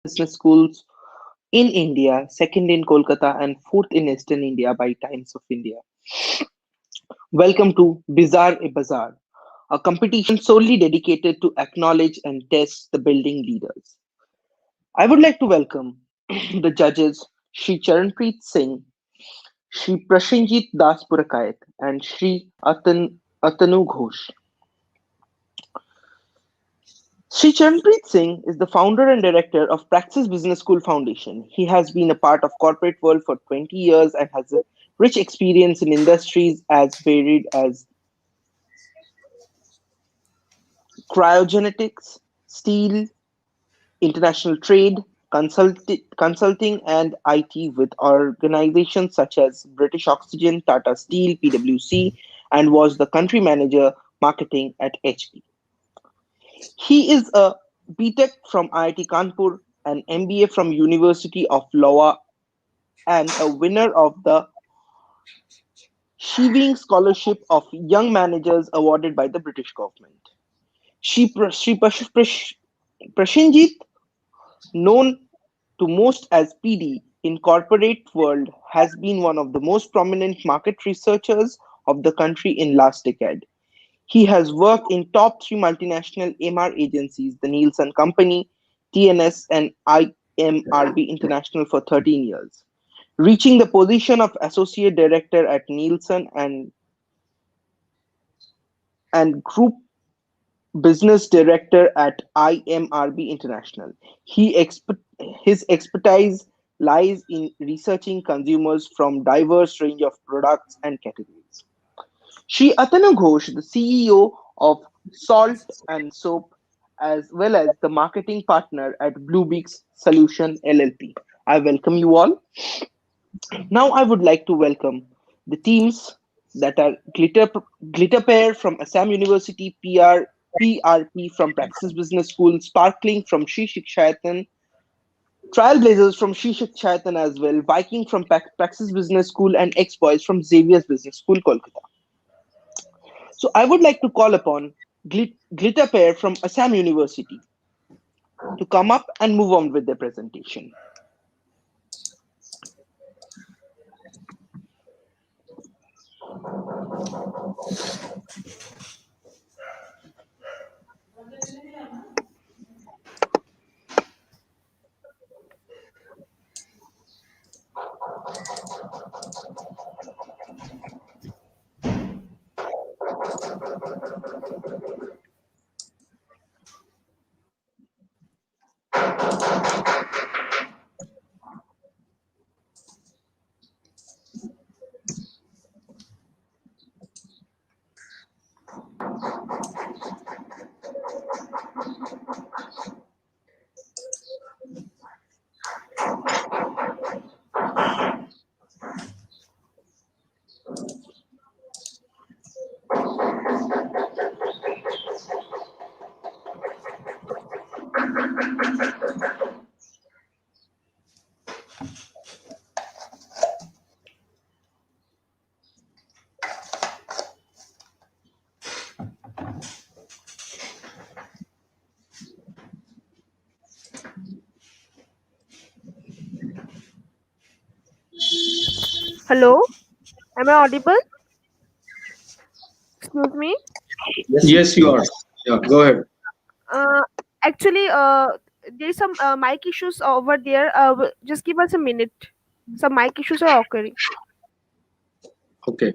business schools in India, second in Kolkata, and fourth in Eastern India by Times of India. Welcome to Bizarre a Bazaar, a competition solely dedicated to acknowledge and test the building leaders. I would like to welcome the judges Shri Charanpreet Singh, Shri Prashanjit Das Purakayat, and Shri Atanu Ghosh. Sri Charanpreet Singh is the founder and director of Praxis Business School Foundation. He has been a part of corporate world for 20 years and has a rich experience in industries as varied as cryogenics, steel, international trade, consulting, and IT with organizations such as British Oxygen, Tata Steel, PwC, and was the country manager marketing at HP. He is a BTech from IIT Kanpur, an MBA from University of Iowa, and a winner of the Shewing Scholarship of Young Managers awarded by the British government. Prashanjit, known to most as PD in corporate world, has been one of the most prominent market researchers of the country in last decade. He has worked in top three multinational MR agencies, the Nielsen Company, TNS, and IMRB International for 13 years, reaching the position of associate director at Nielsen and group business director at IMRB International. His expertise lies in researching consumers from diverse range of products and categories. Shri Atanu Ghosh, the CEO of Salt and Soap, as well as the marketing partner at Bluebeaks Solution LLP. I welcome you all. Now I would like to welcome the teams that are Glitter Pair from Assam University, PRP from Praxis Business School, Sparkling from Sri Shikshayatan, Trailblazers from Sri Shikshayatan as well, Viking from Praxis Business School, and X Boys from Xavier's Business School, Kolkata. So I would like to call upon Glitter Pair from Assam University to come up and move on with their presentation. Hello, am I audible? Excuse me. Yes, you are. Yeah, go ahead. Uh, actually, there's some mic issues over there. Just give us a minute. Some mic issues are occurring. Okay.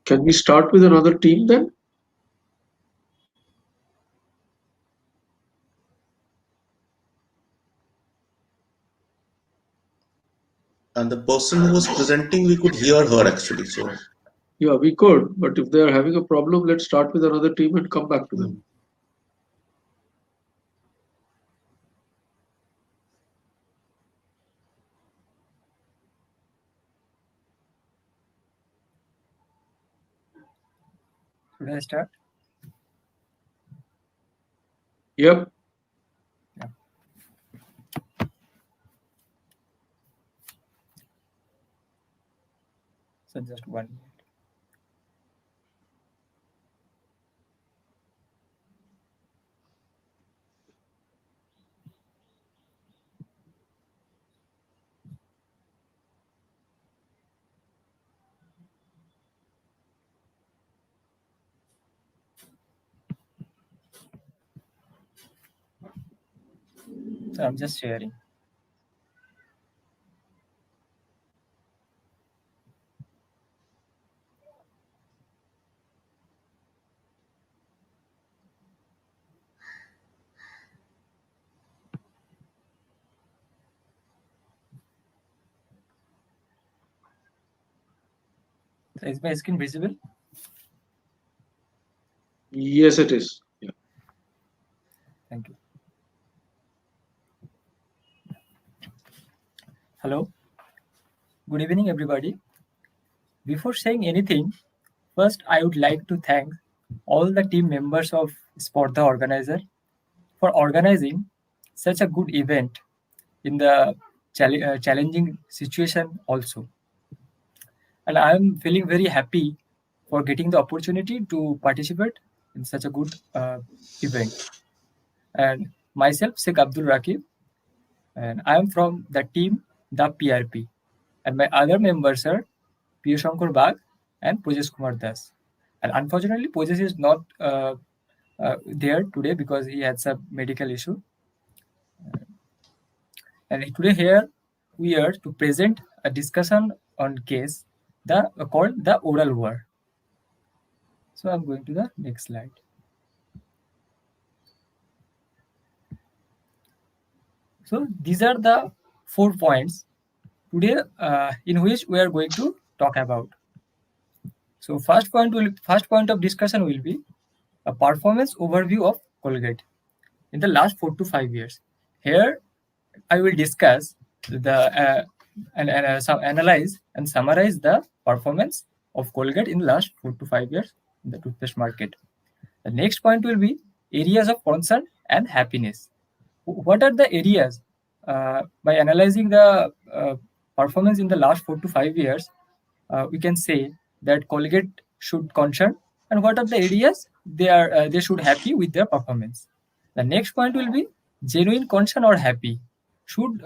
Can we start with another team then? And the person who was presenting, we could hear her actually. So Yeah, we could, but if they are having a problem, let's start with another team and come back to them. Should I start? Yep. Yeah. So just 1 minute. So I'm just sharing. So is my screen visible? Yes, it is. Yeah. Thank you. Hello. Good evening, everybody. Before saying anything, first I would like to thank all the team members of Spardha organizer for organizing such a good event in the challenging situation also. And I am feeling very happy for getting the opportunity to participate in such a good event. And myself, Sheikh Abdul Rakib, and I am from the team, the PRP. And my other members are Piyushankar Bag and Pojesh Kumar Das. And unfortunately, Pojesh is not there today because he had some medical issue. And today here we are to present a discussion on case called the oral war. So I'm going to the next slide. So these are the 4 points today in which we are going to talk about. So first point of discussion will be a performance overview of Colgate in the last 4 to 5 years. Here I will discuss the analyze and summarize the performance of Colgate in the last 4 to 5 years in the toothpaste market. The next point will be areas of concern and happiness. What are the areas by analyzing the performance in the last 4 to 5 years? We can say that Colgate should concern, and what are the areas they should happy with their performance. The next point will be genuine concern or happy. Should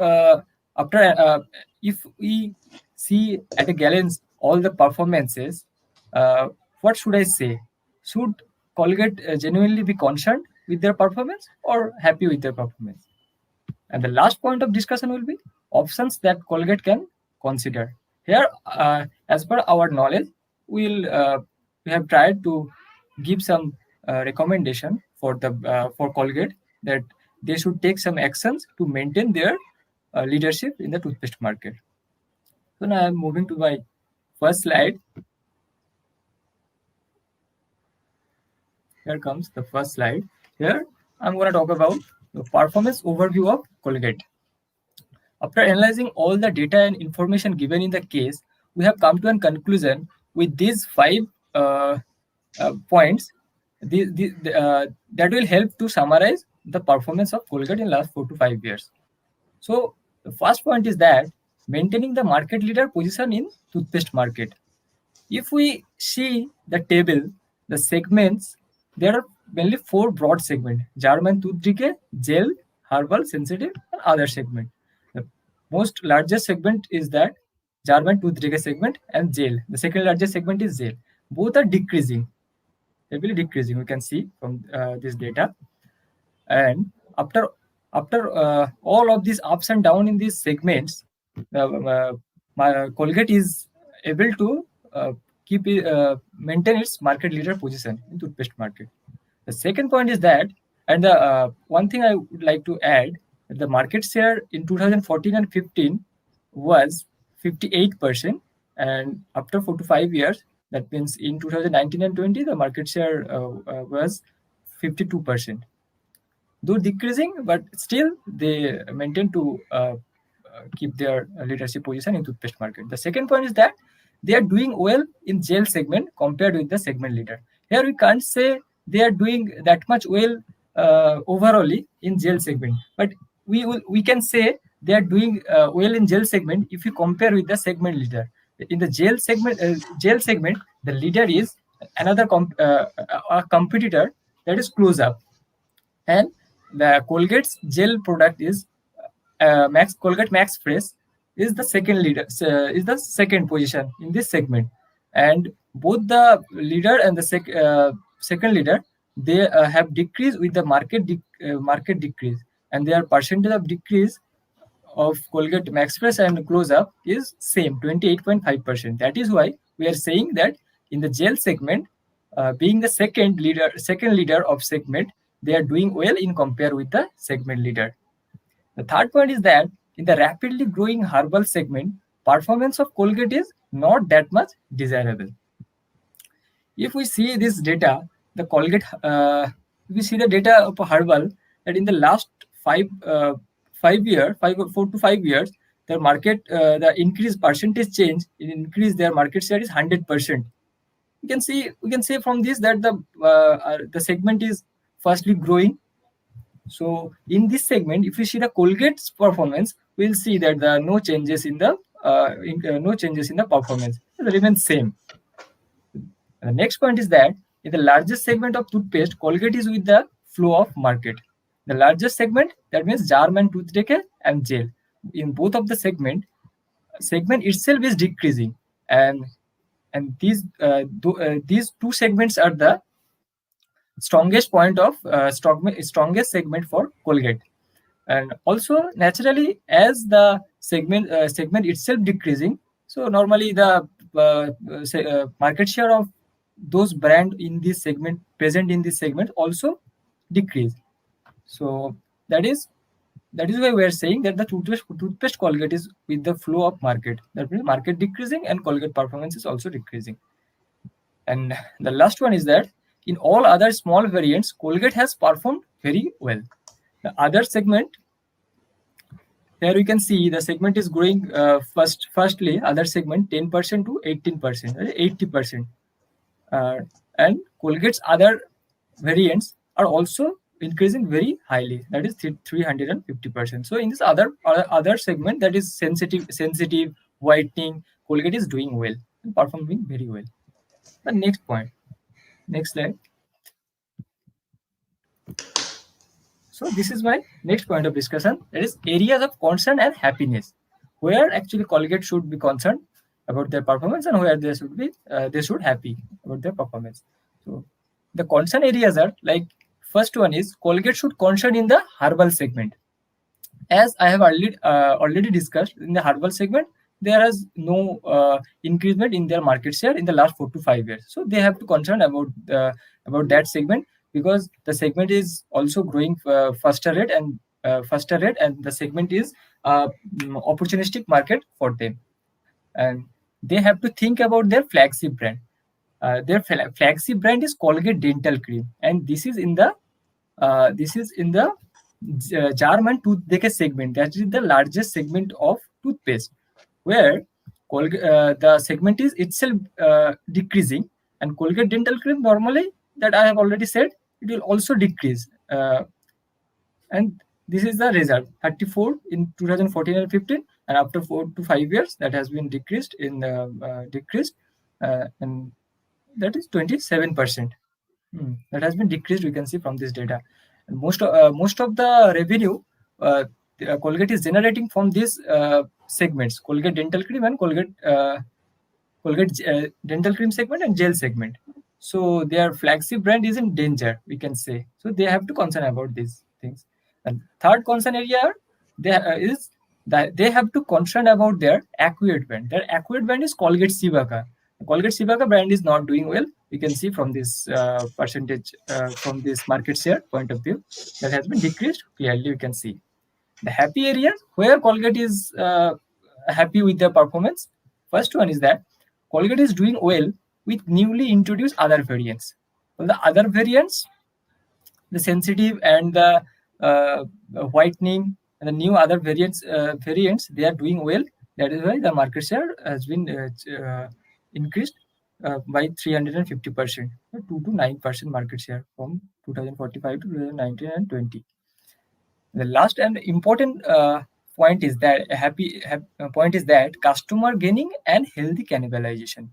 if we see at a glance all the performances, what should I say? Should Colgate genuinely be concerned with their performance or happy with their performance? And the last point of discussion will be options that Colgate can consider. Here, as per our knowledge, we have tried to give some recommendation for Colgate that they should take some actions to maintain their leadership in the toothpaste market. So now I'm moving to my first slide. Here comes the first slide. Here I'm going to talk about the performance overview of Colgate. After analyzing all the data and information given in the case, we have come to a conclusion with these 5 points that will help to summarize the performance of Colgate in last 4 to 5 years. So the first point is that maintaining the market leader position in toothpaste market. If we see the table, the segments, there are mainly 4 broad segments: German toothbrush, gel, herbal, sensitive, and other segment. The most largest segment is that German toothbrush segment and gel. The second largest segment is gel. Both are decreasing, heavily decreasing. We can see from this data. And after all of these ups and downs in these segments, my Colgate is able to maintain its market leader position in toothpaste market. The second point is that, and the one thing I would like to add, the market share in 2014 and 15 was 58%, and after 4 to 5 years, that means in 2019 and 20, the market share was 52%. Though decreasing, but still they maintain to keep their leadership position in toothpaste market. The second point is that they are doing well in gel segment compared with the segment leader. Here we can't say they are doing that much well overall in gel segment, but we can say they are doing well in gel segment if you compare with the segment leader. In the gel segment, the leader is another a competitor, that is Close Up, and the Colgate's gel product is Colgate Max Fresh is the second leader, is the second position in this segment, and both the leader and the second leader, they have decreased with the market decrease, and their percentage of decrease of Colgate Max Fresh and Close Up is same, 28.5%. That is why we are saying that in the gel segment, being the second leader of segment, they are doing well in compare with the segment leader. The third point is that in the rapidly growing herbal segment, performance of Colgate is not that much desirable. If we see this data, the Colgate, we see the data of herbal, that in the last 4 to 5 years, their market, the increased percentage change, increase their market share is 100%. We can see from this that the segment is firstly growing. So in this segment, if you see the Colgate's performance, we'll see that there are no changes in the performance. It remains same. The next point is that in the largest segment of toothpaste, Colgate is with the flow of market. The largest segment, that means jar and tooth decay and gel. In both of the segment itself is decreasing, and these two segments are the strongest point of strongest segment for Colgate. And also naturally, as the segment itself decreasing, so normally the market share of those brand in this segment, present in this segment, also decrease. So that is why we are saying that the toothpaste Colgate is with the flow of market. That means market decreasing and Colgate performance is also decreasing. And the last one is that in all other small variants, Colgate has performed very well. The other segment, here we can see the segment is growing firstly, other segment 10% to 18%, 80%. And Colgate's other variants are also increasing very highly, that is 350%. So in this other segment, that is sensitive whitening, Colgate is doing well and performing very well. The next point, next slide. So this is my next point of discussion, that is areas of concern and happiness, where actually Colgate should be concerned about their performance and where they should happy about their performance. So the concern areas are like, first one is Colgate should concern in the herbal segment. As I have already discussed, in the herbal segment, there is no increment in their market share in the last 4 to 5 years. So they have to concern about that segment, because the segment is also growing faster rate, and the segment is opportunistic market for them, and they have to think about their flagship brand. Their flagship brand is Colgate Dental Cream, and this is in the Jar and tooth decay segment. That is the largest segment of toothpaste, where the segment is itself decreasing, and Colgate Dental Cream normally, that I have already said, it will also decrease. And this is the result, 34 in 2014 and 15, and after 4 to 5 years, that has been decreased, and that is 27%. That has been decreased, we can see from this data. And most of the revenue Colgate is generating from these segments, Colgate Dental Cream and Colgate Dental Cream segment and gel segment. So their flagship brand is in danger, we can say. So they have to concern about these things. And third concern area is that they have to concern about their acquired brand. Their acquired brand is Colgate Civaca. Colgate Sivaka brand is not doing well. We can see from this percentage, from this market share point of view, that has been decreased. Clearly, we can see the happy areas where Colgate is happy with the performance. First one is that Colgate is doing well with newly introduced other variants. Well, the other variants, the sensitive and the whitening and the new other variants, they are doing well. That is why the market share has been increased by 350%, 2 to 9% market share from 2045 to 2019 and 20. The last and important point is that point is that customer gaining and healthy cannibalization.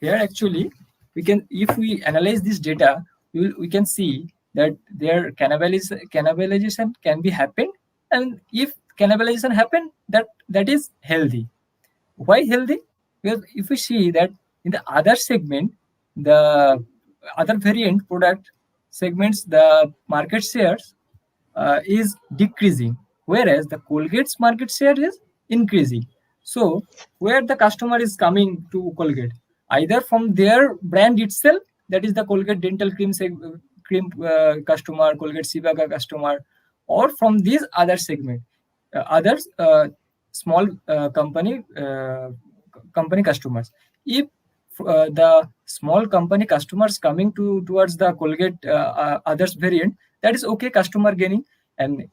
Here actually we can, if we analyze this data, we can see that their cannibalization can be happened, and if cannibalization happen, that is healthy. Why healthy? Because if we see that in the other segment, the other variant product segments, the market shares is decreasing, whereas the Colgate's market share is increasing. So where the customer is coming to Colgate, either from their brand itself, that is the Colgate dental cream customer, Colgate Sivaka customer, or from these other segment, others small company customers. If the small company customers coming towards the Colgate others variant, that is okay, customer gaining. And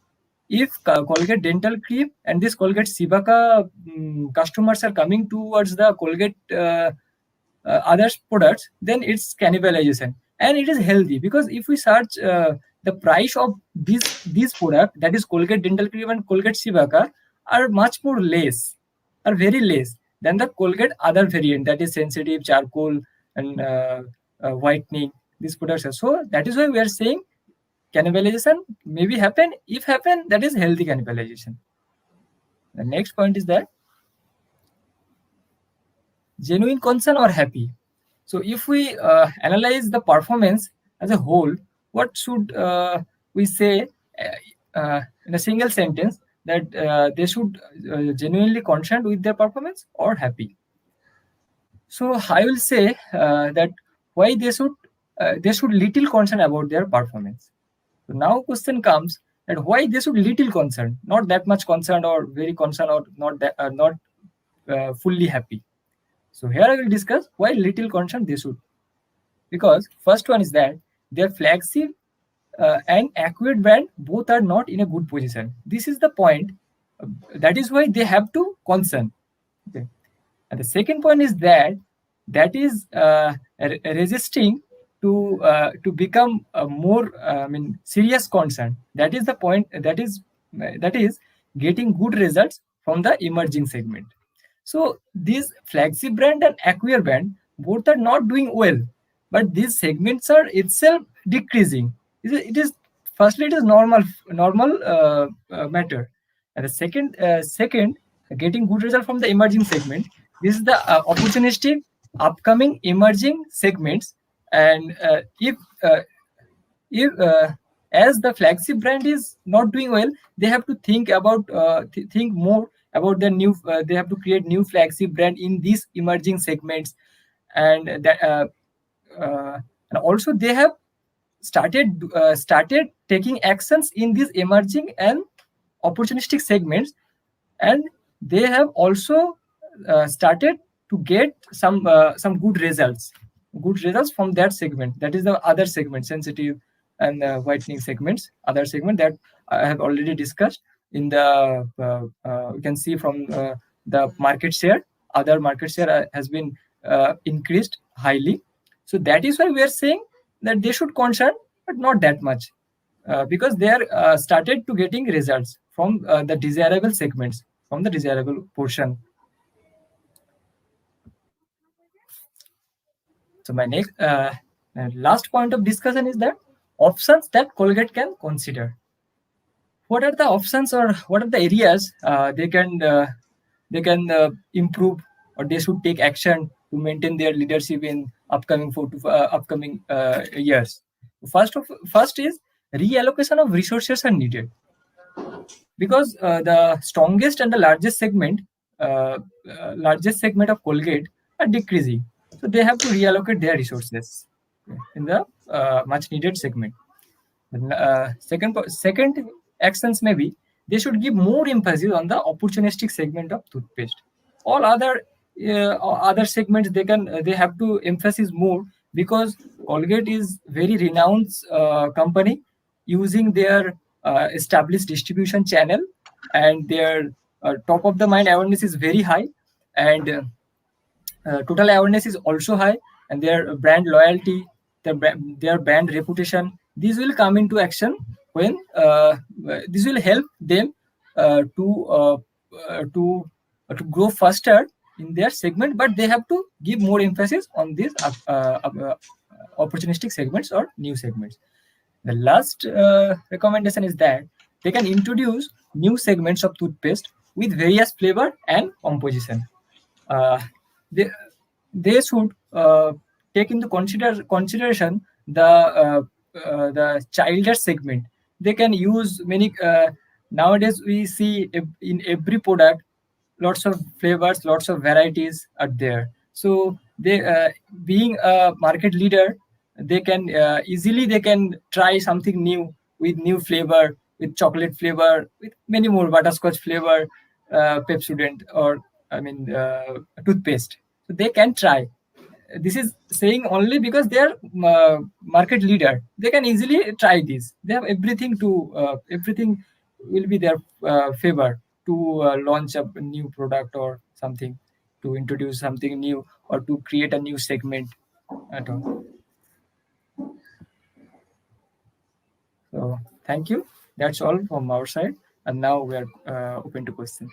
if Colgate dental cream and this Colgate Sivaka customers are coming towards the Colgate others products, then it's cannibalization, and it is healthy, because if we search the price of these product, that is Colgate dental cream and Colgate Sivaka, are much more less, are very less than the Colgate other variant, that is sensitive, charcoal, and whitening, these products are. So that is why we are saying cannibalization maybe happen. If happen, that is healthy cannibalization. The next point is that genuine concern or happy. So if we analyze the performance as a whole, what should we say in a single sentence, that they should genuinely concerned with their performance or happy? So I will say that why they should little concern about their performance. So now question comes that why they should little concerned, not that much concerned or very concerned, or not fully happy. So here I will discuss why little concern they should. Because first one is that their flagship and accurate brand both are not in a good position. This is the point. That is why they have to concern. Okay. And the second point is that is resisting to become a more serious concern. That is the point. That is getting good results from the emerging segment. So these flagship brand and acquire brand both are not doing well, but these segments are itself decreasing. It is firstly, it is normal matter, and the second, getting good result from the emerging segment. This is the opportunistic upcoming emerging segments, and if as the flagship brand is not doing well, they have to think about think more about the new. They have to create new flagship brand in these emerging segments, and that and also they have started taking actions in these emerging and opportunistic segments, and they have also started to get some good results from that segment. That is the other segment, sensitive and whitening segments, other segment that I have already discussed. In the you can see from the market share, other market share has been increased highly. So that is why we are saying that they should concern, but not that much, because they are started to getting results from the desirable segments, from the desirable portion. So my next last point of discussion is that options that Colgate can consider. What are the options, or what are the areas they can improve, or they should take action to maintain their leadership in upcoming years? First is reallocation of resources are needed, because the strongest and the largest segment of Colgate are decreasing. So they have to reallocate their resources in the much needed segment. Second actions maybe they should give more emphasis on the opportunistic segment of toothpaste. All other segments they have to emphasize more, because Colgate is very renowned company, using their established distribution channel, and their top of the mind awareness is very high, and total awareness is also high, and their brand loyalty, their brand reputation, these will come into action when this will help them uh, to uh, to grow faster in their segment, but they have to give more emphasis on these opportunistic segments or new segments. The last recommendation is that they can introduce new segments of toothpaste with various flavor and composition. Uh, they they should take into consideration the childish segment. They can use many. Nowadays, we see in every product lots of flavors, lots of varieties are there. So they, being a market leader, they can easily they can try something new with new flavor, with chocolate flavor, with many more butterscotch flavor, Pepsodent, or I mean toothpaste. So they can try. This is saying only because they are market leader. They can easily try this. They have everything to everything will be their favor to launch a new product or something, to introduce something new, or to create a new segment at all. So thank you. That's all from our side. And now we are open to questions.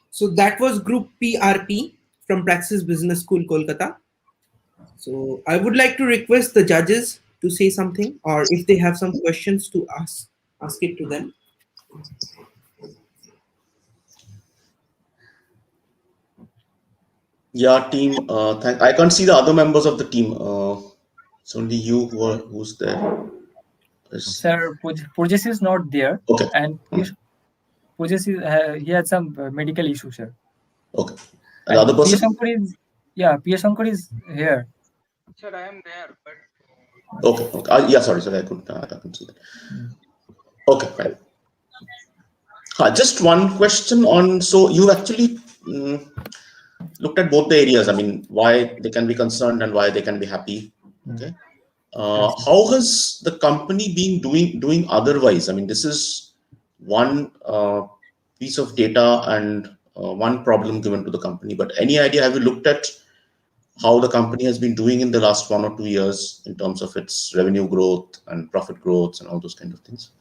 So that was Group PRP from Praxis Business School, Kolkata. So I would like to request the judges to say something, or if they have some questions to ask it to them. Yeah, team. I can't see the other members of the team. It's only you who's there. Sir, Purjas is not there, Okay. and Purjas is he had some medical issue, sir. Okay. And the other person? P. Shankar is here. Sir, I am there, but Okay. Okay. Yeah. Sorry. I couldn't see that. Okay. Fine. Just one question on. So you actually looked at both the areas. I mean, why they can be concerned and why they can be happy. Okay. How has the company been doing otherwise? I mean, this is one piece of data and one problem given to the company. But any idea? Have you looked at how the company has been doing in the last 1 or 2 years in terms of its revenue growth and profit growth and all those kind of things?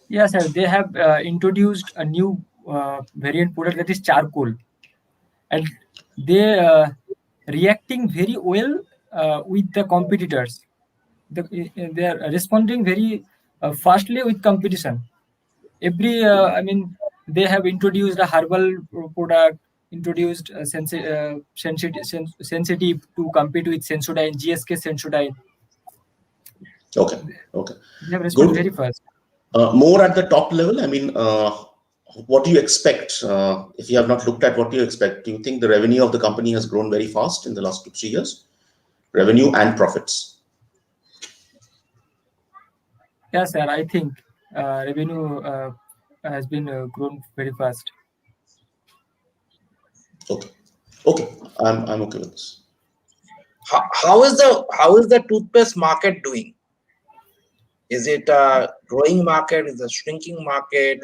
Yes, sir. They have introduced a new variant product, that is charcoal, and they reacting very well with the competitors. They are responding very fastly with competition. I mean, they have introduced a herbal product, introduced sensitive to compete with Sensodyne, GSK Sensodyne. Okay. Okay. They have responded Good. very fast. More at the top level, I mean, what do you expect? If you have not looked at, what do you expect? Do you think the revenue of the company has grown very fast in the last 2-3 years? Revenue and profits? Yes, sir. I think revenue has been grown very fast. Okay. Okay. I'm okay with this. How is the toothpaste market doing? Is it a growing market? Is it a shrinking market?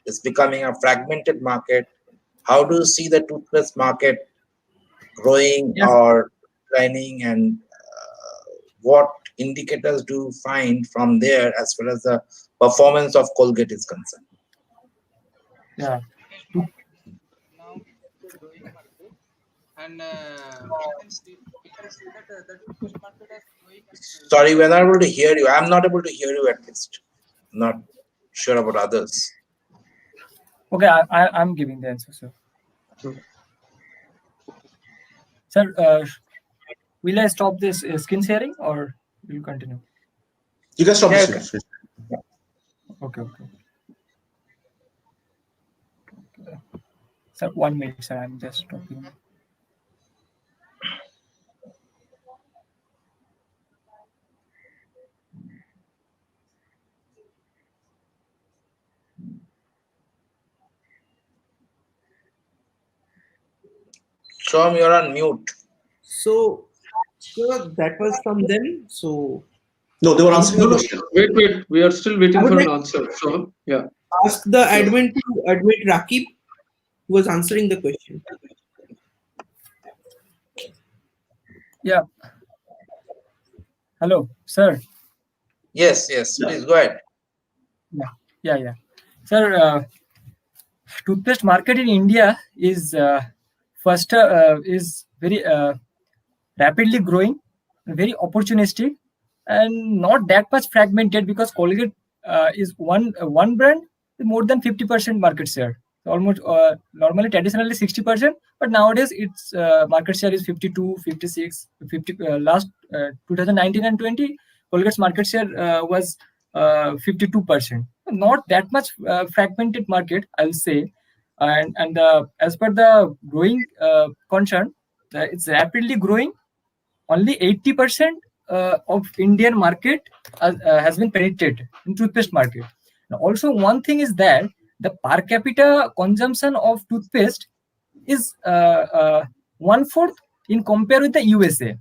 It's becoming a fragmented market? How do you see the toothpaste market growing Yes. or declining, and what indicators do you find from there as far as the performance of Colgate is concerned? Yeah. now it's a growing market, and we can see that the toothpaste market is growing. Sorry, we're not able to hear you. I'm not able to hear you at least. Not sure about others. Okay, I'm giving the answer, sir. Sir, will I stop this screen sharing, or will you continue? You can stop Yeah, this. Okay. Sir, 1 minute, sir. I'm just talking. Shom, you're on mute. So, sure, that was from them. So, No, they were I would answering No, a no, question. wait. We are still I waiting would for like an answer. So, yeah. to ask the Sure. admin to admit Rakib, who was answering the question. Yeah. Hello, sir. Yes, Yeah. please go ahead. Yeah. Sir, toothpaste market in India is first is very rapidly growing, very opportunistic, and not that much fragmented because Colgate is one brand with more than 50% market share. Almost normally traditionally 60%, but nowadays its market share is 52, 56, 50. Last 2019 and 20, Colgate's market share was 52%. Not that much fragmented market, I'll say, and as per the growing concern, it's rapidly growing. Only 80% of Indian market has been penetrated in toothpaste market. Now, also, one thing is that the per capita consumption of toothpaste is one fourth in compare with the USA.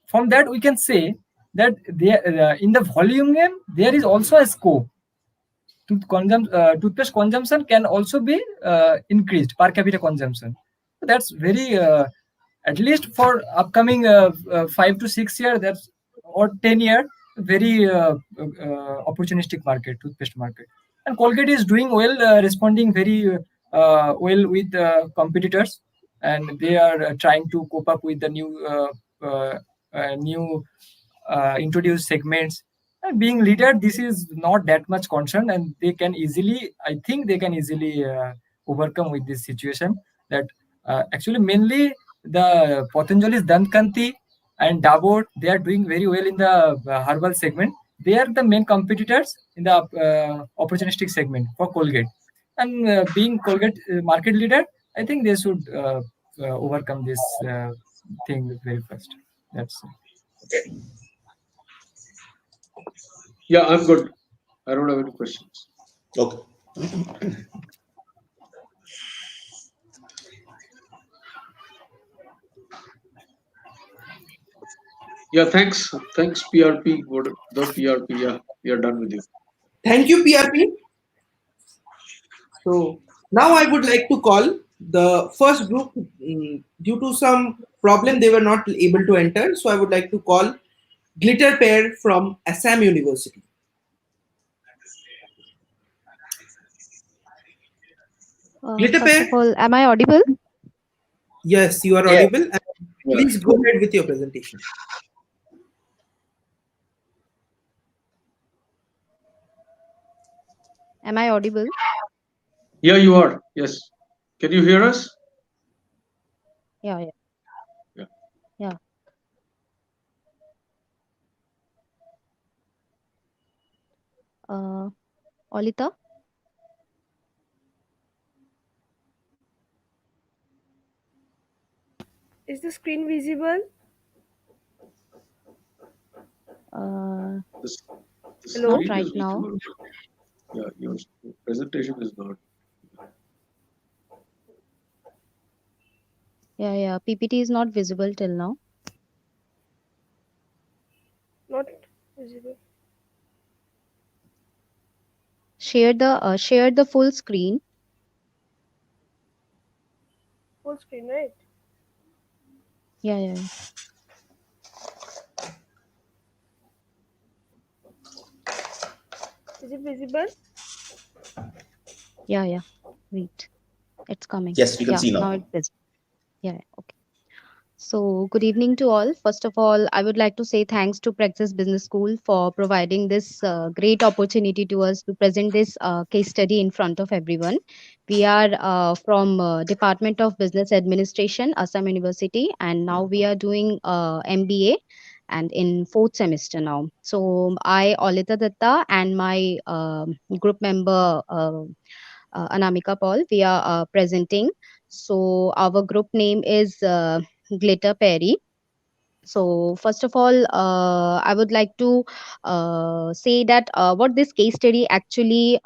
From that, we can say that there, in the volume game, there is also a scope. Toothpaste consumption can also be increased, per capita consumption. So that's very at least for upcoming 5 to 6 year, that's or 10 year, very opportunistic market, toothpaste market. And Colgate is doing well, responding very well with competitors, and they are trying to cope up with the new introduced segments. And being leader, this is not that much concern, and they can easily, I think, they can easily overcome with this situation. That actually mainly the Patanjali's Dantkanti and Dabur, they are doing very well in the herbal segment. They are the main competitors in the opportunistic segment for Colgate. And being Colgate market leader, I think they should overcome this thing very fast. That's Okay. Yeah, I'm good. I don't have any questions. Okay. Yeah, thanks. Thanks, PRP. The PRP. Yeah, we are done with you. Thank you, PRP. So now I would like to call the first group. Due to some problem, they were not able to enter. So I would like to call Glitter Pair from Assam University. Glitter First Pair, of all, am I audible? yes, you are Yes. audible. And Yeah. please go ahead with your presentation. Am I audible? Yeah, you are. Yes. Can you hear us? Yeah. Yeah. Yeah. Olita? Is the screen visible? Uh, The, the Hello? Not screen right is now. visible. Yeah, your presentation is not. Yeah. PPT is not visible till now. Not visible. Share the full screen. Full screen, right? Yeah. Is it visible? Yeah. Wait. It's coming. Yes, we can Yeah, see now now. it's visible. Yeah. Okay. So, good evening to all. First of all, I would like to say thanks to Praxis Business School for providing this great opportunity to us to present this case study in front of everyone. We are from Department of Business Administration, Assam University, and now we are doing MBA and in fourth semester now. So, I, Olita Datta, and my group member Anamika Paul. We are presenting. So our group name is Glitter Perry. So first of all, I would like to say that what this case study actually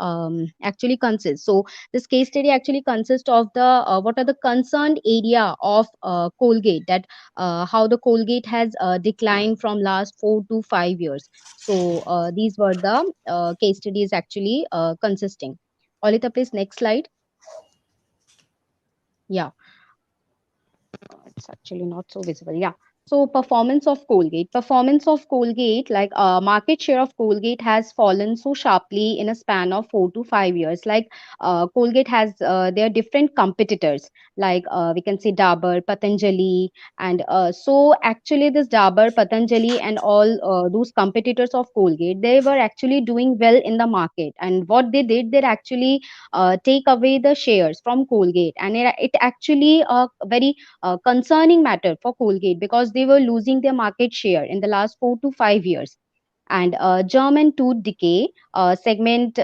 consists. So this case study actually consists of the what are the concerned area of Colgate, that how the Colgate has declined from last 4 to 5 years. So these were the case studies actually consisting. Olita, please next slide. Yeah, it's actually not so visible. Yeah. So performance of Colgate, like market share of Colgate has fallen so sharply in a span of 4 to 5 years. Like Colgate has their different competitors, like we can say Dabur, Patanjali, and so actually this Dabur, Patanjali, and all those competitors of Colgate, they were actually doing well in the market. And what they did, they actually take away the shares from Colgate, and it actually a very concerning matter for Colgate, because they were losing their market share in the last 4 to 5 years. And German tooth decay segment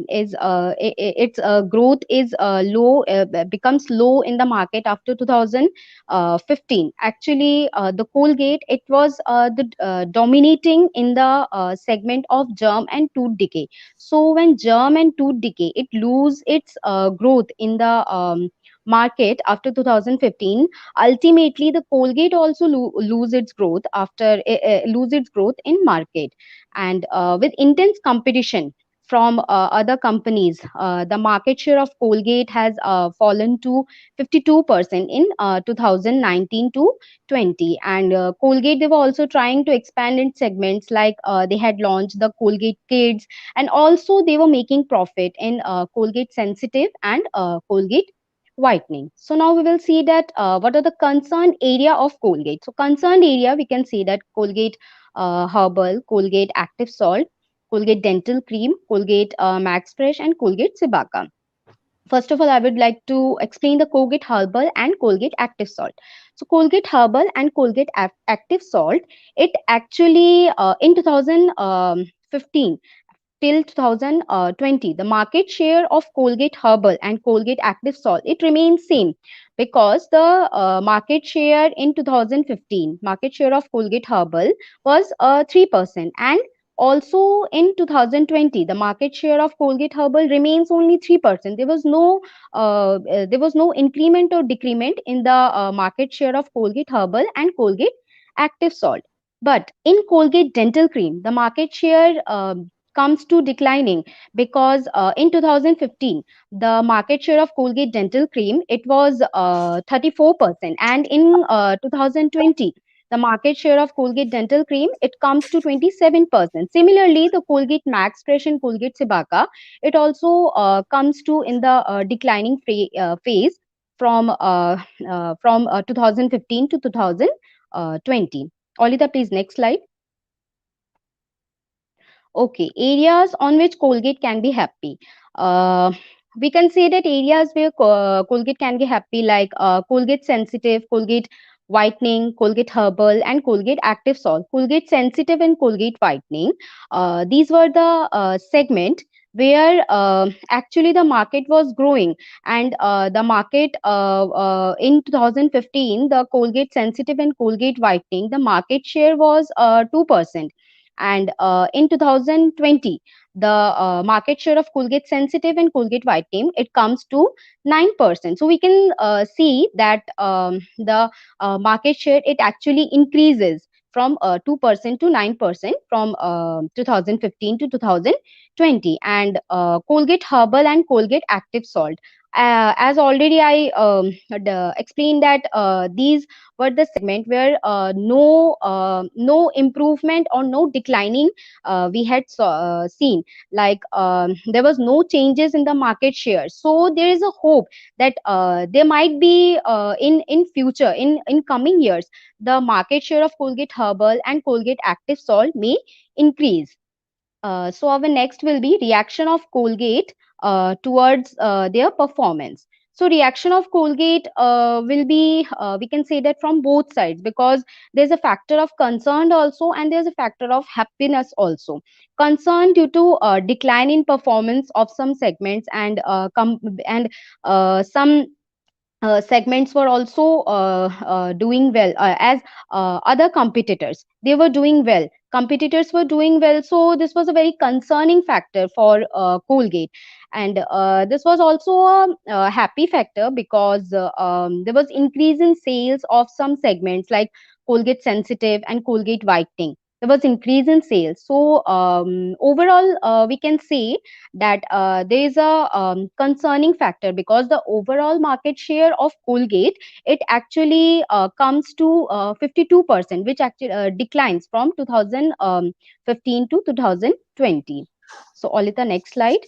is its growth is low, becomes low in the market after 2015. Actually, the Colgate, it was the dominating in the segment of germ and tooth decay. So when germ and tooth decay, it lose its growth in the market after 2015, ultimately the Colgate also lose its growth after lose its growth in market. And with intense competition from other companies, the market share of Colgate has fallen to 52% in 2019 to 20. And Colgate, they were also trying to expand in segments, like they had launched the Colgate Kids, and also they were making profit in Colgate Sensitive and Colgate Whitening. So now we will see that what are the concerned area of Colgate. So concerned area, we can see that Colgate Herbal, Colgate Active Salt, Colgate Dental Cream, Colgate Max Fresh, and Colgate Cibaca. First of all, I would like to explain the Colgate Herbal and Colgate Active Salt. So Colgate Herbal and Colgate Active Salt, it actually in 2015 till 2020, the market share of Colgate Herbal and Colgate Active Salt, it remains same, because the market share in 2015, market share of Colgate Herbal was 3%, and also in 2020 the market share of Colgate Herbal remains only 3%. There was no increment or decrement in the market share of Colgate Herbal and Colgate Active Salt. But in Colgate Dental Cream, the market share comes to declining, because in 2015 the market share of Colgate Dental Cream, it was 34%, and in 2020 the market share of Colgate Dental Cream, it comes to 27%. Similarly, the Colgate Max Fresh and Colgate Cibaca, it also comes to in the declining phase from 2015 to 2020. Olita, please next slide. Okay, areas on which Colgate can be happy. Uh, we can say that areas where Colgate can be happy, like Colgate Sensitive, Colgate Whitening, Colgate Herbal, and Colgate Active Salt. Colgate Sensitive and Colgate Whitening, these were the segment where actually the market was growing. And the market in 2015, the Colgate Sensitive and Colgate Whitening, the market share was 2%. And in 2020, the market share of Colgate Sensitive and Colgate Whitening, it comes to 9%. So we can see that the market share, it actually increases from 2% to 9% from 2015 to 2020. And Colgate Herbal and Colgate Active Salt, as already I explained that these were the segment where no improvement or no declining we had seen, like there was no changes in the market share. So there is a hope that there might be in future, in coming years, the market share of Colgate Herbal and Colgate Active Salt may increase. So our next will be reaction of Colgate towards their performance. So reaction of Colgate will be, we can say that from both sides, because there's a factor of concern also, and there's a factor of happiness also. Concern due to decline in performance of some segments, and some segments were also doing well, as other competitors, they were doing well, competitors were doing well, so this was a very concerning factor for Colgate. And this was also a happy factor, because there was increase in sales of some segments like Colgate sensitive and Colgate whitening. There was increase in sales. So overall, we can say that there is a concerning factor, because the overall market share of Colgate, it actually comes to 52%, which actually declines from 2015 to 2020. So Olita, next slide.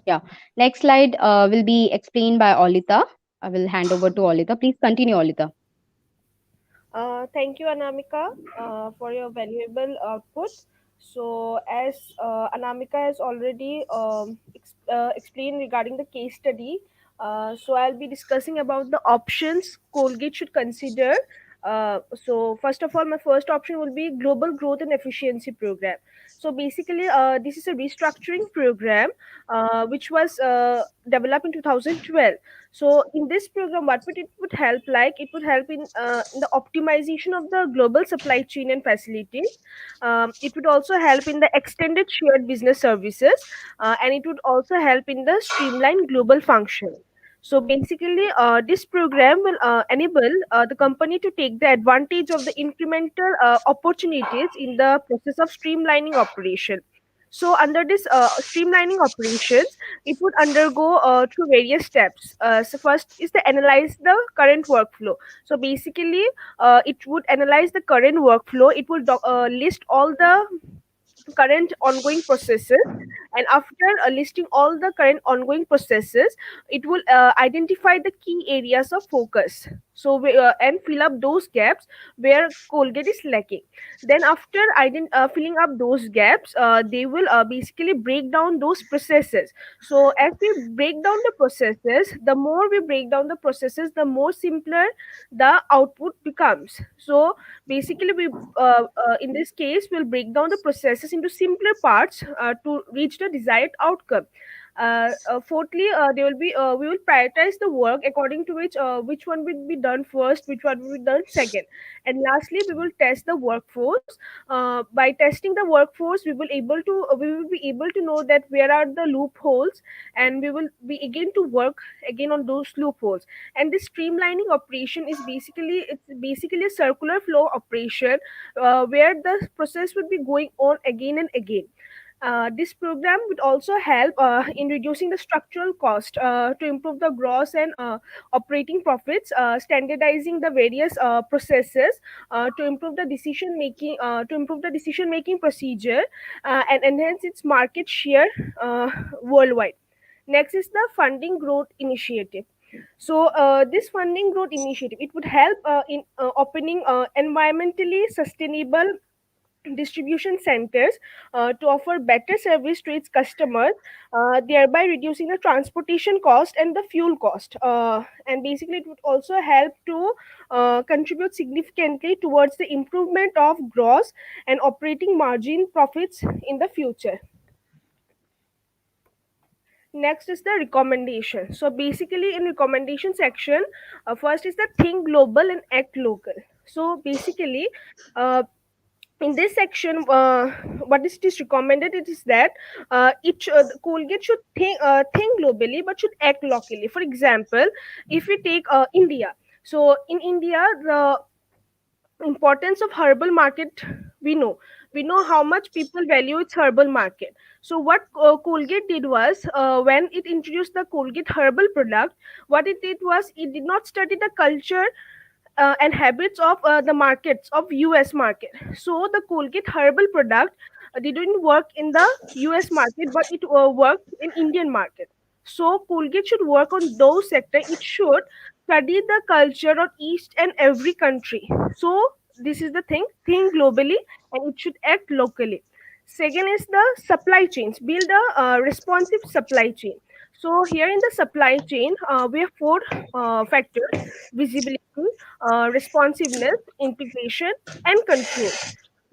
Yeah, next slide will be explained by Olita. I will hand over to Olita. Please continue, Olita. Thank you, Anamika, for your valuable output. So, as Anamika has already explained regarding the case study, so I'll be discussing about the options Colgate should consider. So, first of all, my first option will be Global Growth and Efficiency Program. So, basically, this is a restructuring program which was developed in 2012. So in this program, what would it would help, like it would help in the optimization of the global supply chain and facilities. It would also help in the extended shared business services, and it would also help in the streamlined global function. So basically, this program will enable the company to take the advantage of the incremental opportunities in the process of streamlining operation. So under this streamlining operations, it would undergo through various steps. So first is to analyze the current workflow. So basically, it would analyze the current workflow. It will list all the current ongoing processes, and after listing all the current ongoing processes, it will identify the key areas of focus, so and fill up those gaps where Colgate is lacking. Then after filling up those gaps, they will basically break down those processes. So as we break down the processes, the more we break down the processes, the more simpler the output becomes. So basically, we in this case will break down the processes into simpler parts to reach the desired outcome. Fourthly, there will be we will prioritize the work according to which one will be done first, which one will be done second, and lastly, we will test the workforce. By testing the workforce, we will be able to know that where are the loopholes, and we will be again to work again on those loopholes. And this streamlining operation is basically a circular flow operation, where the process would be going on again and again. This program would also help in reducing the structural cost to improve the gross and operating profits, standardizing the various processes to improve the decision making procedure, and enhance its market share worldwide. Next is the funding growth initiative. So this funding growth initiative, it would help in opening environmentally sustainable distribution centers to offer better service to its customers, thereby reducing the transportation cost and the fuel cost. And basically, it would also help to contribute significantly towards the improvement of gross and operating margin profits in the future. Next is the recommendation. So basically, in recommendation section, first is the think global and act local. So basically, in this section, what is it is recommended, it is that Colgate should think globally but should act locally. For example, if we take India, so in India, the importance of herbal market, we know how much people value its herbal market. So what Colgate did was, when it introduced the Colgate herbal product, what it did was, it did not study the culture and habits of the markets of US market. So the Colgate herbal product didn't work in the US market, but it worked in Indian market. So Colgate should work on those sector. It should study the culture of each and every country. So this is the thing: think globally and it should act locally. Second is the supply chains. Build a responsive supply chain. So here in the supply chain, we have four factors: visibility, responsiveness, integration, and control.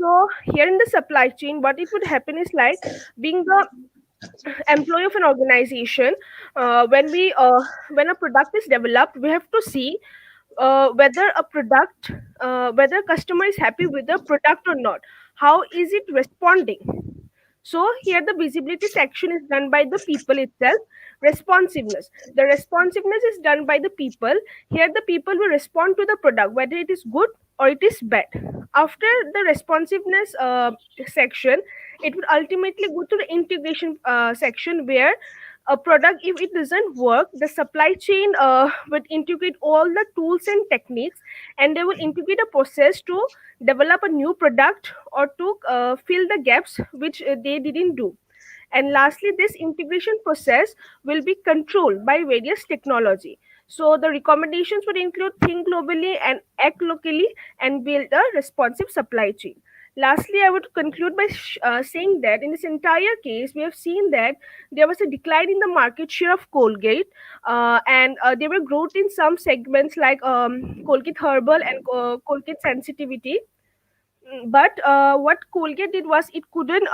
So here in the supply chain, what it would happen is like being the employee of an organization, when a product is developed, we have to see whether a product, whether customer is happy with the product or not. How is it responding? So here the visibility section is done by the people itself. Responsiveness. The responsiveness is done by the people. Here the people will respond to the product whether it is good or it is bad. After the responsiveness section, it will ultimately go to the integration section, where a product, if it doesn't work, the supply chain would integrate all the tools and techniques, and they will integrate a process to develop a new product or to fill the gaps which they didn't do. And lastly, this integration process will be controlled by various technology. So the recommendations would include think globally and act locally and build a responsive supply chain. Lastly, I would conclude by saying that in this entire case, we have seen that there was a decline in the market share of Colgate, and there were growth in some segments like Colgate Herbal and Colgate Sensitivity. But what Colgate did was it couldn't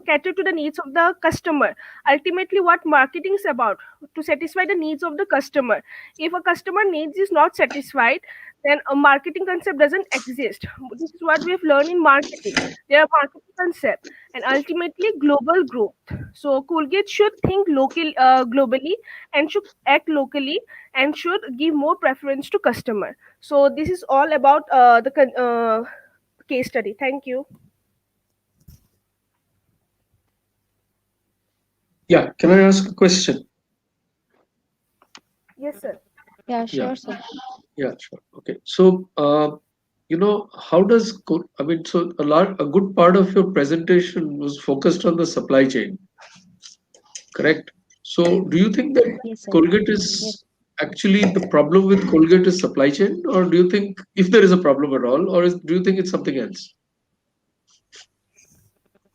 cater to the needs of the customer. Ultimately, what marketing is about, to satisfy the needs of the customer. If a customer needs is not satisfied, then a marketing concept doesn't exist. This is what we have learned in marketing. There are marketing concept and ultimately global growth. So Colgate should think globally, and should act locally, and should give more preference to customer. So this is all about case study. Thank you. Yeah, can I ask a question? Yes, sir. Yeah, Yeah, sure, sir. yeah, sure. Okay. So, how does I mean, so a good part of your presentation was focused on the supply chain, correct? So, do you think that Yes, sir. Colgate Yes. is actually the problem with Colgate is supply chain, or do you think if there is a problem at all, do you think it's something else?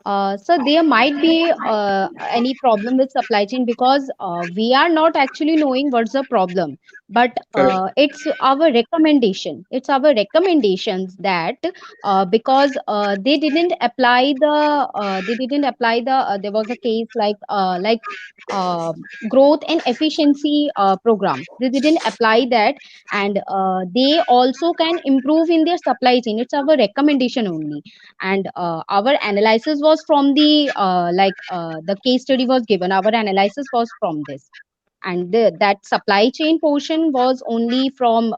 So there might be any problem with supply chain because we are not actually knowing what's the problem, but Correct. it's our recommendation. It's our recommendations that because they didn't apply the there was a case like uh, growth and efficiency program. They didn't apply that, and they also can improve in their supply chain. It's our recommendation only, and our analysis was from the case study was given. Our analysis was from this, and that supply chain portion was only from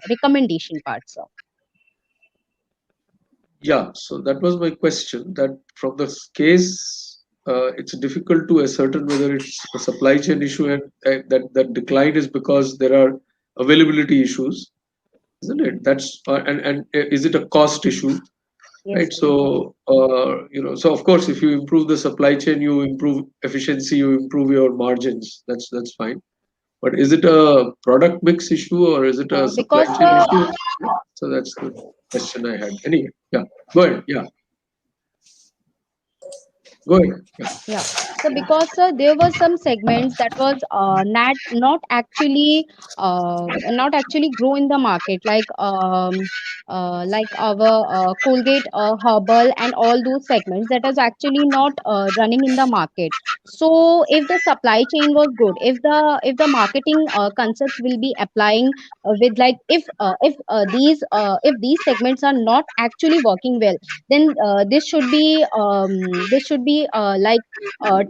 recommendation part, sir. Yeah, so that was my question. That from the case, it's difficult to ascertain whether it's a supply chain issue and that decline is because there are availability issues, isn't it? That's and is it a cost issue, Yes, right? sir. So so of course, if you improve the supply chain, you improve efficiency, you improve your margins. That's fine. But is it a product mix issue or is it a supply Because chain issue? So that's the question I had. Anyway, yeah, go ahead. Yeah, go ahead. Yeah. Yeah. So because there were some segments that was not actually grow in the market, like our Colgate Herbal and all those segments that is actually not running in the market. So if the supply chain was good, if the marketing concepts will be applying with like if these segments are not actually working well, then this should be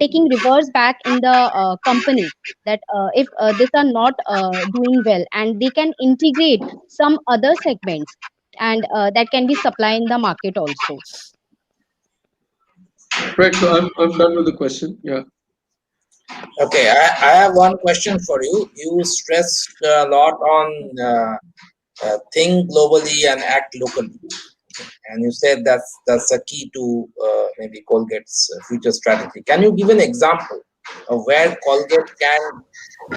taking reverse back in the company, that if these are not doing well, and they can integrate some other segments, and that can be supply in the market also. Right. So I'm done with the question. Yeah. Okay, I have one question for you. You stressed a lot on think globally and act locally, and you said that's a key to maybe Colgate's future strategy. Can you give an example of where Colgate can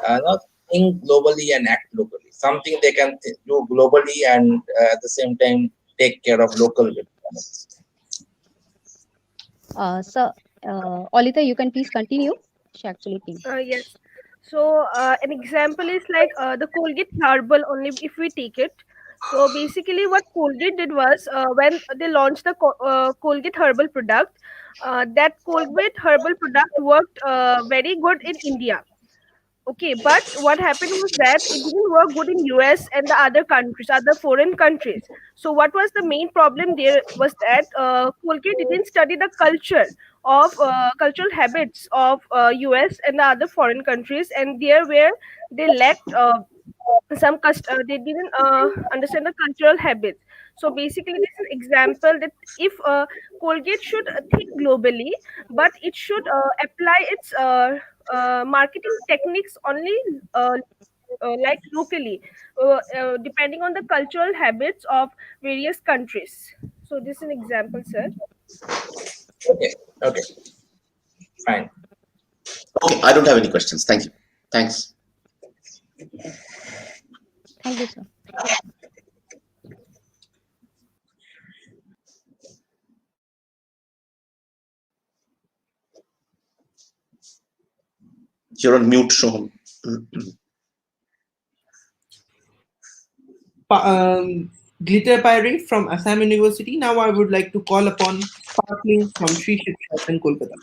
not think globally and act locally? Something they can do globally and at the same time take care of local requirements. So Olita, you can please continue. she actually thinks. Yes. So an example is like the Colgate Herbal. Only if we take it. So basically, what Colgate did was when they launched the Colgate Herbal product, that Colgate Herbal product worked very good in India. Okay, but what happened was that it didn't work good in US and the other countries, other foreign countries. So what was the main problem there was that Colgate didn't study the culture of cultural habits of US and the other foreign countries, and there where they lacked they didn't understand the cultural habits. So basically this is example that if Colgate should think globally, but it should apply its marketing techniques only like locally, depending on the cultural habits of various countries. So this is an example, sir. Okay. Okay. Fine. Okay, I don't have any questions. Thank you. Thanks. Thank you, sir. You're on mute, Shoham. Glitter Pirate from Assam University. Now I would like to call upon Sparkling from Sri Shiksha in Kolkata.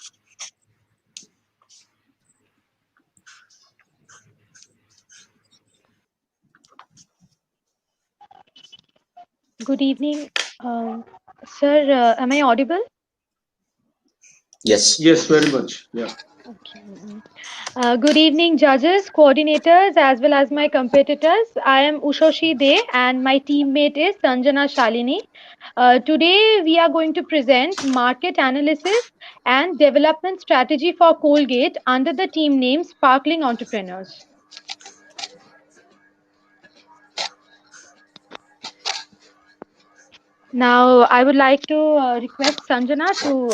Good evening, sir. Am I audible? Yes. Yes, very much. Yeah. Okay. Good evening, judges, coordinators, as well as my competitors. I am Ushoshi De, and my teammate is Sanjana Shalini. Today, we are going to present market analysis and development strategy for Colgate under the team name Sparkling Entrepreneurs. Now, I would like to request Sanjana to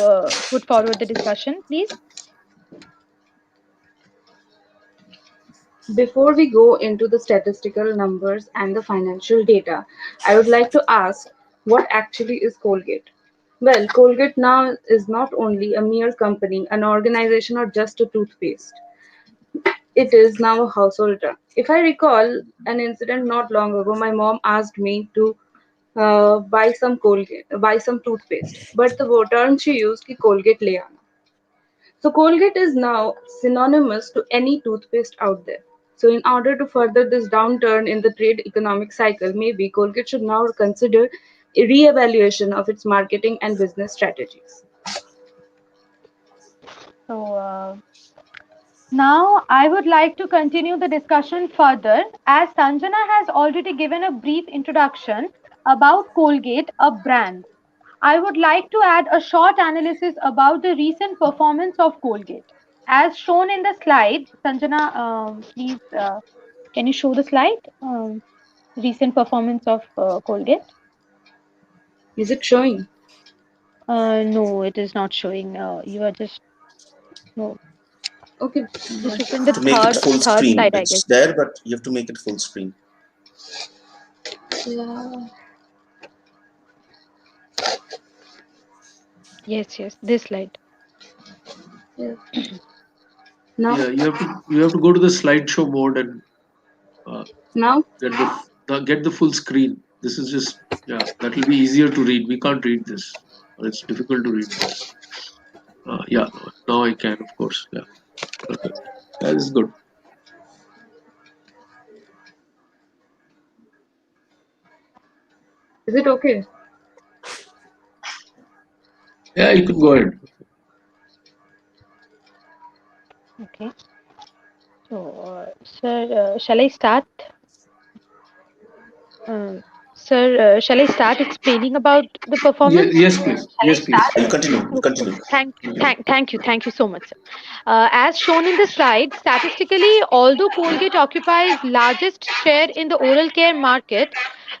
put forward the discussion, please. Before we go into the statistical numbers and the financial data, I would like to ask what actually is Colgate? Well, Colgate now is not only a mere company, an organization, or just a toothpaste. It is now a household term. If I recall an incident not long ago, my mom asked me to buy some toothpaste, but the term she used ki Colgate le aana. So Colgate is now synonymous to any toothpaste out there. So in order to further this downturn in the trade economic cycle, maybe Colgate should now consider a re-evaluation of its marketing and business strategies. So, now I would like to continue the discussion further as Sanjana has already given a brief introduction about Colgate, a brand. I would like to add a short analysis about the recent performance of Colgate. As shown in the slide, Sanjana, please, can you show the slide? Recent performance of Colgate? Is it showing? No, it is not showing. You are just, no, Okay. this is in the To make it full third screen. slide, I It's guess. there, but you have to make it full screen. Yeah. Yes, this slide. Yeah. Now, Yeah, you have to go to the slideshow mode and uh, now, get the full screen. This is just, yeah, that will be easier to read. We can't read this, or it's difficult to read this. Yeah, now I can, of course. Yeah, okay, that is good. is it okay? Yeah, you can go ahead. Okay. So, sir, shall I start? Shall I start explaining about the performance? Yes, please. Yes, please. You continue. You continue. Thank you so much, sir. As shown in the slide, statistically, although Colgate occupies largest share in the oral care market,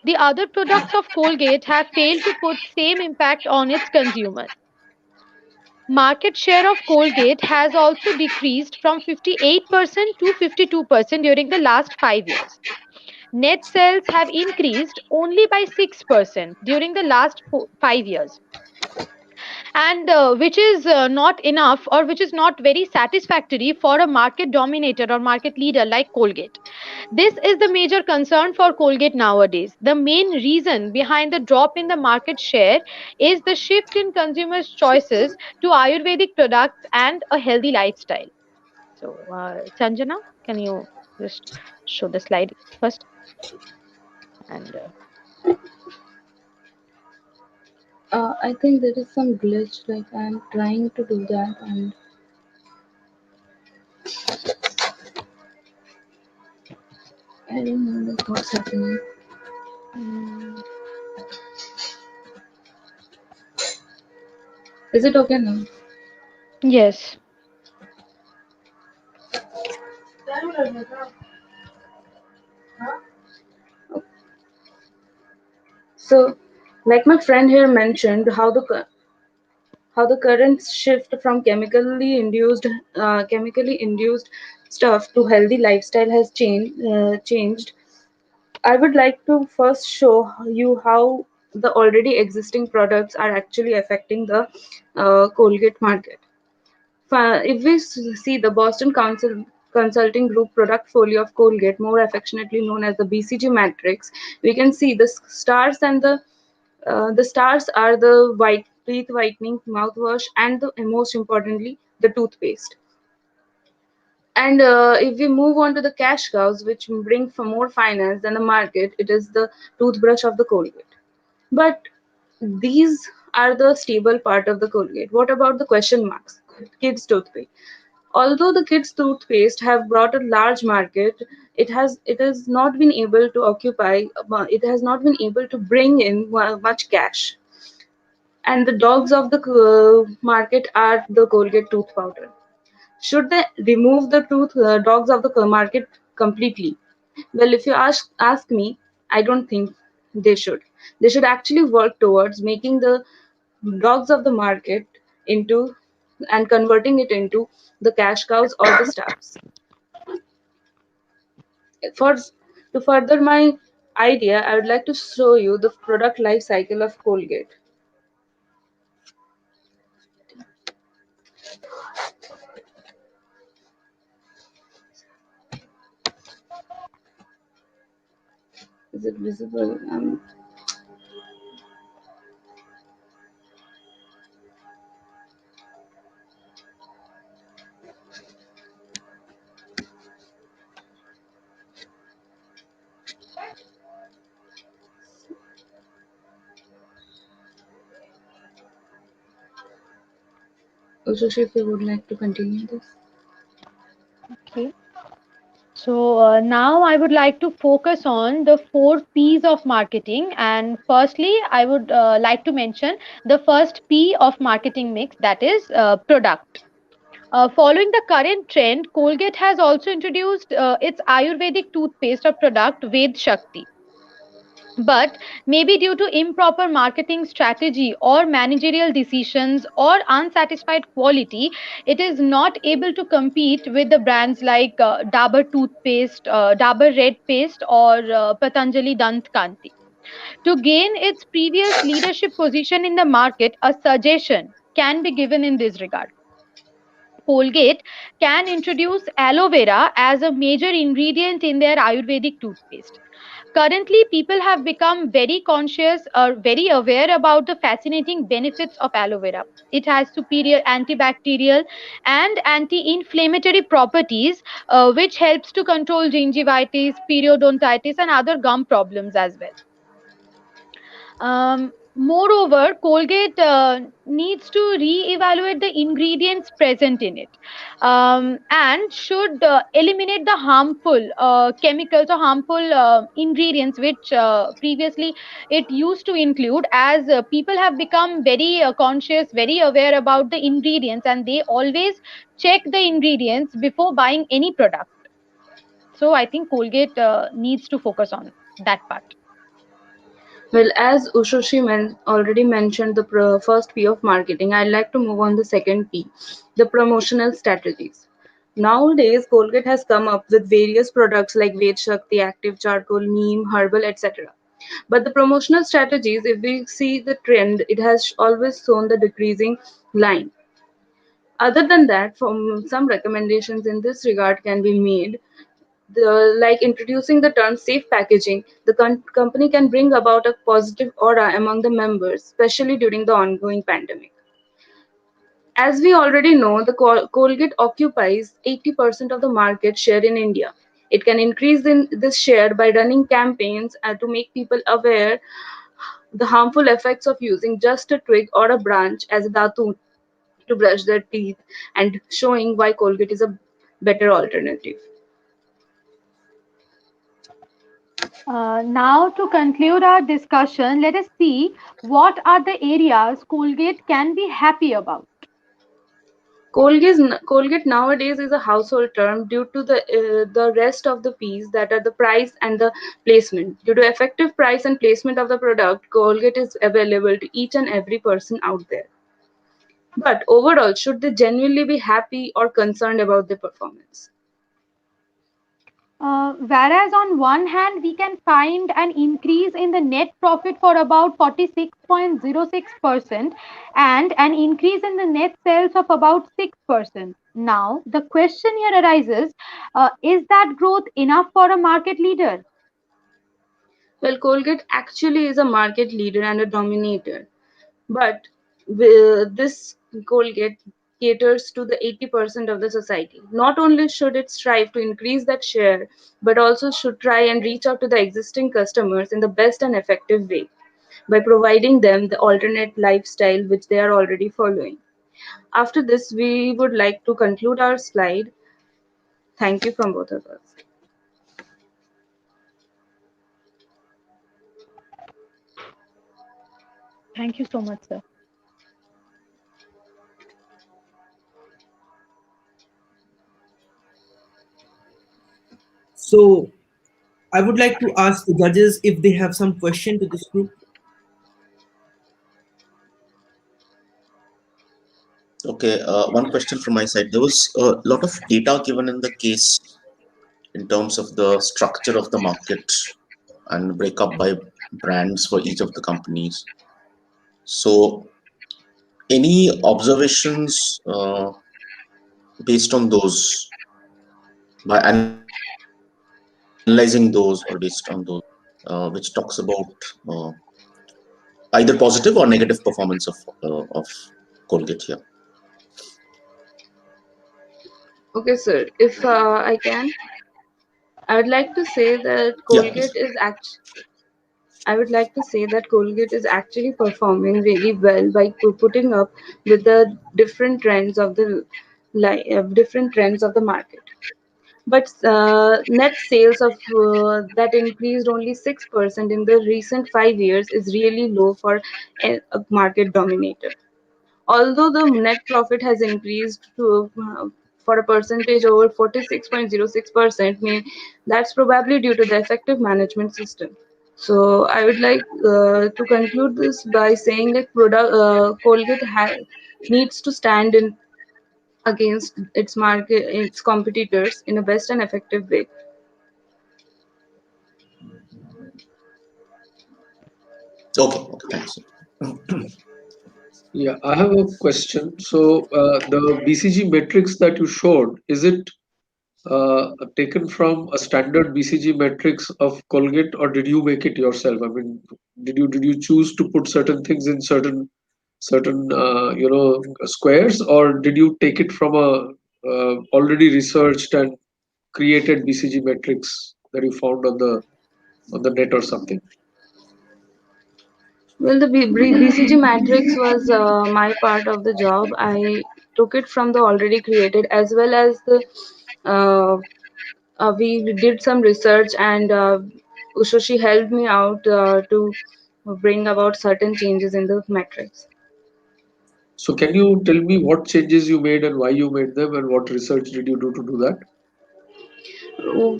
the other products of Colgate have failed to put same impact on its consumers. Market share of Colgate has also decreased from 58% to 52% during the last 5 years. Net sales have increased only by 6% during the last 5 years. and which is not enough, or which is not very satisfactory for a market dominator or market leader like Colgate. This is the major concern for Colgate nowadays. The main reason behind the drop in the market share is the shift in consumers' choices to Ayurvedic products and a healthy lifestyle. So, Sanjana, can you just show the slide first? And I think there is some glitch. Like I'm trying to do that, and I don't know like, what's happening. mm, Is it okay now? yes, So, like my friend here mentioned, how the current shift from chemically induced stuff to healthy lifestyle has changed. I would like to first show you how the already existing products are actually affecting the Colgate market. If we see the Boston Council Consulting Group product folio of Colgate, more affectionately known as the BCG matrix, we can see the stars and the stars are the white teeth whitening mouthwash and most importantly the toothpaste. And if we move on to the cash cows, which bring for more finance than the market, it is the toothbrush of the Colgate. But these are the stable part of the Colgate. What about the question marks? Kids toothpaste. Although the kids toothpaste have brought a large market, it has not been able to occupy. It has not been able to bring in much cash. And the dogs of the market are the Colgate tooth powder. Should they remove the dogs of the market completely? Well, if you ask me, I don't think they should. They should actually work towards making the dogs of the market into and converting it into the cash cows or the stars. For to further my idea, I would like to show you the product life cycle of Colgate. Is it visible? Ushashi, if you would like to continue this. okay. So now I would like to focus on the four P's of marketing. And firstly, I would like to mention the first P of marketing mix, that is product. Following the current trend, Colgate has also introduced its Ayurvedic toothpaste or product, Ved Shakti. But maybe due to improper marketing strategy or managerial decisions or unsatisfied quality, it is not able to compete with the brands like Dabur toothpaste, Dabur red paste, or Patanjali Dant Kanti. To gain its previous leadership position in the market, a suggestion can be given in this regard. Colgate can introduce aloe vera as a major ingredient in their Ayurvedic toothpaste. Currently, people have become very conscious or very aware about the fascinating benefits of aloe vera. It has superior antibacterial and anti-inflammatory properties, which helps to control gingivitis, periodontitis, and other gum problems as well. Moreover, Colgate needs to re-evaluate the ingredients present in it, and should eliminate the harmful chemicals or harmful ingredients which previously it used to include, as people have become very conscious, very aware about the ingredients, and they always check the ingredients before buying any product. So I think Colgate needs to focus on that part. Well, as Ushoshi already mentioned the first P of marketing, I'd like to move on the second P, the promotional strategies. Nowadays, Colgate has come up with various products like Ved Shakti, Active Charcoal, Neem, Herbal, etc. But the promotional strategies, if we see the trend, it has always shown the decreasing line. Other than that, from some recommendations in this regard can be made. Like introducing the term safe packaging, the company can bring about a positive aura among the members, especially during the ongoing pandemic. As we already know, the Colgate occupies 80% of the market share in India. It can increase in this share by running campaigns to make people aware the harmful effects of using just a twig or a branch as a datu to brush their teeth, and showing why Colgate is a better alternative. Now, to conclude our discussion, let us see what are the areas Colgate can be happy about. Colgate nowadays is a household term due to the rest of the P's, that are the price and the placement. Due to effective price and placement of the product, Colgate is available to each and every person out there. But overall, should they genuinely be happy or concerned about their performance? Whereas on one hand, we can find an increase in the net profit for about 46.06% and an increase in the net sales of about 6%. Now, the question here arises, is that growth enough for a market leader? Well, Colgate actually is a market leader and a dominator. But this Colgate caters to the 80% of the society. Not only should it strive to increase that share, but also should try and reach out to the existing customers in the best and effective way by providing them the alternate lifestyle which they are already following. After this, we would like to conclude our slide. Thank you from both of us. Thank you so much, sir. So I would like to ask the judges if they have some question to this group. Okay, one question from my side. There was a lot of data given in the case in terms of the structure of the market and breakup by brands for each of the companies. So, any observations based on those, by analyzing those or based on those, which talks about uh, either positive or negative performance of Colgate here? Okay, sir. If I can, I would like to say that Yeah, please. Colgate is I would like to say that Colgate is actually performing really well by putting up with the different trends of the different trends of the market. But net sales of that increased only 6% in the recent 5 years is really low for a market dominator. Although the net profit has increased to for a percentage over 46.06%, that's probably due to the effective management system. So I would like to conclude this by saying that Colgate needs to stand in against its competitors in a best and effective way. Okay, okay, thanks. Yeah, I have a question. So the BCG metrics that you showed, is it taken from a standard BCG metrics of Colgate, or did you make it yourself? I mean, did you choose to put certain things in certain squares, or did you take it from a already researched and created BCG metrics that you found on the net or something? Well, the BCG matrix was my part of the job. I took it from the already created, as well as the uh, we did some research, and so she helped me out to bring about certain changes in the matrix. So can you tell me what changes you made and why you made them, and what research did you do to do that?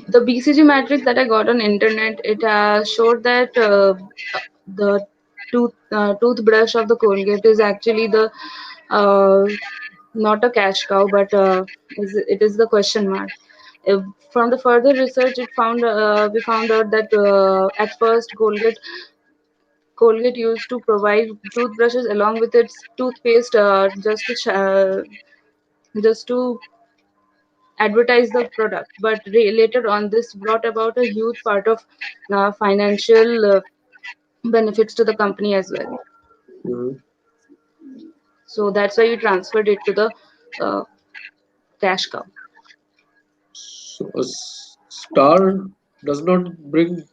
The BCG matrix that I got on internet, it showed that the toothbrush of the Colgate is actually the uh, not a cash cow, but it is the question mark. If From the further research, we found out that at first Colgate used to provide toothbrushes along with its toothpaste just to advertise the product. But later on, this brought about a huge part of financial benefits to the company as well. Mhm. So that's why we transferred it to the uh, cash cow. So a star does not bring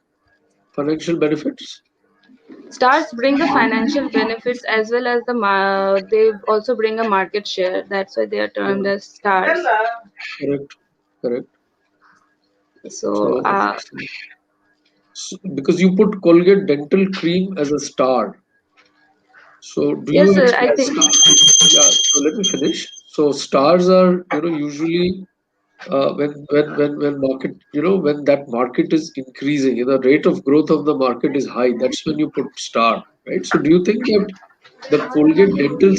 financial benefits. Stars bring the financial benefits as well as they also bring a market share. That's why they are termed Yeah, as stars. correct, correct. So So, because you put Colgate dental cream as a star. So do you yes, sir. I expect think star? Yeah. So let me finish. So stars are, usually when market, when that market is increasing, the rate of growth of the market is high. That's when you put star, right? So do you think that the Colgate dental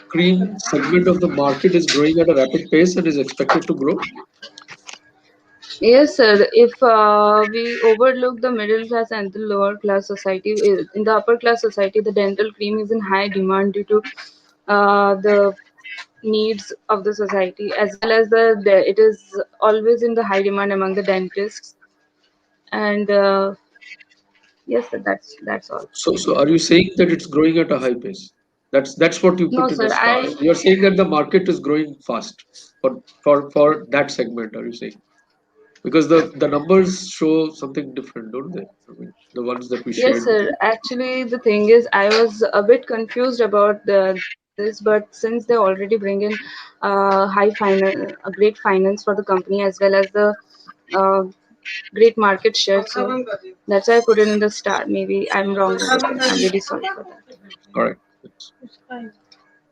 cream segment of the market is growing at a rapid pace and is expected to grow? yes, sir. If we overlook the middle class and the lower class society, in the upper class society, the dental cream is in high demand due to the needs of the society, as well as it is always in the high demand among the dentists. And yes, sir, that's all. So are you saying that it's growing at a high pace? That's what you No, put in a sir. star. You're saying that the market is growing fast for that segment, are you saying? Because the numbers show something different, don't they? I mean, the ones that we Yes, shared with sir. you. Actually, the thing is, I was a bit confused about this, but since they already bring in a great finance for the company as well as the uh, great market share, so that's why I put it in the star. Maybe I'm wrong over there. I'm really sorry for that. All right.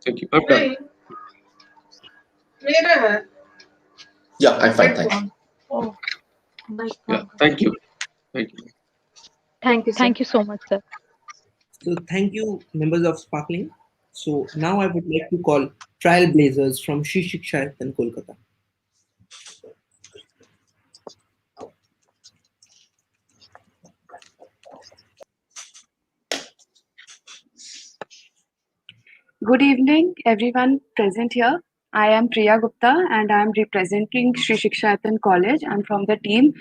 Thank you. I'm done. Yeah, I'm fine. Thanks. Yeah. Thank you. Thank you. Thank you, sir. Thank you so much, sir. So thank you, members of Sparkling. So now I would like to call Trailblazers from Shri Shiksha and Kolkata. Good evening, everyone present here. I am Priya Gupta and I am representing Sri Shikshayatan College. I'm from the team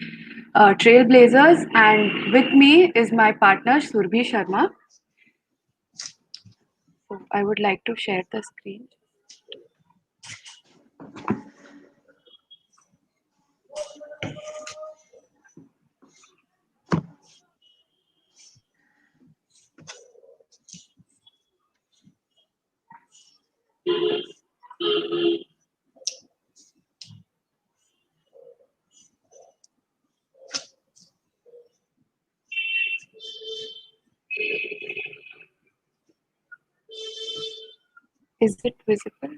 Trailblazers, and with me is my partner Surbhi Sharma. So I would like to share the screen. Is it visible?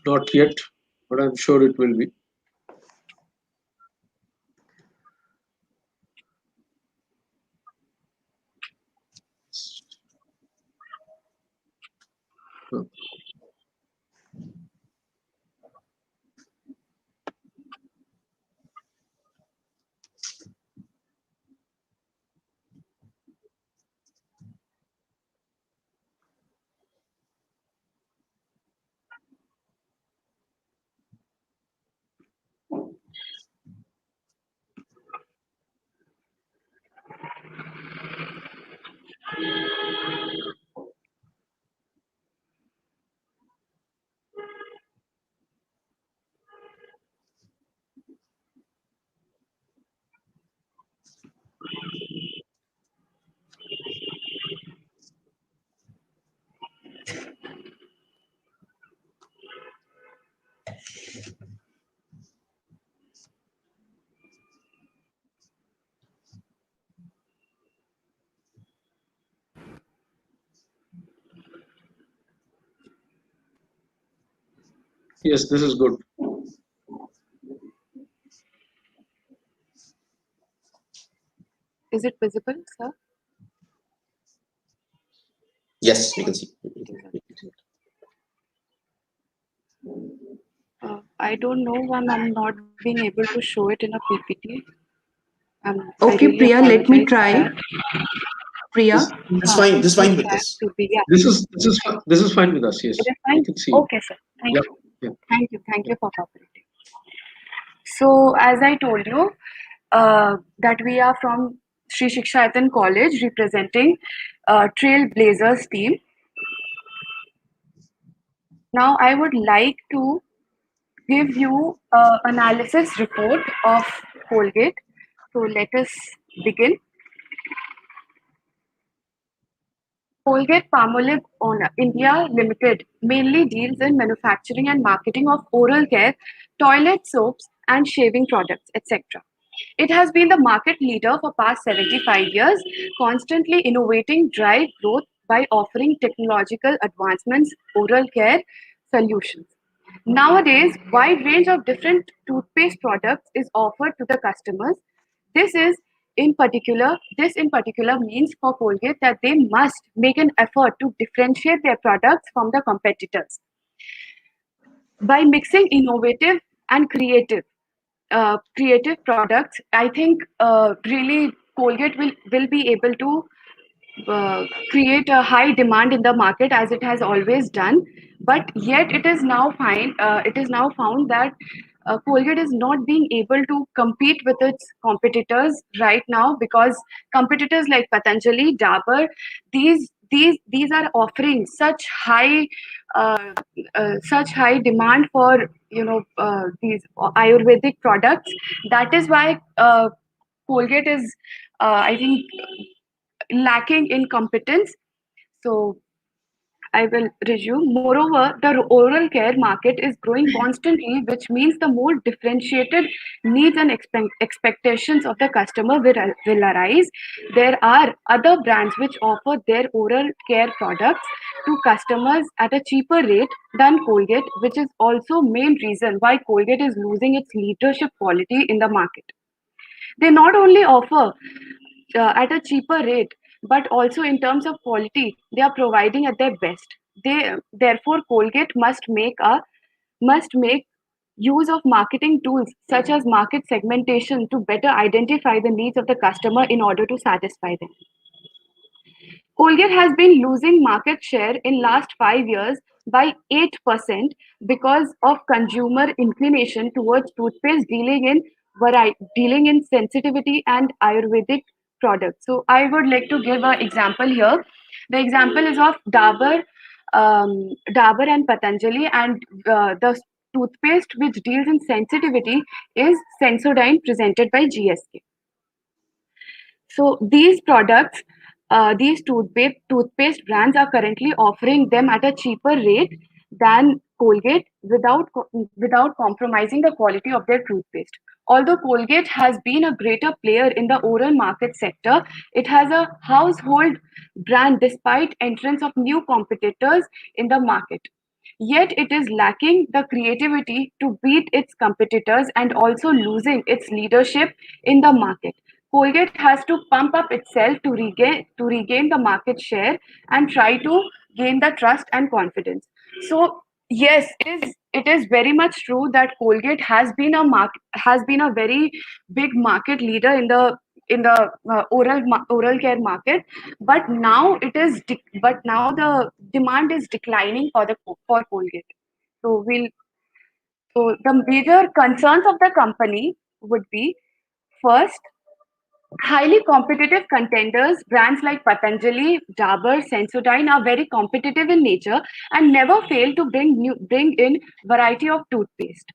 Not yet, but I'm sure it will be. Yes, this is good. Is it visible, sir? Yes, we can see. I don't know why I'm not being able to show it in a PPT. I Okay, really Priya, let me apologize for try. that. Priya, This Huh, fine. This please fine with try us. to be, yeah. This is fine with us. Yes, It is I fine? can see you. Okay, sir. Thank Yeah, you. yeah, Thank yeah. you for cooperating. So, as I told you, that we are from Sri Shikshayatan College representing Trailblazers team. Now, I would like to give you an analysis report of Colgate. So, let us begin. Colgate Palmolive on India Limited mainly deals in manufacturing and marketing of oral care, toilet soaps, and shaving products, etc. It has been the market leader for past 75 years, constantly innovating drive growth by offering technological advancements, oral care solutions. Nowadays, wide range of different toothpaste products is offered to the customers. This is this in particular means for Colgate that they must make an effort to differentiate their products from the competitors by mixing innovative and creative products. I think really Colgate will be able to create a high demand in the market as it has always done. But yet it is now found that Colgate is not being able to compete with its competitors right now, because competitors like Patanjali, Dabur, these are offering uh, such high demand for these Ayurvedic products. That is why Colgate is, I think, lacking in competence. So I will resume. Moreover, the oral care market is growing constantly, which means the more differentiated needs and expectations of the customer will arise. There are other brands which offer their oral care products to customers at a cheaper rate than Colgate, which is also main reason why Colgate is losing its leadership quality in the market. They not only offer at a cheaper rate, but also in terms of quality, they are providing at their best. Therefore, Colgate must make use of marketing tools such as market segmentation to better identify the needs of the customer in order to satisfy them. Colgate has been losing market share in last 5 years by 8% because of consumer inclination towards toothpaste dealing in sensitivity and Ayurvedic products. So I would like to give an example here. The example is of Dabur and Patanjali, and the toothpaste which deals in sensitivity is Sensodyne, presented by GSK. So these products, these toothpaste brands are currently offering them at a cheaper rate than Colgate without compromising the quality of their toothpaste. Although Colgate has been a greater player in the oral market sector, it has a household brand despite entrance of new competitors in the market. Yet it is lacking the creativity to beat its competitors and also losing its leadership in the market. Colgate has to pump up itself to regain the market share and try to gain the trust and confidence. So yes, it is very much true that Colgate has been a very big market leader in the oral care market, but now the demand is declining for Colgate. So the major concerns of the company would be: first, highly competitive contenders. Brands like Patanjali, Dabur, Sensodyne are very competitive in nature and never fail to bring in variety of toothpaste.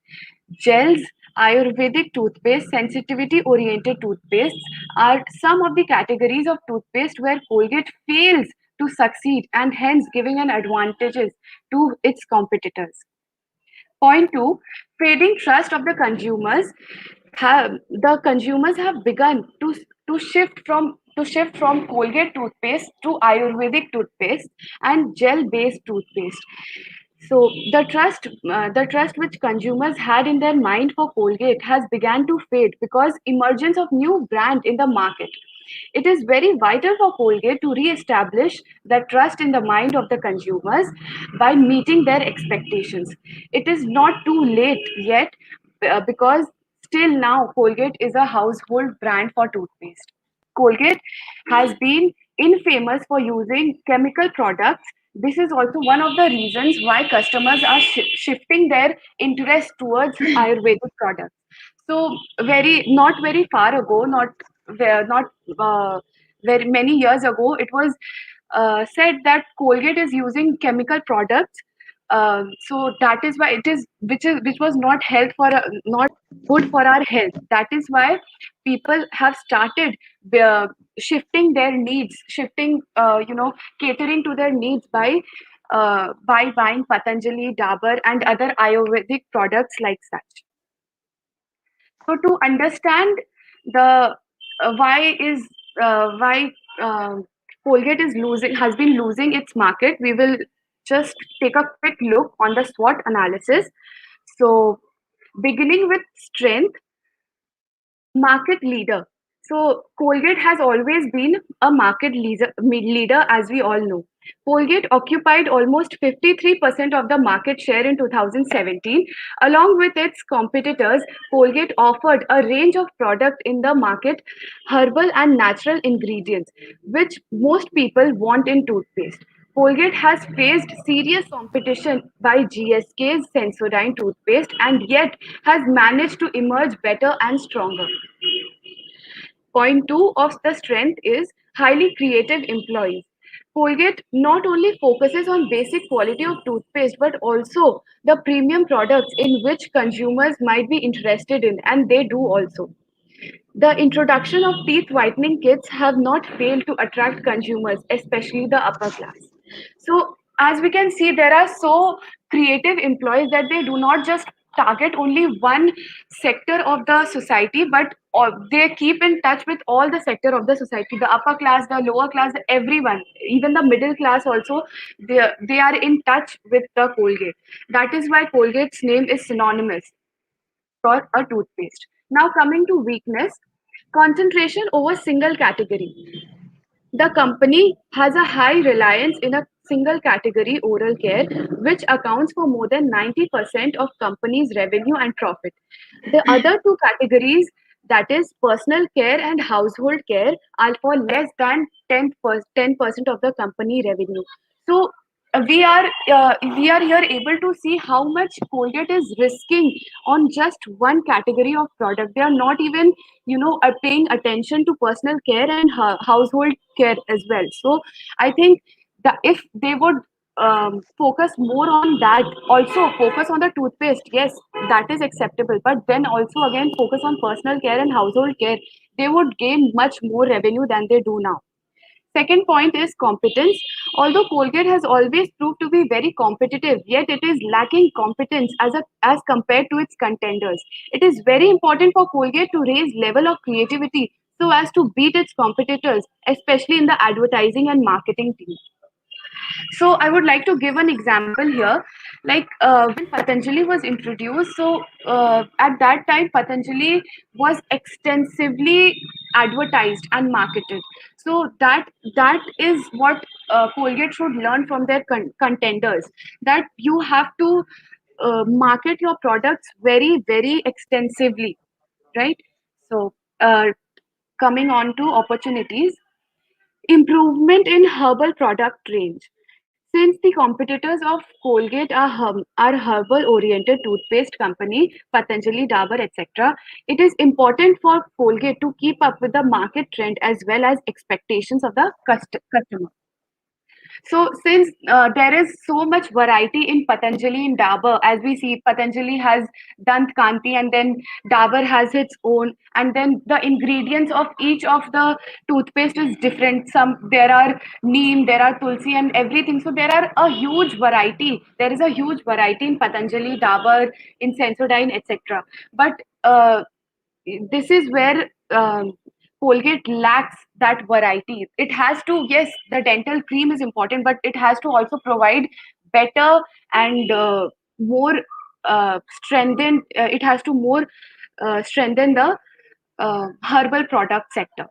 Gels, Ayurvedic toothpaste, sensitivity-oriented toothpastes are some of the categories of toothpaste where Colgate fails to succeed, and hence giving an advantages to its competitors. Point two, fading trust of the consumers. The consumers have begun to shift from Colgate toothpaste to Ayurvedic toothpaste and gel-based toothpaste. So the trust which consumers had in their mind for Colgate has began to fade because emergence of new brand in the market. It is very vital for Colgate to re-establish the trust in the mind of the consumers by meeting their expectations. It is not too late yet because still now Colgate is a household brand for toothpaste. Colgate has been infamous for using chemical products. This is also one of the reasons why customers are shifting their interest towards Ayurvedic products. So, very not very far ago, not uh, very many years ago, it was said that Colgate is using chemical products. So that is why it is which was not not good for our health. That is why people have started uh, shifting their needs, shifting catering to their needs by buying Patanjali, Dabur, and other Ayurvedic products like such. So to understand the why uh, Colgate is losing has been losing its market, we will just take a quick look on the SWOT analysis. So beginning with strength, market leader. So Colgate has always been a leader, as we all know. Colgate occupied almost 53% of the market share in 2017. Along with its competitors, Colgate offered a range of products in the market, herbal and natural ingredients, which most people want in toothpaste. Colgate has faced serious competition by GSK's Sensodyne toothpaste and yet has managed to emerge better and stronger. Point two of the strength is highly creative employees. Colgate not only focuses on basic quality of toothpaste but also the premium products in which consumers might be interested in, and they do also. The introduction of teeth whitening kits have not failed to attract consumers, especially the upper class. So, as we can see, there are so creative employees that they do not just target only one sector of the society, but they keep in touch with all the sector of the society, the upper class, the lower class, everyone, even the middle class also. They are in touch with the Colgate. That is why Colgate's name is synonymous for a toothpaste. Now coming to weakness, concentration over single category. The company has a high reliance in a single category oral care, which accounts for more than 90% of company's revenue and profit. The other two categories, that is personal care and household care, are for less than 10% of the company revenue. So we are here able to see how much Colgate is risking on just one category of product. They are not even paying attention to personal care and household care as well. So I think that if they would focus more on that, also focus on the toothpaste, yes, that is acceptable, but then also again focus on personal care and household care, they would gain much more revenue than they do now. Second point is competence. Although Colgate has always proved to be very competitive, yet it is lacking competence as compared to its contenders. It is very important for Colgate to raise level of creativity so as to beat its competitors, especially in the advertising and marketing team. So I would like to give an example here. Like when Patanjali was introduced, so at that time Patanjali was extensively advertised and marketed. So that is what Colgate should learn from their contenders. That you have to market your products very extensively, right? So coming on to opportunities, improvement in herbal product range. Since the competitors of Colgate are herbal-oriented toothpaste company, Patanjali, Dabur, etc., it is important for Colgate to keep up with the market trend as well as expectations of the customer. So since there is so much variety in Patanjali and Dabur, as we see, Patanjali has Dant Kanti and then Dabur has its own, and then the ingredients of each of the toothpaste is different. Some there are neem, there are tulsi, and everything. So there are a huge variety. There is a huge variety in Patanjali, Dabur, in Sensodyne, etc. But this is where Colgate lacks that variety. It has to, yes, the dental cream is important, but it has to also provide better and more strengthened. It has to more strengthen the herbal product sector.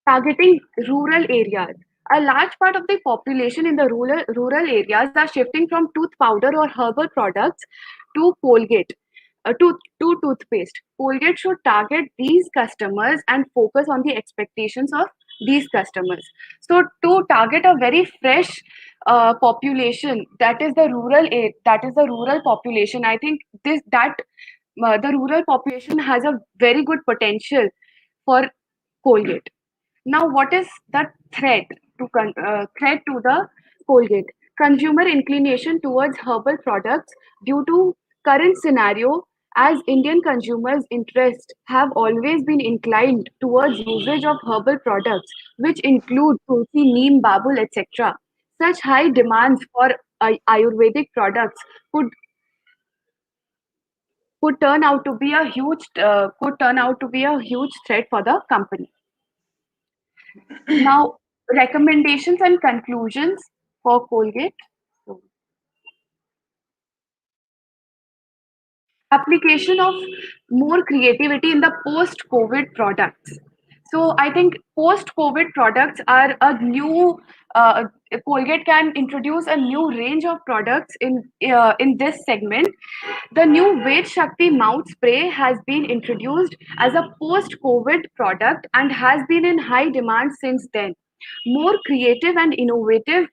targeting rural areas. A large part of the population in the rural areas are shifting from tooth powder or herbal products to Colgate, to toothpaste. Colgate should target these customers and focus on the expectations of these customers. So to target a very fresh population, that is the rural population. I think the rural population has a very good potential for Colgate. Now, what is the threat to the Colgate? Consumer inclination towards herbal products due to current scenario, as Indian consumers' interests have always been inclined towards usage of herbal products, which include tulsi, neem, babul, etc. Such high demands for Ayurvedic products could could turn out to be a huge threat for the company. Now, recommendations and conclusions for Colgate. So, application of more creativity in the post-COVID products. So I think post-COVID products are a new. Uh, Colgate can introduce a new range of products in this segment. The new Ved Shakti mouth spray has been introduced as a post-COVID product and has been in high demand since then. More creative and innovative,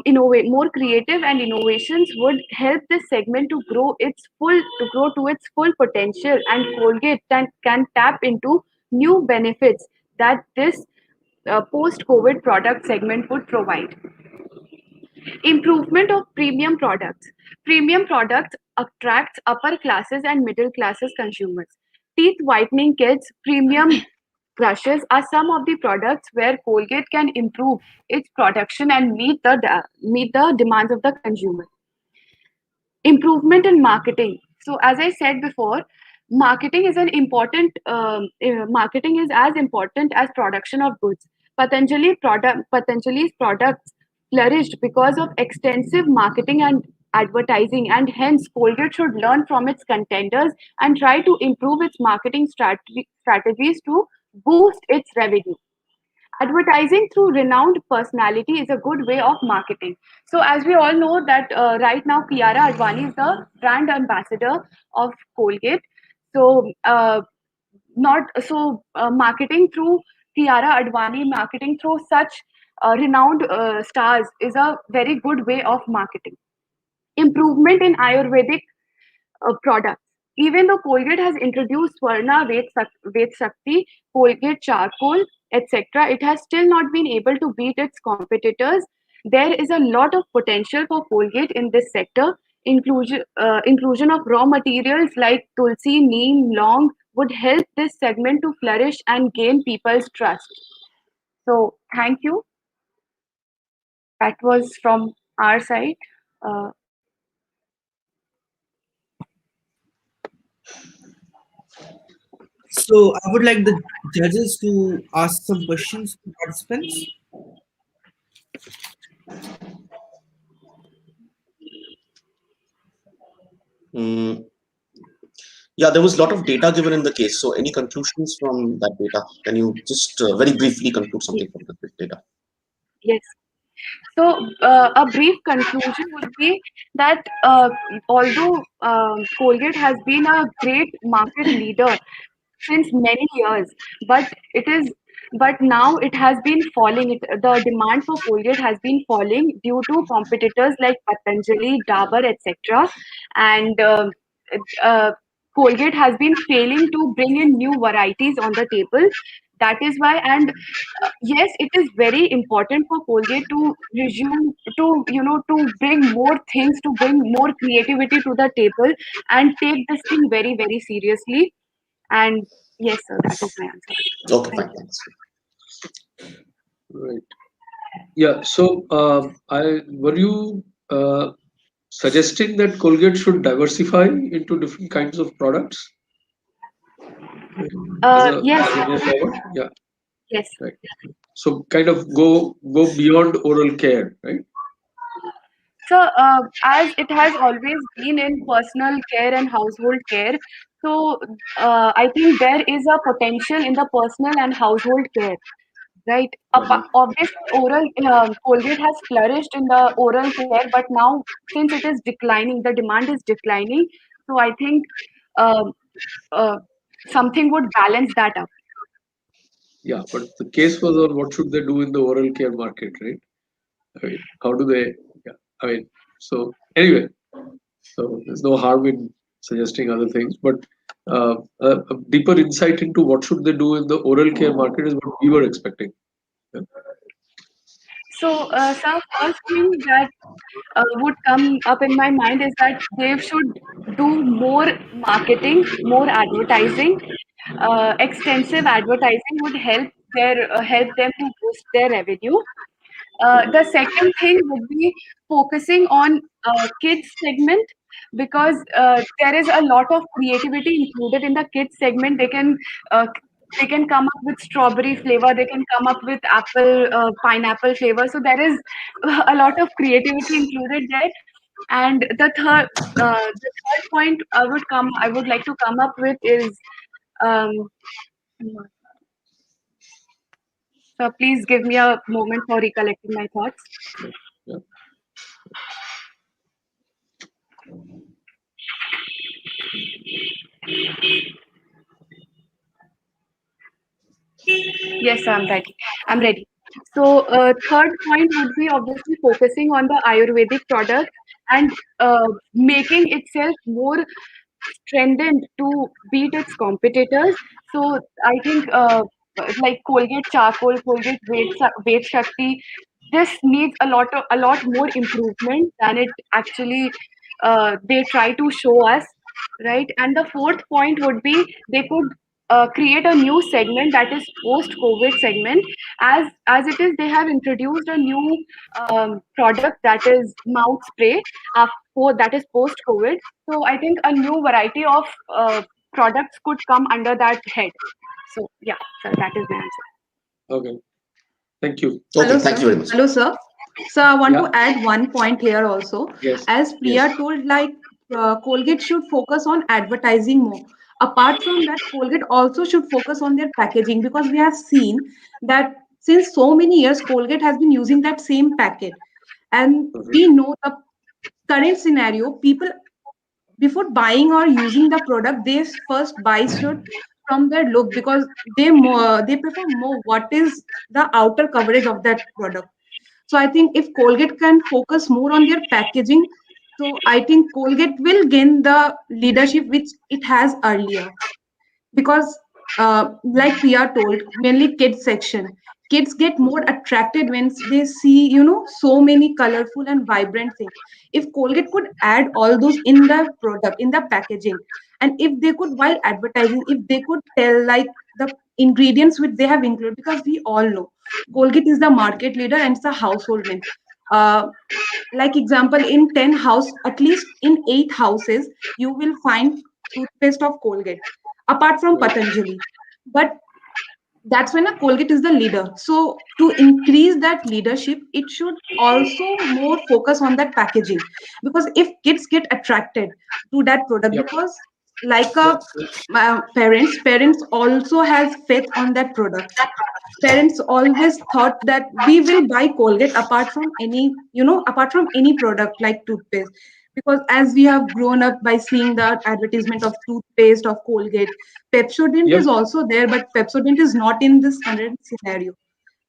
more creative and innovations would help this segment to grow to its full potential, and Colgate can tap into new benefits that this post-COVID product segment would provide. Improvement of premium products. Premium products attracts upper classes and middle classes consumers. Teeth whitening kits, premium brushes are some of the products where Colgate can improve its production and meet the demands of the consumer. Improvement in marketing. So as I said before, marketing is as important as production of goods. Patanjali's products flourished because of extensive marketing and advertising, and hence Colgate should learn from its contenders and try to improve its marketing strategies to boost its revenue. Advertising through renowned personality is a good way of marketing. So as we all know that right now Kiara Advani is the brand ambassador of Colgate. So not so marketing through Kiara Advani, marketing through such renowned stars is a very good way of marketing. Improvement in Ayurvedic products. Even though Colgate has introduced Swarna, Ved Shakti, Colgate Charcoal, etc., it has still not been able to beat its competitors. There is a lot of potential for Colgate in this sector. Inclusion of raw materials like tulsi, neem, long would help this segment to flourish and gain people's trust. So, thank you. That was from our side. Uh, So I would like the judges to ask some questions to participants. Mm, yeah, there was a lot of data given in the case. So, any conclusions from that data? Can you just very briefly conclude something from the data? yes. So, a brief conclusion would be that although Colgate has been a great market leader since many years, but it is but now it has been falling. The demand for Colgate has been falling due to competitors like Patanjali, Dabur, etc. And uh, Colgate has been failing to bring in new varieties on the table. That is why, and yes, it is very important for Colgate to resume to bring more things, to bring more creativity to the table, and take this thing very very seriously. And yes, sir, that is my answer. Okay, Thank fine. you. Thanks. Right. Yeah. So, I were you suggesting that Colgate should diversify into different kinds of products Yes, as a way forward? Yeah. yes. Right. So, kind of go beyond oral care, right? So, as it has always been in personal care and household care, so I think there is a potential in the personal and household care. right? Mhm. Obviously, oral Colgate has flourished in the oral care, but now since it is declining, the demand is declining. So I think um, uh, something would balance that up. Yeah, but the case was on what should they do in the oral care market, right? I mean, how do they? Yeah, I mean, so anyway, so there's no harm in suggesting other things, but a deeper insight into what should they do in the oral care market is what we were expecting. Yeah. So, some first thing that would come up in my mind is that they should do more marketing, more advertising. Extensive advertising would help them to boost their revenue. The second thing would be focusing on kids segment, because there is a lot of creativity included in the kids segment. Uh, they can come up with strawberry flavor. They can come up with pineapple flavor. So there is a lot of creativity included there. And the third point I would like to come up with is, um, so please give me a moment for recollecting my thoughts. Yeah. Yes, I'm ready. I'm ready. So, third point would be obviously focusing on the Ayurvedic product and making itself more strengthened to beat its competitors. So, I think like Colgate Charcoal, Colgate Weight Shakti, this needs a lot more improvement than it actually they try to show us, right? And the fourth point would be they could create a new segment, that is post-COVID segment. As it is, they have introduced a new product, that is mouth spray, that is post-COVID. So I think a new variety of products could come under that head. So yeah, so that is my answer. Okay. Thank you. Okay, Hello, thank you sir. very much. Hello, sir. So I want Yeah. to add one point here also. Yes. As Yes. Priya told, like Colgate should focus on advertising more. Apart from that, Colgate also should focus on their packaging, because we have seen that since so many years, Colgate has been using that same packet. And Mhm. we know the current scenario, people before buying or using the product, they first buy should from their look, because they prefer more what is the outer coverage of that product. So I think if Colgate can focus more on their packaging, so I think Colgate will gain the leadership which it has earlier. Because like Priya told, mainly kids section, kids get more attracted when they see, so many colorful and vibrant things. If Colgate could add all those in the product, in the packaging, and if they could, while advertising, if they could tell like the ingredients which they have included, because we all know Colgate is the market leader and it's a household name. uh, like example, in 10 house, at least in 8 houses you will find toothpaste of Colgate, apart from Right. Patanjali. But that's when a Colgate is the leader. So to increase that leadership, it should also more focus on that packaging, because if kids get attracted to that product, Yep. because like Yep. a parents also has faith on that product. Parents always thought that we will buy Colgate apart from apart from any product like toothpaste, because as we have grown up by seeing the advertisement of toothpaste of Colgate, Pepsodent Yep. is also there, but Pepsodent is not in this current scenario,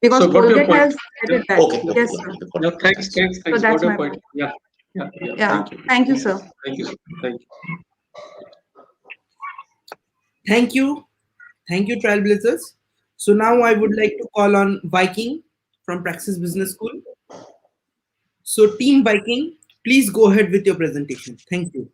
because So got your Colgate point. has Yeah. added that. Okay, okay, Yes, yeah, sir. you got Yeah. it. Thanks. Thanks. Thanks. So Thanks. Got that's your my point. point. Yeah. Yeah. Yeah. Yeah. Thank you. Thank you, sir. Thank you. Thank you. Thank you. Thank you, Trailblazers. So now I would like to call on Viking from Praxis Business School. So, Team Viking, please go ahead with your presentation. Thank you.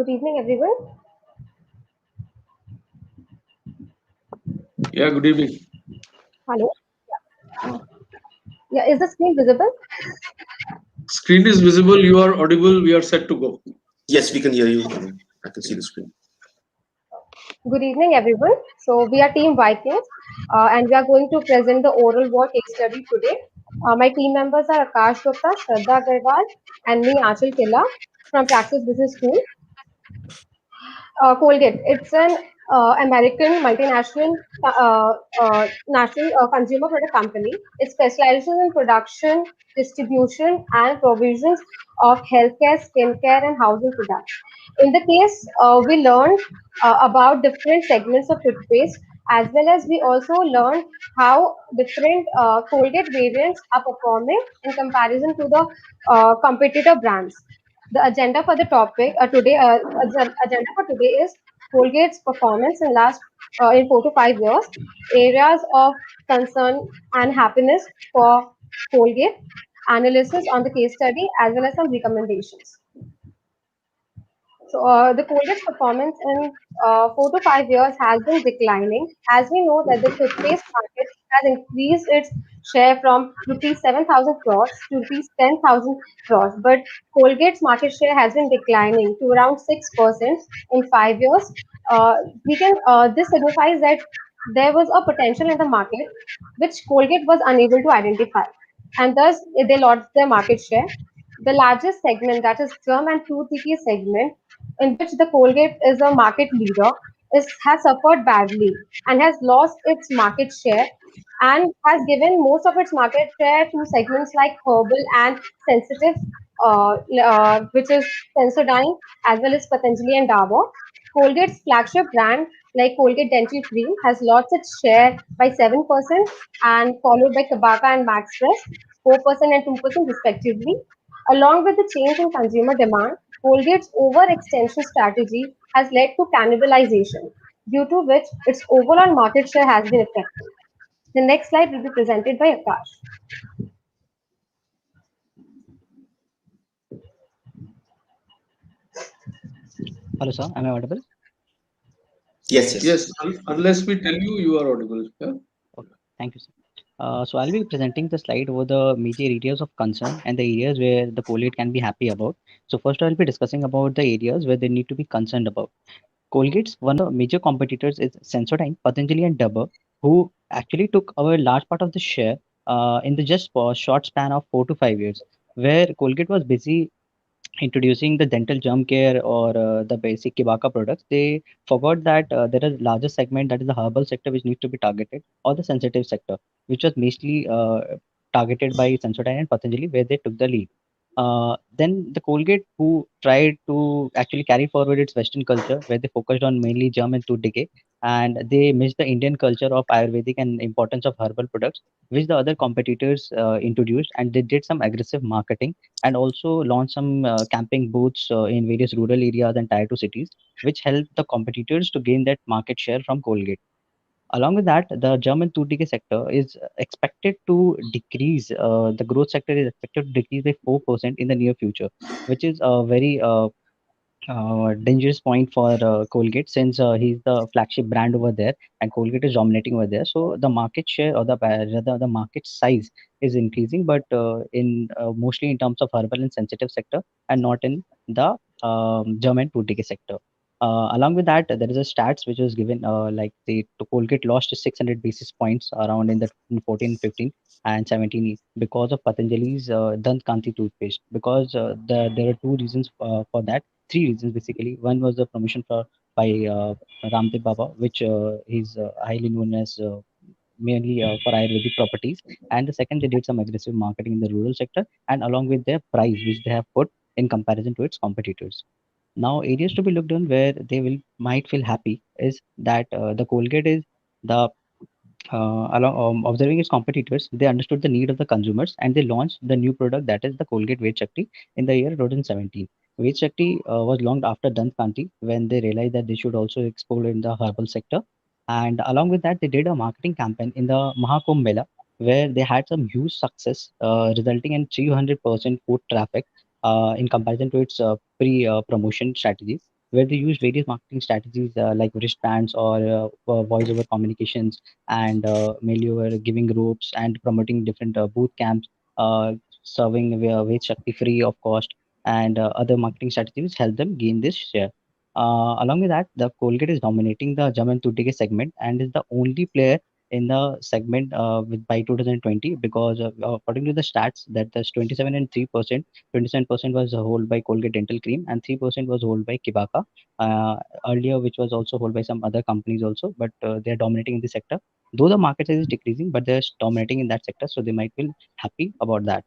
Good evening, everyone. Yeah, good evening. Hello. Yeah, is the screen visible? Screen is visible. You are audible. We are set to go. Yes, we can hear you. I can see the screen. Good evening, everyone. So we are Team Vikings, and we are going to present the oral war case study today. My team members are Akash Gupta, Shraddha Agarwal, and me, Achal Killa, from Praxis Business School. Colgate. It's an American multinational national consumer product company. It specializes in production, distribution, and provisions of healthcare, skincare, and housing products. In the case, we learned about different segments of toothpaste, as well as we also learned how different Colgate variants are performing in comparison to the competitor brands. The agenda for the topic agenda for today is Colgate's performance in 4 to 5 years, areas of concern and happiness for Colgate, analysis on the case study, as well as some recommendations. So the Colgate's performance in 4 to 5 years has been declining, as we know that the toothpaste market has increased its share from rupees 7,000 crores to rupees 10,000 crores, but Colgate's market share has been declining to around 6% in 5 years. We can This signifies that there was a potential in the market which Colgate was unable to identify, and thus they lost their market share. The largest segment, that is germ and tooth decay segment, in which the Colgate is a market leader, has suffered badly and has lost its market share and has given most of its market share to segments like herbal and sensitive, which is Sensodyne, as well as Patanjali and Dabur. Colgate's flagship brand, like Colgate Dental Cream, has lost its share by 7% and followed by Tabaka and Max Fresh, 4% and 2% respectively. Along with the change in consumer demand, Colgate's overextension strategy has led to cannibalization, due to which its overall market share has been affected. The next slide will be presented by Akash. Hello, sir. Am I audible? Yes, Yes, yes. unless we tell you, you are audible. Yeah. Okay. Thank you, sir. So I'll be presenting the slide over the major areas of concern and the areas where the Colgate can be happy about. So first, I'll be discussing about the areas where they need to be concerned about. Colgate's one of the major competitors is Sensodyne, Patanjali, and Dabur, who actually took a large part of the share in the just for short span of 4 to 5 years, where Colgate was busy introducing the dental germ care or the basic Kibaka products. They forgot that there is a larger segment, that is the herbal sector, which needs to be targeted, or the sensitive sector, which was mostly targeted by Sensodyne and Patanjali, where they took the lead. Then the Colgate, who tried to actually carry forward its Western culture, where they focused on mainly germ and tooth decay, and they missed the Indian culture of Ayurvedic and importance of herbal products, which the other competitors introduced, and they did some aggressive marketing and also launched some camping booths in various rural areas and tier 2 cities, which helped the competitors to gain that market share from Colgate. Along with that, the German tooth decay sector is expected to decrease. The growth sector is expected to decrease by 4% in the near future, which is a very dangerous point for Colgate, since he's the flagship brand over there and Colgate is dominating over there. So the market share, or the rather the market size, is increasing, but in mostly in terms of herbal and sensitive sector, and not in the German tooth decay sector. Along with that, there is a stats which was given, like the Colgate lost 600 basis points around in the 14, 15, and 17 because of Patanjali's Dant Kanti toothpaste. Because there are two reasons for that, three reasons basically. One was the promotion by Ramdev Baba, which is highly known as mainly for Ayurvedic properties. And the second, they did some aggressive marketing in the rural sector, and along with their price, which they have put in comparison to its competitors. Now, areas to be looked on where they will might feel happy is that the Colgate is the along observing its competitors, they understood the need of the consumers and they launched the new product, that is the Colgate Ved Shakti, in the year 2017. Ved Shakti was launched after Dant Kanti, when they realized that they should also explore in the herbal sector. And along with that, they did a marketing campaign in the Mahakumbh Mela, where they had some huge success, resulting in 300% foot traffic in comparison to its pre promotion strategies. where they use various marketing strategies like wristbands or voice over communications and mainly over giving ropes and promoting different boot camps, serving wage shakti free of cost, and other marketing strategies help them gain this share. Along with that, the Colgate is dominating the jam and toothpaste segment and is the only player in the segment with by 2020, because according to the stats that there's 27 and 3%, 27% was held by Colgate Dental Cream and 3% was held by Kibaka, earlier, which was also held by some other companies also, but they're dominating in the sector. Though the market size is decreasing, but they're dominating in that sector, so they might feel happy about that.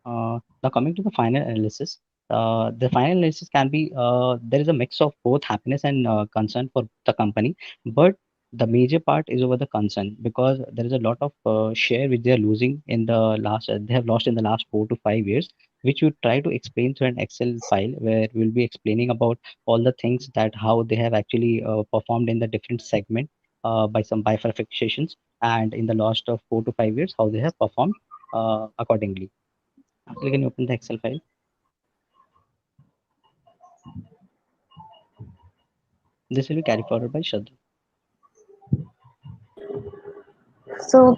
Now coming to the final analysis can be there is a mix of both happiness and concern for the company, but the major part is over the concern because there is a lot of share which they are losing in the last they have lost in the last 4 to 5 years, which we try to explain through an Excel file where we'll be explaining about all the things that how they have actually performed in the different segment by some bifurcations, and in the last of 4 to 5 years how they have performed accordingly. Actually, can you open the Excel file? This will be carried forward by Shraddha. So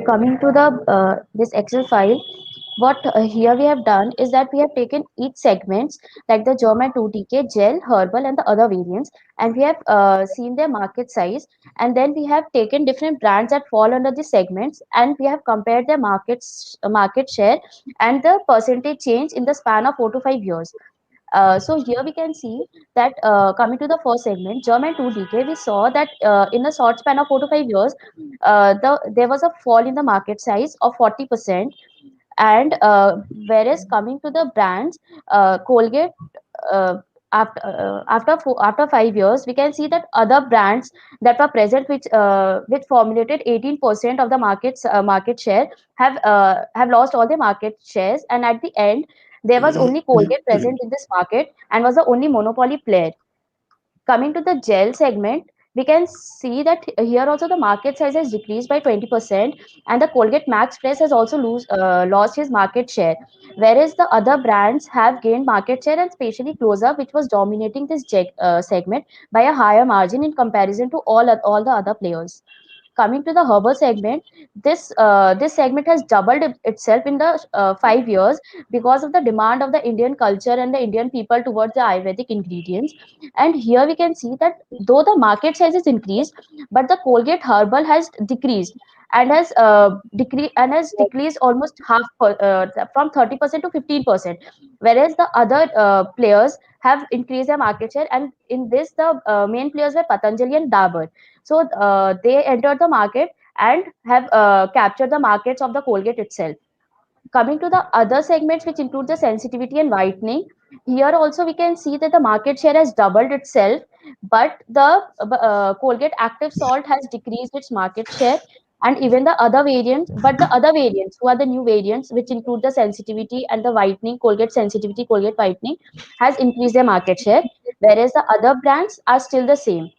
coming to the this Excel file, what here we have done is that we have taken each segments like the German 2TK, gel, herbal, and the other variants, and we have seen their market size, and then we have taken different brands that fall under the segments, and we have compared their market share and the percentage change in the span of 4 to 5 years. So here we can see that coming to the first segment, German 2DK, we saw that in a short span of 4 to 5 years, there was a fall in the market size of 40%. And whereas coming to the brands, Colgate, uh, after 5 years, we can see that other brands that were present, which formulated 18% of the market share, have lost all their market shares, and at the end, there was only Colgate present in this market and was the only monopoly player. Coming to the gel segment, we can see that here also the market size has decreased by 20%, and the Colgate Max Fresh has also lost his market share, whereas the other brands have gained market share, and especially Close Up, which was dominating this segment by a higher margin in comparison to all the other players. Coming to the herbal segment, this segment has doubled itself in the 5 years because of the demand of the Indian culture and the Indian people towards the Ayurvedic ingredients. And here we can see that though the market size is increased, but the Colgate herbal has decreased and has decreased almost half from 30% to 15%, whereas the other players have increased their market share, and in this the main players were Patanjali and Dabur. So they entered the market and have captured the markets of the Colgate itself. Coming to the other segments, which include the sensitivity and whitening, here also we can see that the market share has doubled itself, but the Colgate Active Salt has decreased its market share, and even the other variants, but the other variants, who are the new variants, which include the sensitivity and the whitening, Colgate Sensitivity, Colgate Whitening, has increased their market share, whereas the other brands are still the same.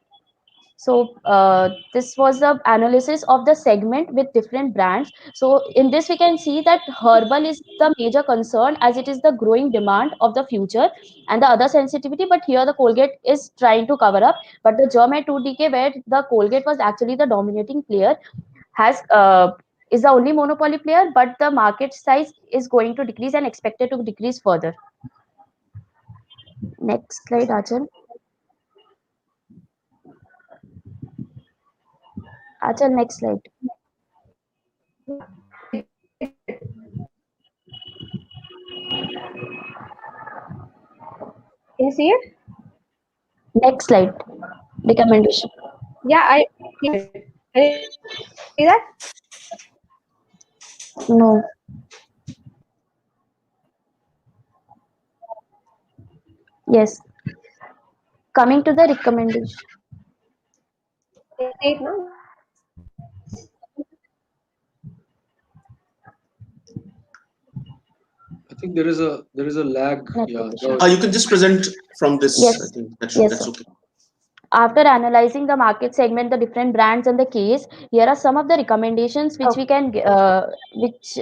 So this was the analysis of the segment with different brands. So in this we can see that herbal is the major concern as it is the growing demand of the future, and the other sensitivity, but here the Colgate is trying to cover up. But the German 2DK, where the Colgate was actually the dominating player, has is the only monopoly player, but the market size is going to decrease and expected to decrease further. Next slide, Achal. Achal, next slide. Can you see it? Next slide. Recommendation. Yeah, I see it. Can you see that? No. Yes. Coming to the recommendation. Can you see it now? I think there is a lag. Yeah. Application. You can just present from this. I Yes. think Yes, that's sir. okay. After analyzing the market segment, the different brands and the case, here are some of the recommendations which we can, which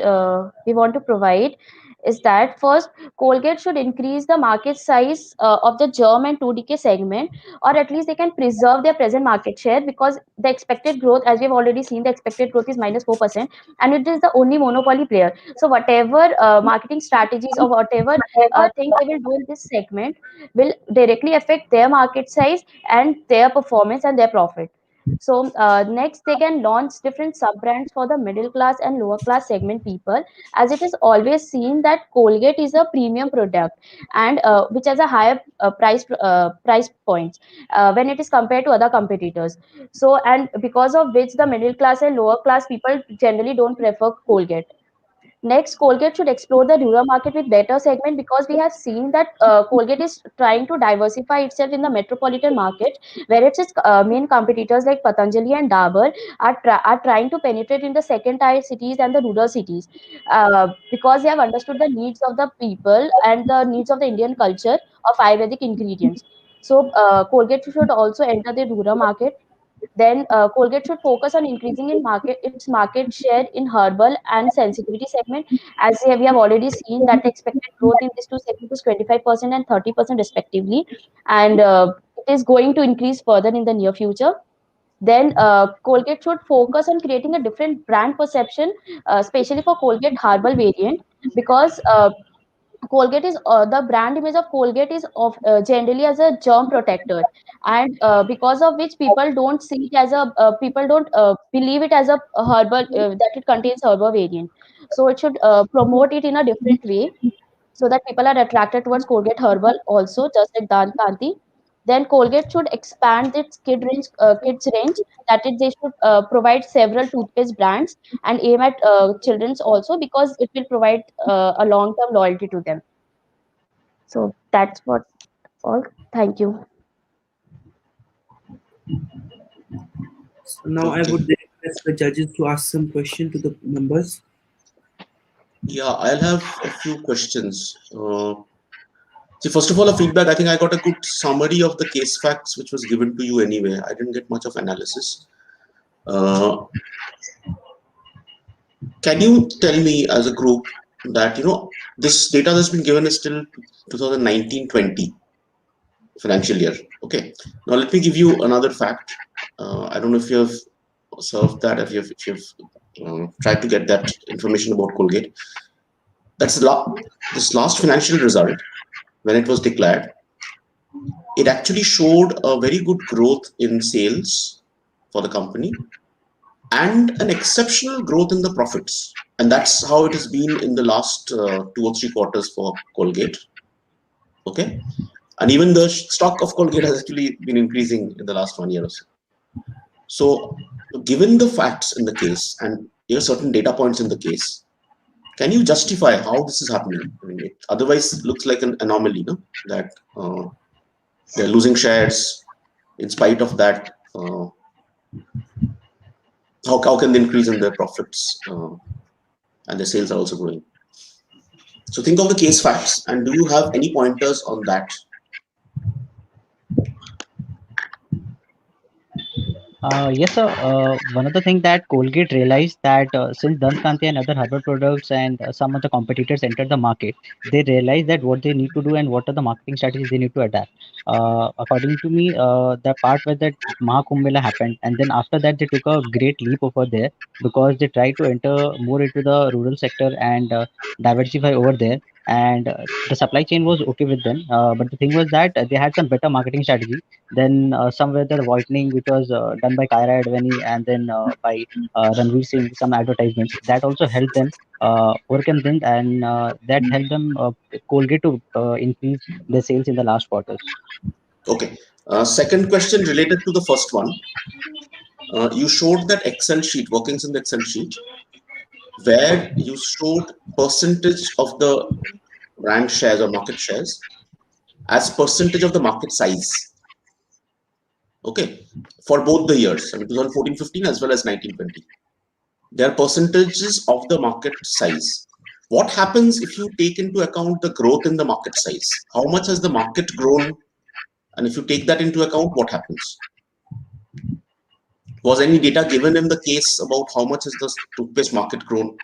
we want to provide. is that first, Colgate should increase the market size of the germ and 2DK segment, or at least they can preserve their present market share, because the expected growth, as we've already seen, the expected growth is -4%, and it is the only monopoly player. So whatever marketing strategies or whatever things they will do in this segment will directly affect their market size and their performance and their profit. So next, they can launch different sub brands for the middle class and lower class segment people, as it is always seen that Colgate is a premium product, and which has a higher price points when it is compared to other competitors. So, and because of which the middle class and lower class people generally don't prefer Colgate. Next, Colgate should explore the rural market with better segment, because we have seen that Colgate is trying to diversify itself in the metropolitan market, where its main competitors like Patanjali and Dabur are trying to penetrate in the second tier cities and the rural cities, because they have understood the needs of the people and the needs of the Indian culture of Ayurvedic ingredients. So Colgate should also enter the rural market. Then Colgate should focus on increasing its market share in herbal and sensitivity segment, as we have already seen that the expected growth in these two segments is 25% and 30% respectively, and it is going to increase further in the near future. Then Colgate should focus on creating a different brand perception, especially for Colgate herbal variant, because Colgate is the brand image of Colgate is of generally as a germ protector, and because of which people don't see it as a people don't believe it as a herbal that it contains herbal variant. So it should promote it in a different way, so that people are attracted towards Colgate herbal also, just like Dan Kanti. Then Colgate should expand its kids range. That is, they should provide several toothpaste brands and aim at children's also, because it will provide a long-term loyalty to them. So that's what all. Thank you. So now I Okay. would request the judges to ask some question to the members. Yeah, I'll have a few questions. See, first of all, a feedback. I think I got a good summary of the case facts, which was given to you anyway. I didn't get much of analysis. Can you tell me as a group that, this data that's been given is still 2019-20 financial year? Okay. Now let me give you another fact. I don't know if you have observed that, if you've tried to get that information about Colgate. That's this last financial result, when it was declared, it actually showed a very good growth in sales for the company and an exceptional growth in the profits. And that's how it has been in the last 2 or 3 quarters for Colgate. Okay. And even the stock of Colgate has actually been increasing in the last 1 year or so. So, given the facts in the case and certain data points in the case, can you justify how this is happening? I mean, it otherwise looks like an anomaly, no? That they're losing shares. In spite of that, how can they increase in their profits and their sales are also growing? So think of the case facts, and do you have any pointers on that? Yes, sir. One of the things that Colgate realized that since Dant Kanti and other herbal products and some of the competitors entered the market, they realized that what they need to do and what are the marketing strategies they need to adapt. According to me, the part where that Mahakumbh Mela happened, and then after that they took a great leap over there because they tried to enter more into the rural sector and diversify over there. And the supply chain was okay with them, but the thing was that they had some better marketing strategy. Then somewhere the whitening, which was done by Kyra Advani and then by Ranveer Singh, some advertisements that also helped them overcome them, and that helped them Colgate to increase their sales in the last quarters. Okay. Second question related to the first one. You showed that Excel sheet, workings in the Excel sheet, where you showed percentage of the brand shares or market shares as percentage of the market size. Okay, for both the years, I mean 2014-15 as well as 19-20. They are percentages of the market size. What happens if you take into account the growth in the market size? How much has the market grown? And if you take that into account, what happens? Was any data given in the case about how much has the toothpaste market grown?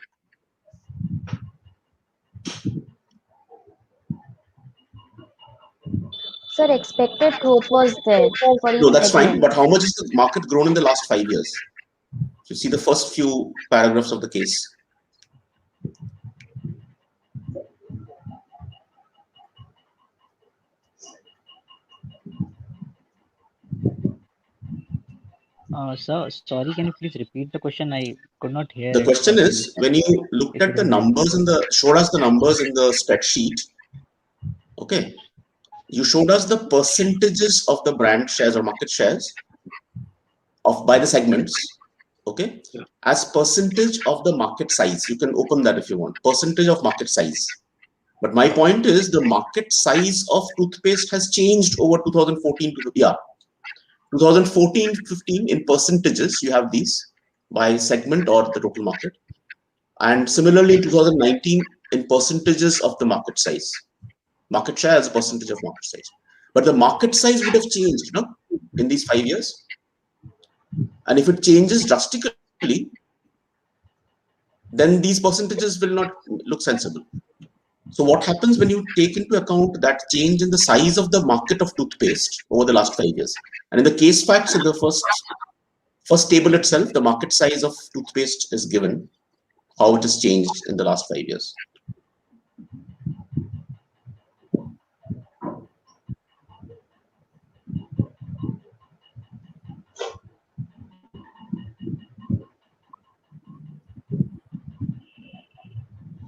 Sir, expected growth was there for No, each that's fine. segment. But how much is the market grown in the last 5 years? You see the first few paragraphs of the case. Sir, sorry, can you please repeat the question? I could not hear The it question properly. is, when you looked If you at the don't mind. numbers showed us the numbers in the spreadsheet, okay, you showed us the percentages of the brand shares or market shares by the segments, okay, as percentage of the market size. You can open that if you want, percentage of market size. But my point is the market size of toothpaste has changed over 2014 to 2014-15 in percentages. You have these by segment or the total market, and similarly in 2019 in percentages of the market size, market share as a percentage of market size. But the market size would have changed, in these 5 years. And if it changes drastically, then these percentages will not look sensible. So what happens when you take into account that change in the size of the market of toothpaste over the last 5 years? And in the case facts, in the first table itself, the market size of toothpaste is given, how it has changed in the last 5 years.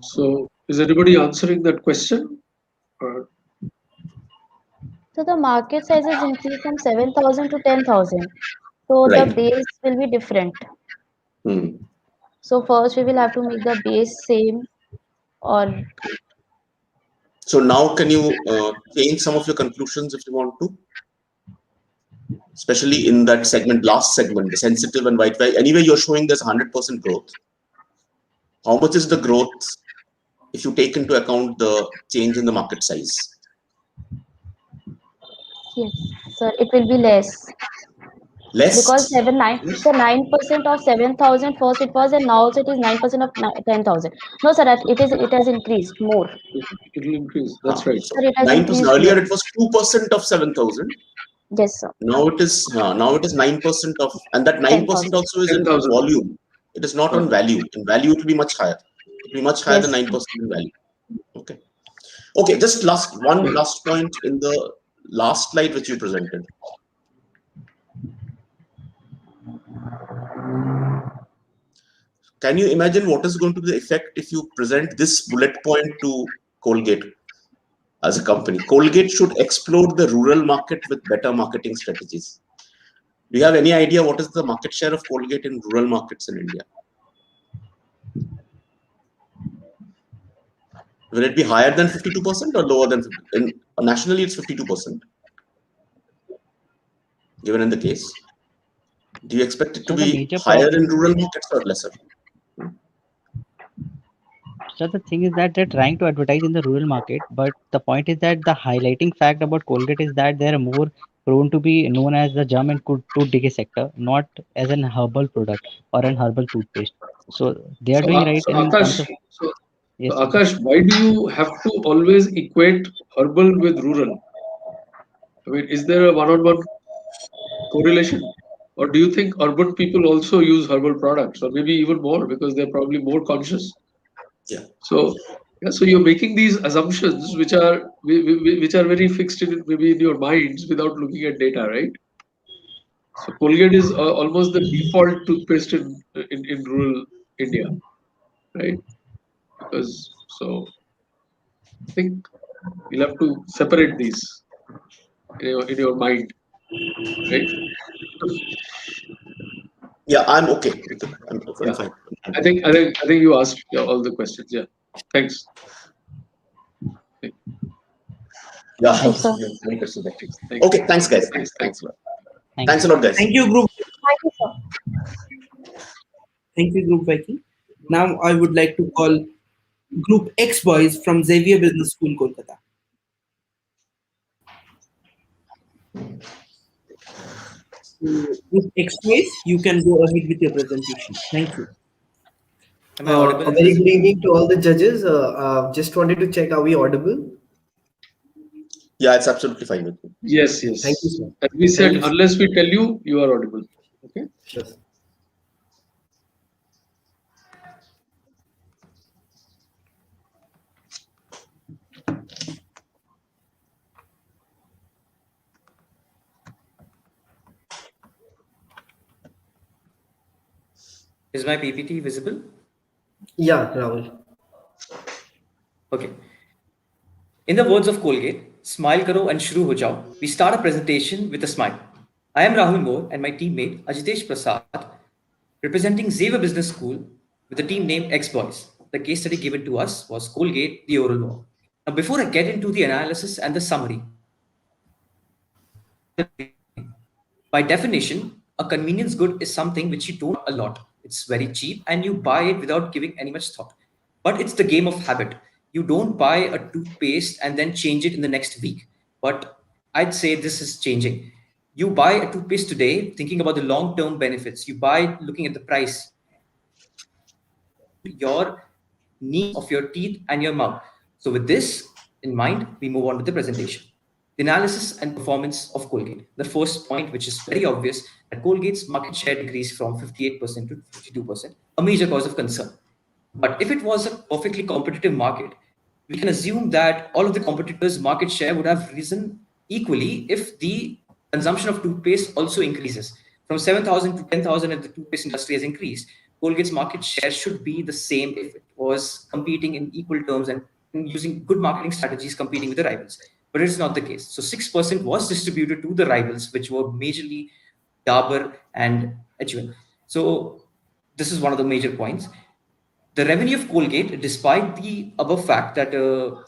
So, is anybody answering that question? So the market size has increased from 7,000 to 10,000. So the Right. base will be different. So first we will have to make the base same, or So now can you change some of your conclusions if you want to? Especially in that segment, last segment, the sensitive and white. Anyway, you're showing there's 100% growth. How much is the growth if you take into account the change in the market size? yes, sir, it will be less. Less? Because 9% of 7,000 first it was, and now also it is 9% of 10,000. No, sir, it has increased more. It will increase. That's right. Sir, it has 9%. increased Earlier more. it was 2% of 7,000. Yes, sir. Now it is 9% of, and that 9% 10,000. also is in 10,000. volume. It is not on value. In value, it will be much higher. It will be much higher Yes. than 9% in value. Okay. Okay. Just one last point in the last slide which you presented. Can you imagine what is going to be the effect if you present this bullet point to Colgate as a company? Colgate should explore the rural market with better marketing strategies. Do you have any idea what is the market share of Colgate in rural markets in India? Will it be higher than 52% or lower than 50%? Nationally, it's 52%. Given in the case, do you expect it to So the be major higher in problem, rural markets or lesser? so the thing is that they're trying to advertise in the rural market, but the point is that the highlighting fact about Colgate is that they're more prone to be known as the germ and tooth decay sector, not as an herbal product or an herbal toothpaste. So they are doing right So in terms Akash, of yes, sir. Akash, why do you have to always equate herbal with rural? I mean, is there a one-on-one correlation? Or do you think urban people also use herbal products, or maybe even more because they're probably more conscious? Yeah. So, so you're making these assumptions which are very fixed maybe in your minds without looking at data, right? So Colgate is almost the default toothpaste in rural India, right? Because I think you'll have to separate these in your mind, right? Yeah, I'm okay with it. I'm Yeah, fine. I think you asked all the questions. Yeah, thanks. Yeah, Thanks, sir. okay, thanks, guys. Thanks a lot. Thanks a lot, guys. Thank you, group. Thank you, sir. Thank you, Group Viking. Now I would like to call Group X Boys from Xavier Business School, Kolkata. So, Group X Boys, you can go ahead with your presentation. Thank you. Am I audible A in very this? good evening to all the judges. Just wanted to check, are we audible? Yeah, it's absolutely fine with me. Yes, Thank you, yes. sir. As we Thank said, you, sir. unless we tell you, you are audible. Okay. Sure. Is my PPT visible? Yeah, Rahul. Okay. In the words of Colgate, smile karo and shuru ho jao. We start a presentation with a smile. I am Rahul Moore and my teammate Ajitesh Prasad, representing Xavier Business School with a team named X Boys. The case study given to us was Colgate, the oral law. Now, before I get into the analysis and the summary, by definition, a convenience good is something which you don't a lot. It's very cheap and you buy it without giving any much thought. But it's the game of habit. You don't buy a toothpaste and then change it in the next week. But I'd say this is changing. You buy a toothpaste today thinking about the long term benefits. You buy looking at the price. You buy looking at your needs of your teeth and your mouth. So, with this in mind, we move on to the presentation. The analysis and performance of Colgate. The first point, which is very obvious, that Colgate's market share decreased from 58% to 52%, a major cause of concern. But if it was a perfectly competitive market, we can assume that all of the competitors' market share would have risen equally if the consumption of toothpaste also increases. From 7,000 to 10,000, if the toothpaste industry has increased, Colgate's market share should be the same if it was competing in equal terms and using good marketing strategies competing with the rivals. But it's not the case. So 6% was distributed to the rivals, which were majorly Dabur and HUL. So this is one of the major points. The revenue of Colgate, despite the above fact that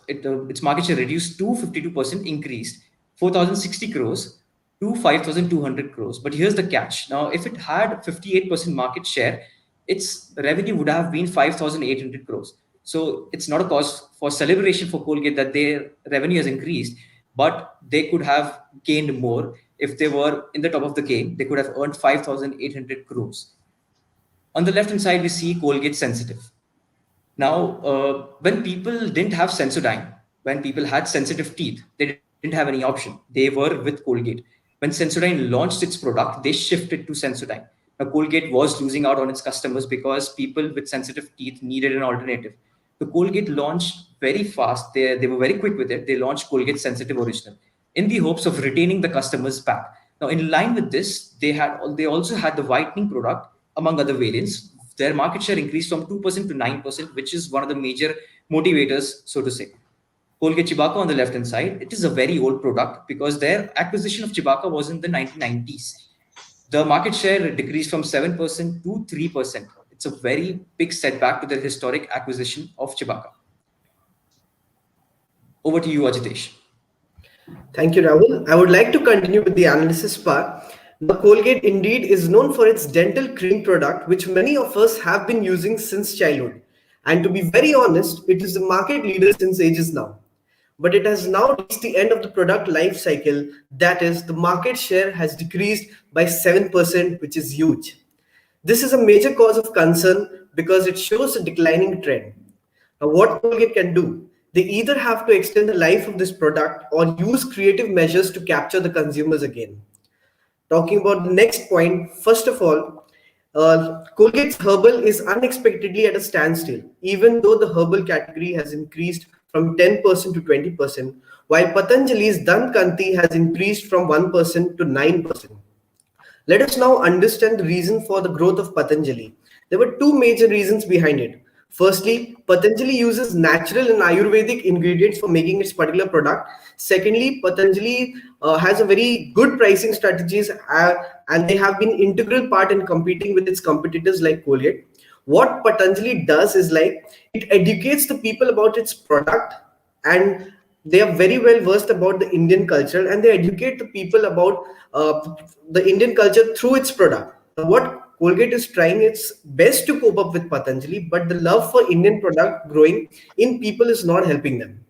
its market share reduced to 52%, increased 4,060 crores to 5,200 crores. But here's the catch. Now, if it had 58% market share, its revenue would have been 5,800 crores. So it's not a cause for celebration for Colgate that their revenue has increased, but they could have gained more if they were in the top of the game. They could have earned 5,800 crores. On the left hand side, we see Colgate sensitive. Now, when people didn't have Sensodyne, when people had sensitive teeth, they didn't have any option. They were with Colgate. When Sensodyne launched its product, they shifted to Sensodyne. Now, Colgate was losing out on its customers because people with sensitive teeth needed an alternative. So Colgate launched very fast. They were very quick with it. They launched Colgate Sensitive Original in the hopes of retaining the customers back. Now, in line with this, they also had the whitening product among other variants. Their market share increased from 2% to 9%, which is one of the major motivators, so to say. Colgate Chibaka on the left hand side, it is a very old product because their acquisition of Chibaka was in the 1990s. The market share decreased from 7% to 3%. It's a very big setback to their historic acquisition of Chibaka. Over to you, Ajitesh. Thank you, Rahul. I would like to continue with the analysis part. Now, Colgate indeed is known for its dental cream product, which many of us have been using since childhood. And to be very honest, it is the market leader since ages now. But it has now reached the end of the product life cycle. That is, the market share has decreased by 7%, which is huge. This is a major cause of concern because it shows a declining trend. Now, what Colgate can do? They either have to extend the life of this product or use creative measures to capture the consumers again. Talking about the next point, first of all, Colgate's herbal is unexpectedly at a standstill, even though the herbal category has increased from 10% to 20%, while Patanjali's Dankanti has increased from 1% to 9%. Let us now understand the reason for the growth of Patanjali. There were two major reasons behind it. Firstly, Patanjali uses natural and Ayurvedic ingredients for making its particular product. Secondly, Patanjali has a very good pricing strategies and they have been integral part in competing with its competitors like Colgate. What Patanjali does is like it educates the people about its product, and they are very well versed about the Indian culture, and they educate the people about the Indian culture through its product. What Colgate is trying its best to cope up with Patanjali, but the love for Indian product growing in people is not helping them.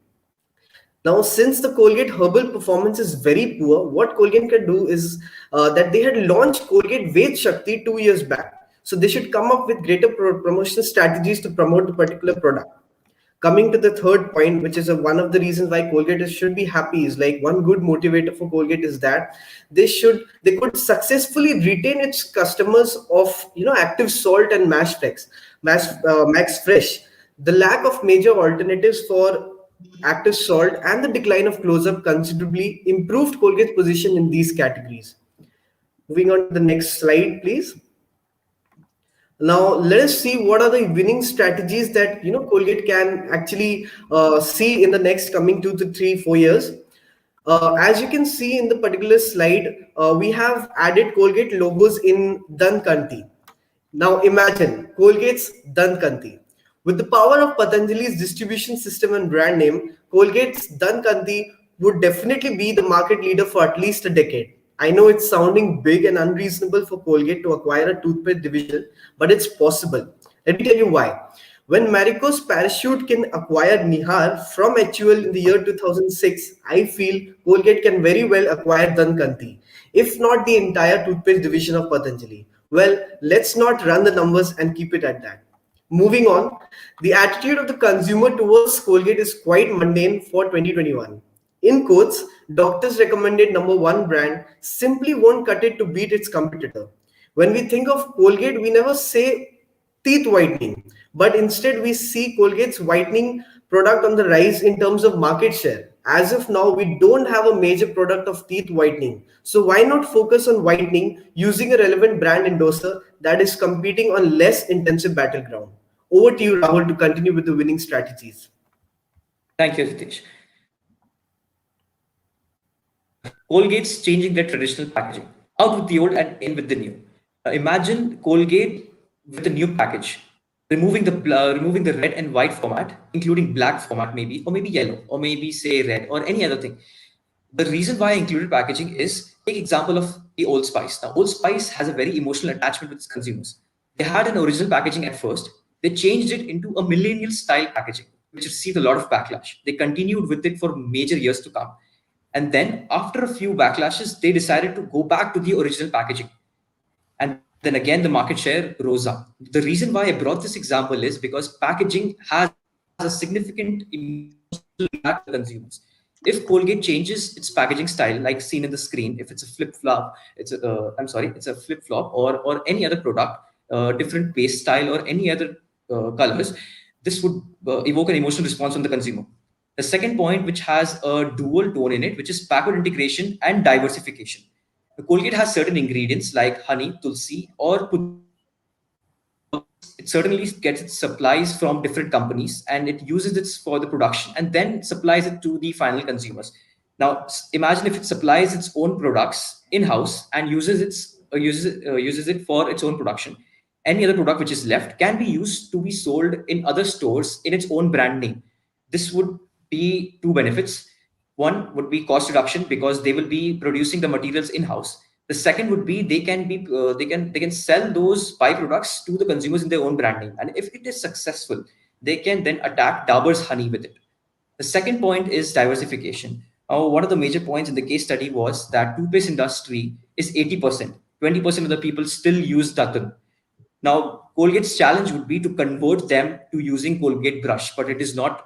Now, since the Colgate herbal performance is very poor, what Colgate can do is that they had launched Colgate Ved Shakti 2 years back. So they should come up with greater promotion strategies to promote the particular product. Coming to the third point, which is one of the reasons why Colgate should be happy, is like one good motivator for Colgate is that they could successfully retain its customers of Active Salt and Max Fresh. The lack of major alternatives for Active Salt and the decline of Close Up considerably improved Colgate's position in these categories. Moving on to the next slide, please. Now let us see what are the winning strategies that Colgate can actually see in the next coming 2 to 3 4 years. As you can see in the particular slide, we have added Colgate logos in Dankanti. Now imagine Colgate's Dankanti. With the power of Patanjali's distribution system and brand name, Colgate's Dankanti would definitely be the market leader for at least a decade. I know it's sounding big and unreasonable for Colgate to acquire a toothpaste division, but it's possible. Let me tell you why. When Marico's Parachute can acquire Nihar from HUL in the year 2006, I feel Colgate can very well acquire Dankanti, if not the entire toothpaste division of Patanjali. Well, let's not run the numbers and keep it at that. Moving on, the attitude of the consumer towards Colgate is quite mundane for 2021. In quotes, doctors recommended number one brand simply won't cut it to beat its competitor. When we think of Colgate, we never say teeth whitening, but instead we see Colgate's whitening product on the rise in terms of market share. As of now, we don't have a major product of teeth whitening. So why not focus on whitening using a relevant brand endorser that is competing on less intensive battleground? Over to you, Rahul, to continue with the winning strategies. Thank you, Ritesh. Colgate's changing their traditional packaging, out with the old and in with the new. Imagine Colgate with a new package, removing the red and white format, including black format maybe, or maybe yellow, or maybe say red, or any other thing. The reason why I included packaging is, take example of the Old Spice. Now, Old Spice has a very emotional attachment with its consumers. They had an original packaging at first. They changed it into a millennial style packaging, which received a lot of backlash. They continued with it for major years to come. And then after a few backlashes, they decided to go back to the original packaging. And then again, the market share rose up. The reason why I brought this example is because packaging has a significant emotional impact on consumers. If Colgate changes its packaging style, like seen in the screen, if it's a flip-flop, it's a flip-flop or any other product, different paste style or any other colors, this would evoke an emotional response from the consumer. The second point, which has a dual tone in it, which is backward integration and diversification. The Colgate has certain ingredients like honey, tulsi, or it certainly gets its supplies from different companies and it uses it for the production and then supplies it to the final consumers. Now, imagine if it supplies its own products in-house and uses it for its own production. Any other product which is left can be used to be sold in other stores in its own brand name. This would be two benefits. One would be cost reduction because they will be producing the materials in-house. The second would be they can sell those byproducts to the consumers in their own brand name. And if it is successful, they can then attack Dabur's honey with it. The second point is diversification. One of the major points in the case study was that toothpaste industry is 80%. 20% of the people still use Datun. Now, Colgate's challenge would be to convert them to using Colgate brush, but it is not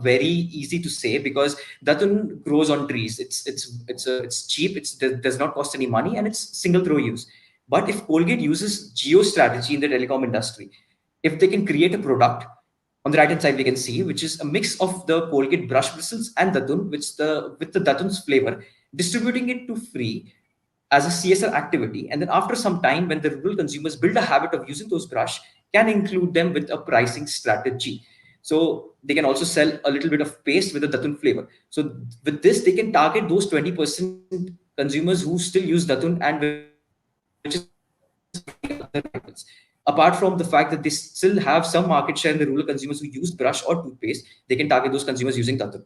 very easy to say because Datun grows on trees. It's cheap. It does not cost any money, and it's single throw use. But if Colgate uses geo strategy in the telecom industry, if they can create a product on the right hand side, we can see which is a mix of the Colgate brush bristles and Datun, with the Datun's flavor, distributing it to free as a CSR activity. And then after some time, when the rural consumers build a habit of using those brush, can include them with a pricing strategy. So they can also sell a little bit of paste with the Datun flavor. So with this, they can target those 20% consumers who still use Datun and which is other rivals. Apart from the fact that they still have some market share in the rural consumers who use brush or toothpaste, they can target those consumers using Datun.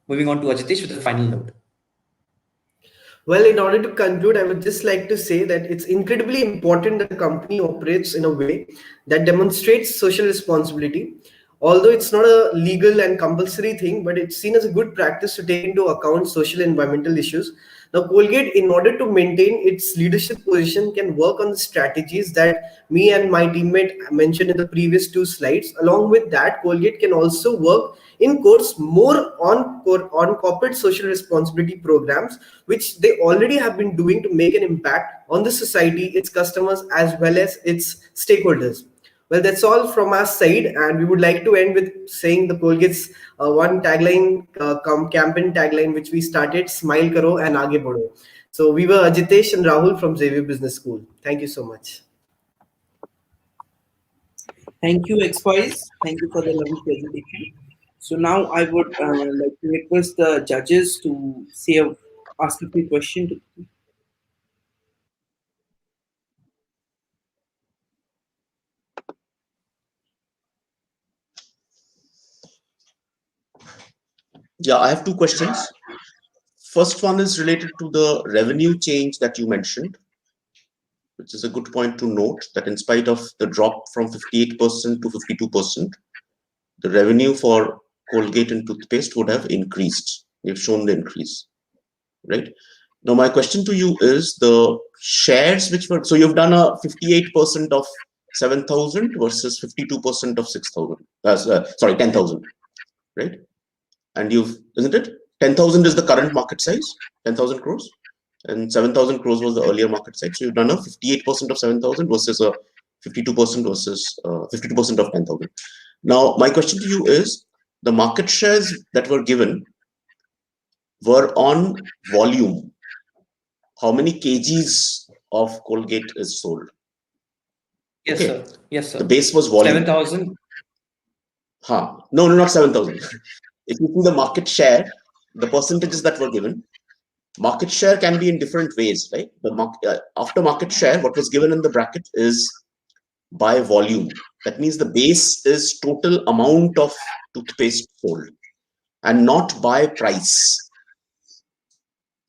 Moving on to Ajitesh with the final note. Well, in order to conclude, I would just like to say that it's incredibly important that the company operates in a way that demonstrates social responsibility. Although it's not a legal and compulsory thing, but it's seen as a good practice to take into account social and environmental issues. Now, Colgate, in order to maintain its leadership position, can work on the strategies that me and my teammate mentioned in the previous two slides. Along with that, Colgate can also work in course more on corporate social responsibility programs, which they already have been doing to make an impact on the society, its customers, as well as its stakeholders. Well, that's all from our side, and we would like to end with saying the Colgate's one tagline, campaign tagline, which we started: "Smile karo and aage badho." So we were Ajitesh and Rahul from Xavier Business School. Thank you so much. Thank you, X-Boys. Thank you for the lovely presentation. So now I would like to request the judges to ask a few questions. Yeah, I have two questions. First one is related to the revenue change that you mentioned, which is a good point to note that in spite of the drop from 58% to 52%, the revenue for Colgate and toothpaste would have increased. You've shown the increase, right? Now, my question to you is the shares which were, so you've done a 58% of 7,000 versus 52% of 6,000, sorry, 10,000, right? And isn't it? 10,000 is the current market size, 10,000 crores, and 7,000 crores was the earlier market size. So you've done a 58% of 7,000 versus a 52% versus 52% of 10,000. Now, my question to you is the market shares that were given were on volume. How many kgs of Colgate is sold? Yes, Okay. sir. Yes, sir. The base was volume. 7,000. No, not 7,000. If you see the market share, the percentages that were given, market share can be in different ways, right? After market share, what was given in the bracket is by volume. That means the base is total amount of toothpaste sold and not by price,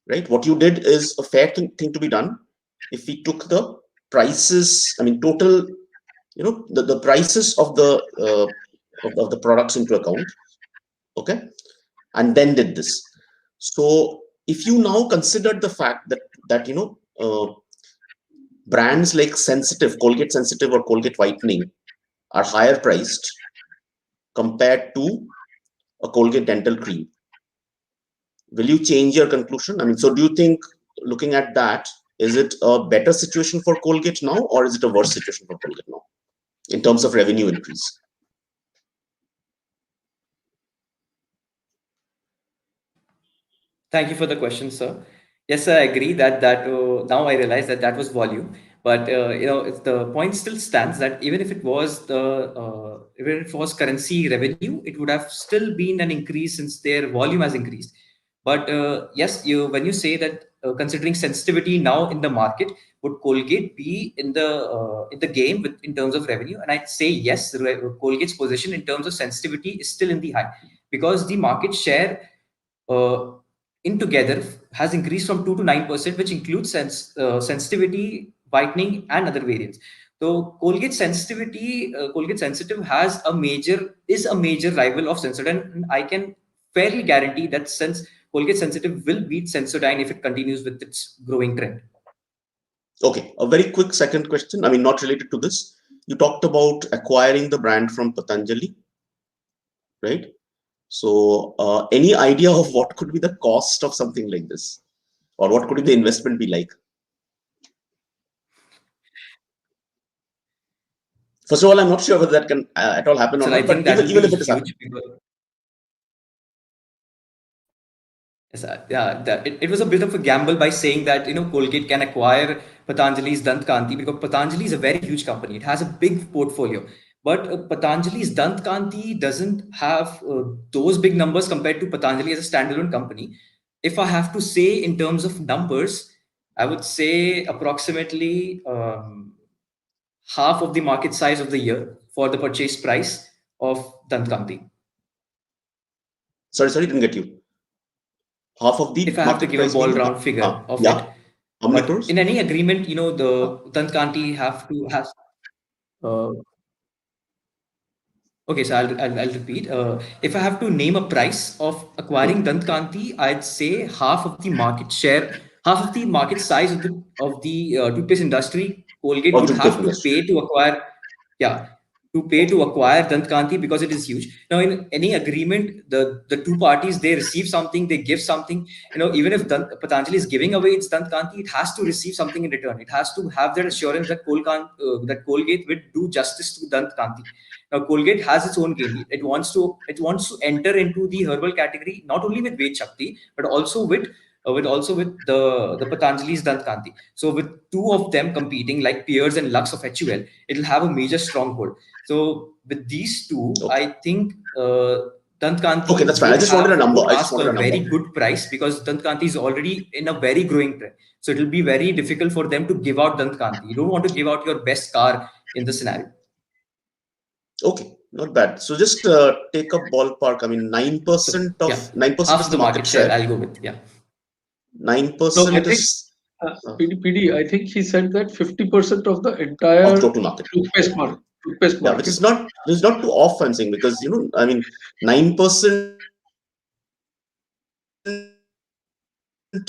right? What you did is a fair thing to be done. If we took the prices, I mean, total, the prices of the products into account, okay, and then did this. So if you now considered the fact that brands like Sensitive, Colgate Sensitive or Colgate Whitening are higher priced compared to a Colgate Dental Cream, will you change your conclusion? I mean, so do you think, looking at that, is it a better situation for Colgate now, or is it a worse situation for Colgate now in terms of revenue increase? Thank you for the question, sir. Yes, sir, I agree that now I realize that was volume, but the point still stands that even if it was currency revenue, it would have still been an increase since their volume has increased. But yes, when you say that considering sensitivity now in the market, would Colgate be in the game in terms of revenue? And I'd say yes, Colgate's position in terms of sensitivity is still in the high because the market share uh, in together has increased from 2 to 9%, which includes sensitivity, whitening, and other variants. So Colgate Sensitive is a major rival of Sensodyne, and I can fairly guarantee that since Colgate Sensitive will beat Sensodyne if it continues with its growing trend. Okay, a very quick second question. I mean, not related to this. You talked about acquiring the brand from Patanjali, right? So, any idea of what could be the cost of something like this, or what could the investment be like? First of all, I'm not sure whether that can at all happen or So not. I think But that even will if be it is huge. happening, Yes, yeah, it was a bit of a gamble by saying that Colgate can acquire Patanjali's Dant Kanti because Patanjali is a very huge company. It has a big portfolio, but Patanjali's Dant Kanti doesn't have those big numbers compared to Patanjali as a standalone company. If I have to say in terms of numbers, I would say approximately half of the market size of the year for the purchase price of Dant Kanti. sorry, didn't get you. Half of the If I have to market give a price ball being round figure of yeah, it. how many But crores? in any agreement, the Dant Kanti has uh, okay, so I'll repeat. If I have to name a price of acquiring Dant Kanti, I'd say half of the market share half of the market size of the toothpaste industry, Colgate Or would toothpaste have to industry. pay to acquire, yeah, to pay to acquire Dant Kanti because it is huge. Now, in any agreement, the two parties, they receive something, they give something. Even if Patanjali is giving away its Dant Kanti, it has to receive something in return. It has to have that assurance that that Colgate will do justice to Dant Kanti. Now, Colgate has its own game. It wants to enter into the herbal category not only with Ved Shakti but also with the Patanjali's Dant Kanti. So with two of them competing like Peers and Lux of HUL, it'll have a major stronghold. So with these two, I think Dant Okay, Kanti that's fine. I will just wanted a have number. to I just ask wanted a a number. very good price because Dant Kanti is already in a very growing trend. So it'll be very difficult for them to give out Dant Kanti. You don't want to give out your best car in the scenario. Okay, not bad. So just take a ballpark. I mean, 9% Yeah, of 9% half is of the the market market share share. I'll go with. Yeah. 9% I think is PD, I think he said that 50% of the of entire total market. toothpaste market. Toothpaste Yeah, which market. is not too off. I'm saying because I mean, 9%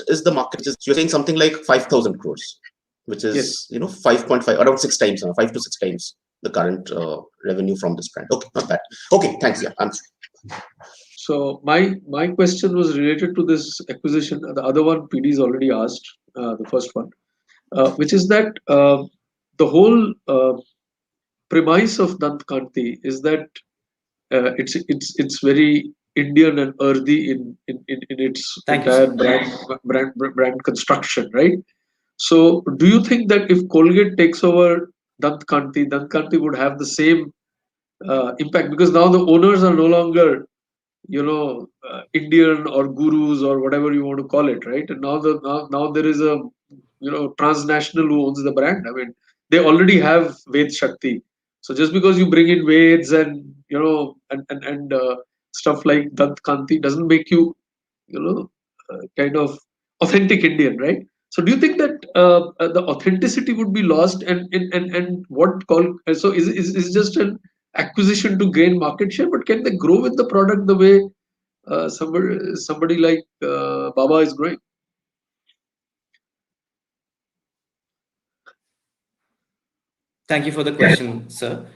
is the market, which is you're saying something like 5,000 crores, which is Yes. 5.5 around 6 times, 5 to 6 times the current revenue from this brand. Okay, not bad. Okay, thanks. Yeah, I'm So my question was related to this acquisition. The other one PD's already asked, the first one, which is that the whole premise of Dant Kanti is that it's very Indian and earthy in its Thank you, entire sir. brand construction, right? So do you think that if Colgate takes over Dant Kanti would have the same impact because now the owners are no longer Indian or gurus or whatever you want to call it, right? And now there is a transnational who owns the brand. I mean, they already have Ved Shakti. So just because you bring in Veds and stuff like Dant Kanti doesn't make you kind of authentic Indian, right? So do you think that the authenticity would be lost and what call so is just an acquisition to gain market share, but can they grow with the product the way somebody like Baba is growing? Thank you for the question, sir.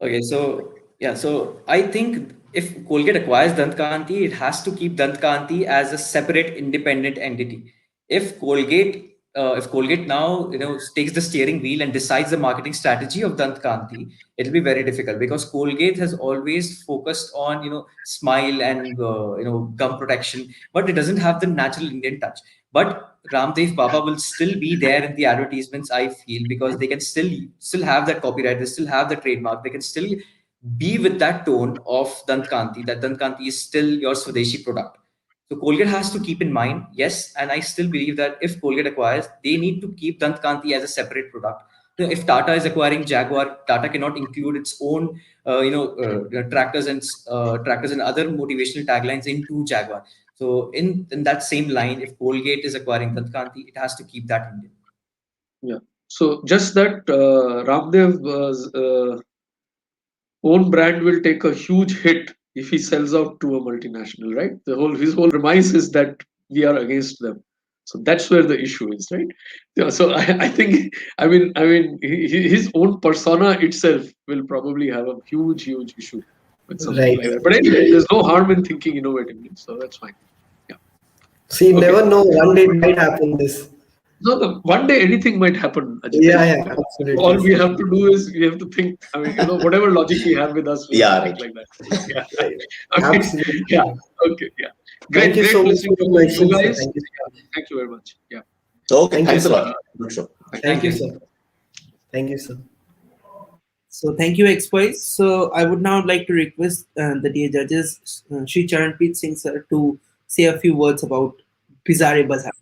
Okay, so yeah, so I think if Colgate acquires Dant Kanti, it has to keep Dant Kanti as a separate, independent entity. If Colgate now takes the steering wheel and decides the marketing strategy of Dant Kanti, it'll be very difficult because Colgate has always focused on smile and gum protection, but it doesn't have the natural Indian touch. But Ramdev Baba will still be there in the advertisements, I feel, because they can still have that copyright, they still have the trademark, they can still be with that tone of Dant Kanti, that Dant Kanti is still your Swadeshi product. So Colgate has to keep in mind, yes, and I still believe that if Colgate acquires, they need to keep Dant Kanti as a separate product. If Tata is acquiring Jaguar, Tata cannot include its own, tractors and other motivational taglines into Jaguar. So in that same line, if Colgate is acquiring Dant Kanti, it has to keep that Indian. Yeah. So just that Ramdev's own brand will take a huge hit if he sells out to a multinational, right? His whole premise is that we are against them. So that's where the issue is, right? Yeah, so I think his own persona itself will probably have a huge issue with something Right. like that. But anyway, there's no harm in thinking innovatively, so that's fine. Yeah. So you Okay. never know. One day it might happen. This. No, one day anything might happen, Yeah, Ajitesh. yeah, All we absolutely. have to do is we have to think. I mean, whatever logic we have with us, we have to yeah, think right. like that. Yeah. Right. Okay. Yeah. Absolutely. Okay. Yeah. Thank Great. you so Great much listening for to the you questions, sir. guys. Thank you. Yeah. Thank you very much. Yeah. Okay, Thank you, thanks a sir. lot. Good show. Thank you, Thank you. sir. Thank you, sir. So thank you, Expoise. So I would now like to request the dear judges, Shri Charanpreet Singh sir, to say a few words about Bizarre Bazaar.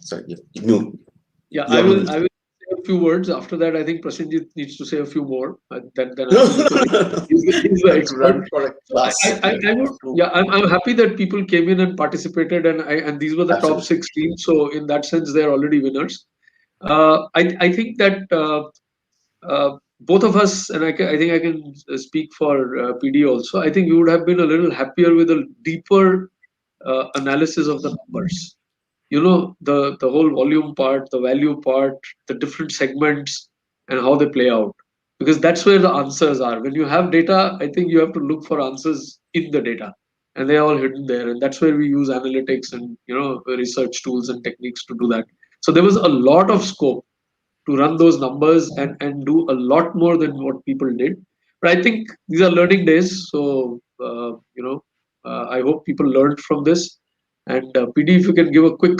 Sorry, you Yeah. you're on. I will say a few words. After that, I think Prasenjit needs to say a few more. Then I No, will because he's the I have to expert. run for a So class. I would, yeah, I'm happy that people came in and participated, and these were the top Absolutely. 6 teams. So in that sense, they're already winners. I think that both of us, and I think I can speak for PD also. I think we would have been a little happier with a deeper analysis of the numbers. The whole volume part, the value part, the different segments, and how they play out. Because that's where the answers are. When you have data, I think you have to look for answers in the data, and they're all hidden there. And that's where we use analytics and research tools and techniques to do that. So there was a lot of scope to run those numbers and do a lot more than what people did. But I think these are learning days. So, I hope people learned from this. And PD, if you can give a quick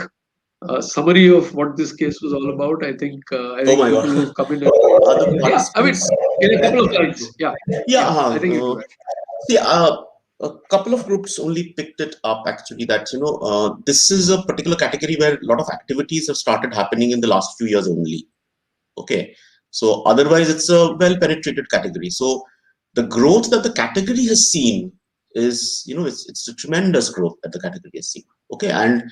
summary of what this case was all about, I Oh think my people God. who come in and Other yeah, I mean, participants. in a couple of slides. Yeah, Yeah, I think you do that. see, a couple of groups only picked it up actually. That this is a particular category where a lot of activities have started happening in the last few years only. Okay, so otherwise it's a well penetrated category. So the growth that the category has seen is, it's a tremendous growth that the category has seen. Okay, and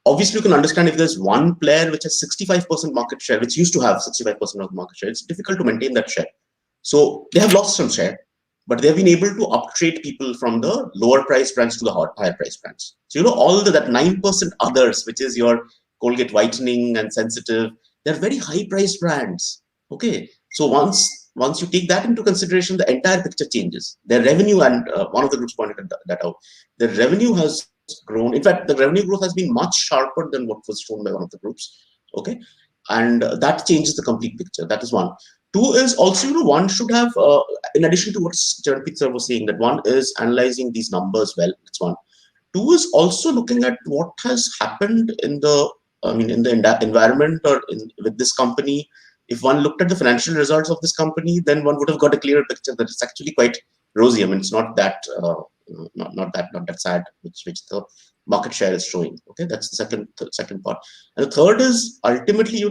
obviously you can understand if there's one player which has 65% market share, which used to have 65% of market share, it's difficult to maintain that share. So they have lost some share, but they've been able to uptrade people from the lower price brands to the higher price brands. So all that 9% others, which is your Colgate whitening and sensitive, they're very high priced brands. Okay, so once you take that into consideration, the entire picture changes. Their revenue, and one of the groups pointed that out, their revenue has grown. In fact, the revenue growth has been much sharper than what was shown by one of the groups. Okay, and that changes the complete picture. That is one. Two is also, one should have, in addition to what Charanpreet sir was saying, that one is analyzing these numbers well. That's one. Two is also looking at what has happened in the environment or with this company. If one looked at the financial results of this company, then one would have got a clearer picture that it's actually quite rosy. I mean, it's not that not that sad, which the market share is showing. Okay, that's the second part. And the third is ultimately,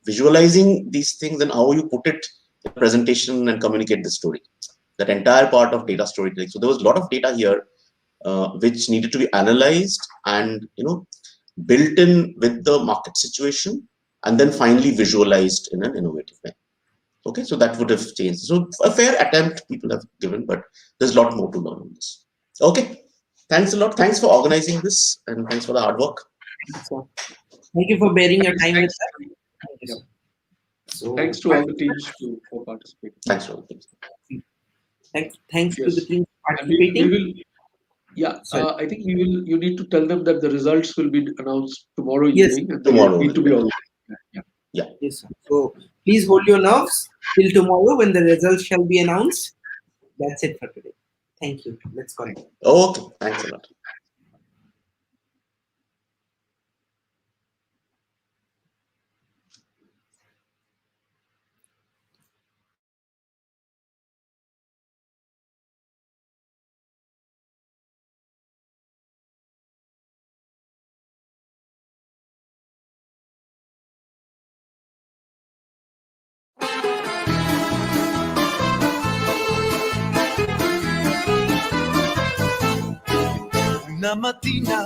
visualizing these things and how you put it in a presentation and communicate the story. That entire part of data storytelling. So there was a lot of data here which needed to be analyzed and built in with the market situation, and then finally visualized in an innovative way. Okay, so that would have changed. So a fair attempt people have given, but there's a lot more to learn on this. Okay, thanks a lot. Thanks for organizing this, and thanks for the hard work. Thank you for bearing your time with us. Thank you, sir. So, Thanks to all the teams for participating. Thanks to all the teams. Thanks to the Yes. team And we participating. will, yeah, I think you need to tell them that the results will be announced tomorrow Yes, evening, and tomorrow. they need to be all. Yeah. Yes, sir. So please hold your nerves till tomorrow when the results shall be announced. That's it for today. Thank you. Let's go. Okay, thanks a lot. Una mattina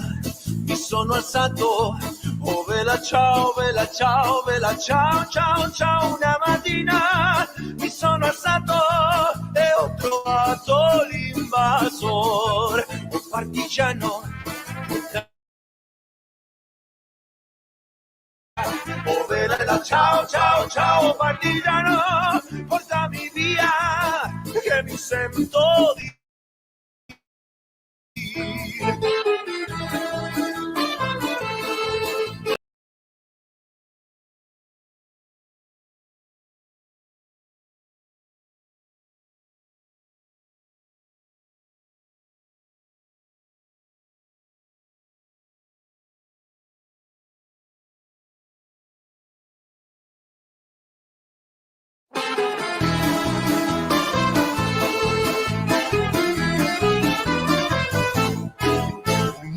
mi sono alzato, oh vela ciao, vela ciao, vela ciao, ciao, ciao. Una mattina mi sono alzato e ho trovato l'invasor, un partigiano. Oh vela ciao, ciao, ciao, partigiano, portami via, che mi sento di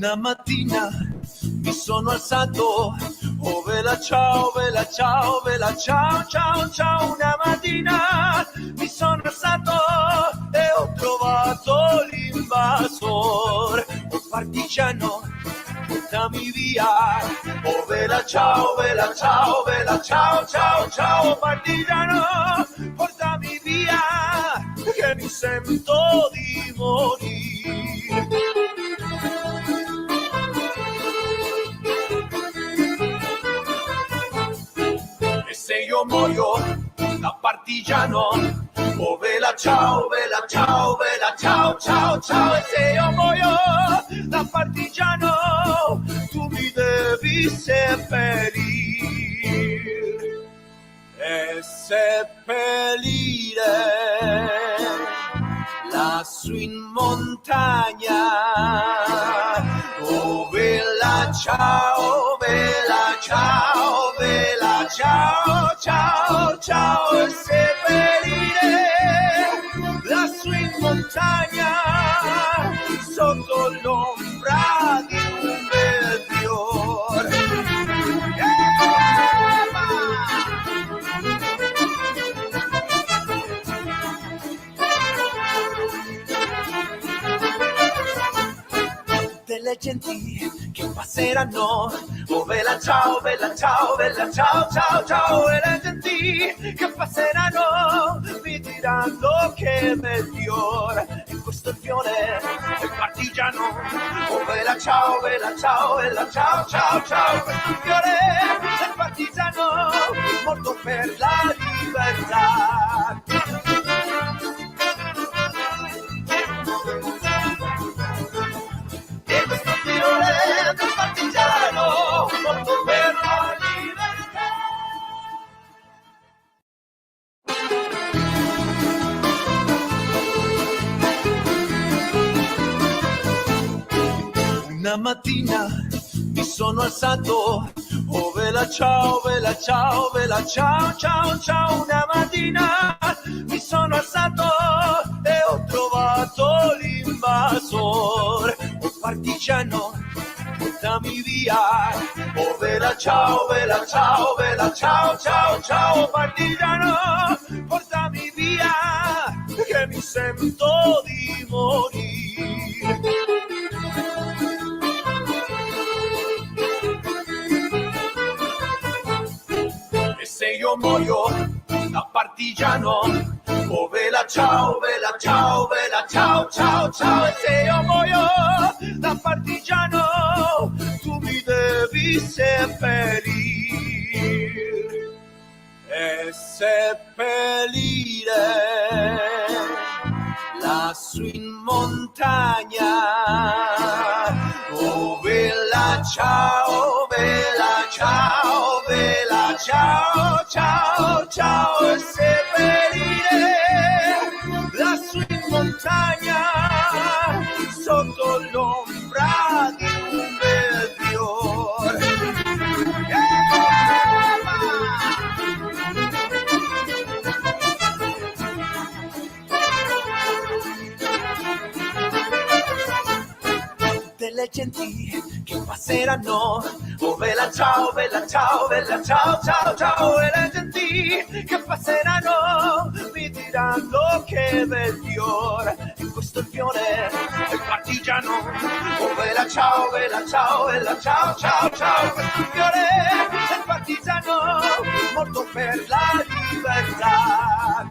Una mattina mi sono alzato, oh vela ciao, vela ciao, vela ciao, ciao, ciao. Una mattina mi sono alzato e ho trovato l'invasor, un partigiano, portami via. Oh vela ciao, vela ciao, vela ciao, ciao, ciao, partigiano, portami via, che mi sento di morire. io muoio da partigiano, oh vela ciao, vela ciao, vela ciao, ciao, ciao. E se io muoio da partigiano, tu mi devi seppellire e seppellire lassù in montagna. Oh vela ciao, vela ciao, vela ciao, ciao, ciao. E seppellire lassù in montagna sotto l'ombra di un bel fiore. Delle genti che passeranno, oh vela ciao, vela ciao, vela ciao, ciao, ciao. E le genti che passeranno mi diranno che bel fiore, e questo è il fiore del partigiano, oh vela ciao, vela ciao, vela ciao, ciao, ciao. Questo è il fiore del partigiano, morto per la libertà. E questo fiore del partigiano, morto per la libertà. Una mattina mi sono alzato, oh vela ciao, vela ciao, vela ciao, ciao, ciao. Una mattina mi sono alzato e ho trovato l'invasore, oh partigiano, portami via, oh vela ciao, vela ciao, vela ciao, ciao, ciao. Partigiano, portami via, che mi sento di morire. E se io muoio da partigiano, oh vela ciao, vela ciao, vela ciao, ciao, ciao. E se io muoio da partigiano, tu mi devi seppellire e seppellire lassù in montagna. Oh vela ciao, vela ciao, vela ciao, ciao, ciao. E seppellire lassù in montagna sotto l'ombra di un bel fiore. Delle genti che passeranno, oh vela ciao, vela ciao, vela ciao, ciao, ciao. E le genti che passeranno mi diranno che bel fiore, e questo è il fiore del partigiano, oh vela ciao, vela ciao, vela ciao, ciao, ciao. Questo è il fiore del partigiano, morto per la libertà.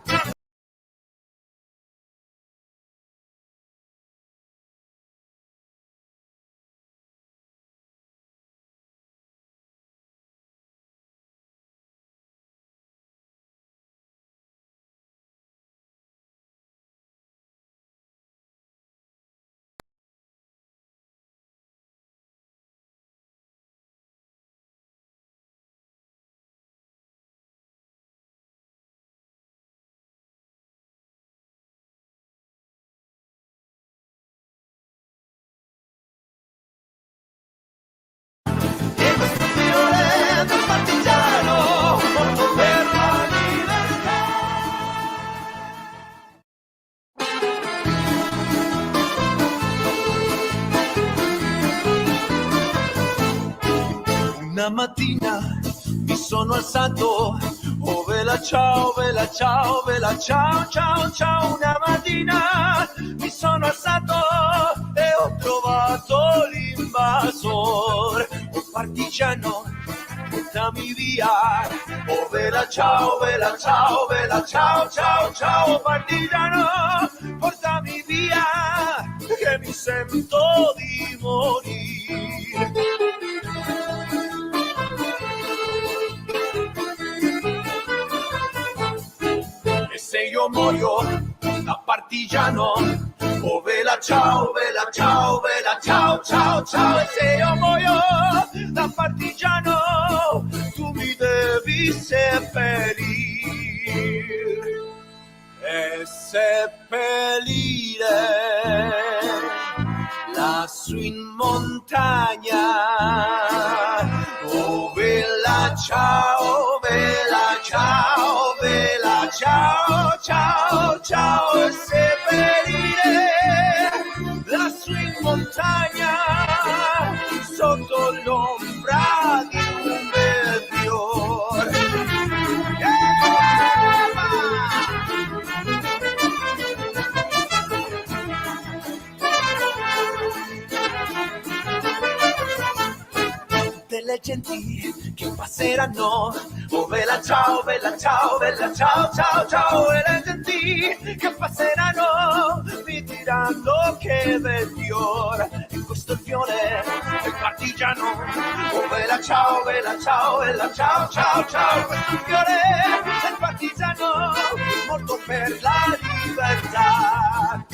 Una mattina mi sono alzato, oh vela ciao, vela ciao, vela ciao, ciao, ciao. Una mattina mi sono alzato e ho trovato l'invasore, oh partigiano, portami via, oh vela ciao, vela ciao, vela ciao, ciao, ciao. Partigiano, portami via, che mi sento di morire. muoio da partigiano, oh vela ciao, vela ciao, vela ciao, ciao, ciao. E se io muoio da partigiano, tu mi devi seppellire e seppellire lassù in montagna. Oh vela ciao, vela ciao, vela ciao, ciao, ciao. E seppellire lassù in montagna sotto l'ombra di un bel fiore. Delle genti che passeranno, oh vela ciao, vela ciao, vela ciao, ciao, ciao. E le genti che passeranno mi diranno che bel fiore, e questo è il fiore del partigiano, oh vela ciao, vela ciao, vela ciao, ciao, ciao. Questo è il fiore del partigiano morto per la libertà.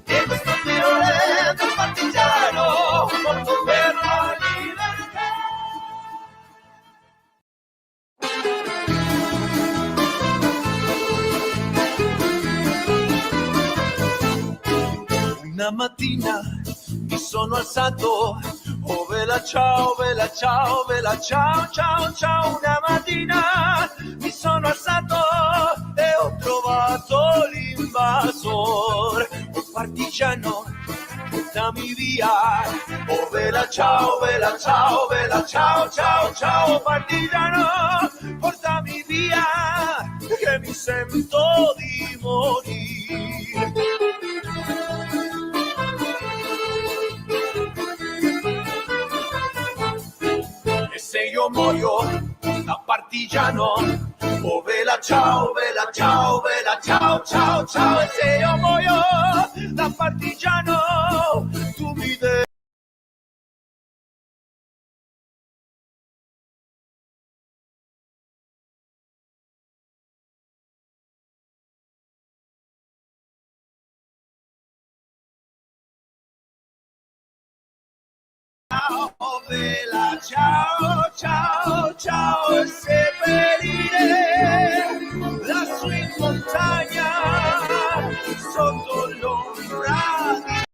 E questo fiore del partigiano morto per la libertà. Una mattina mi sono alzato, oh vela ciao, vela ciao, vela ciao, ciao, ciao. Una mattina mi sono alzato e ho trovato l'invasor, oh partigiano, portami via, oh vela ciao, vela ciao, vela ciao, ciao, ciao. Partigiano, portami via, che mi sento di morire. E se io muoio da partigiano, oh vela ciao, vela ciao, vela ciao, ciao, ciao. E se io muoio da partigiano, tu mi devi ciao, vela ciao, ciao, ciao. E seppellire lassù in montagna sotto l'ombra di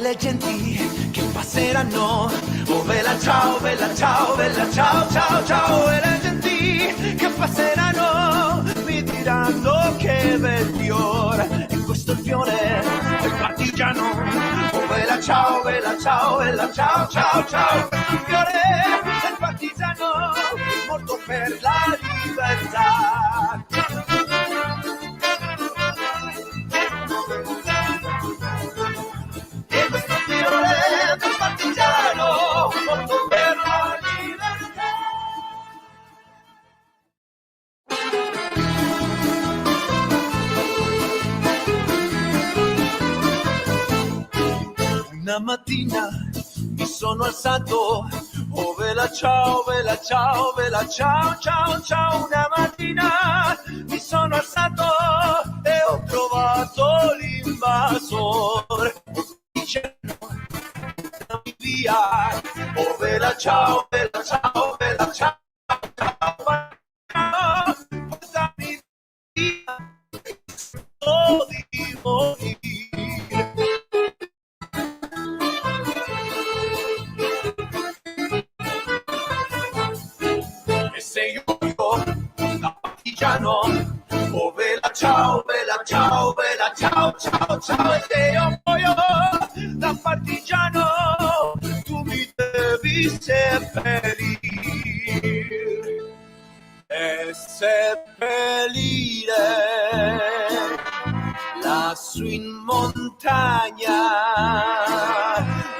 le genti che passeranno. Oh bella ciao, bella ciao, bella ciao, ciao, ciao. E le genti che passeranno mi diranno che bel fiore. E questo è il fiore del partigiano. Oh bella ciao, bella ciao, bella ciao, ciao, ciao. Il fiore del partigiano, morto per la libertà. E questo fiore del partigiano, morto per la libertà. Una mattina mi sono alzato, oh vela ciao, vela ciao, vela ciao, ciao, ciao. Una mattina mi sono alzato e ho trovato l'invasore. Dicendo, dammi via, oh vela ciao, vela ciao, vela ciao, ciao. Portami via, oh di morire. E se io da partigiano, oh vela ciao, vela ciao, vela ciao, ciao, ciao. E se io muoio da partigiano, tu mi devi seppellire. E seppellire lassù in montagna.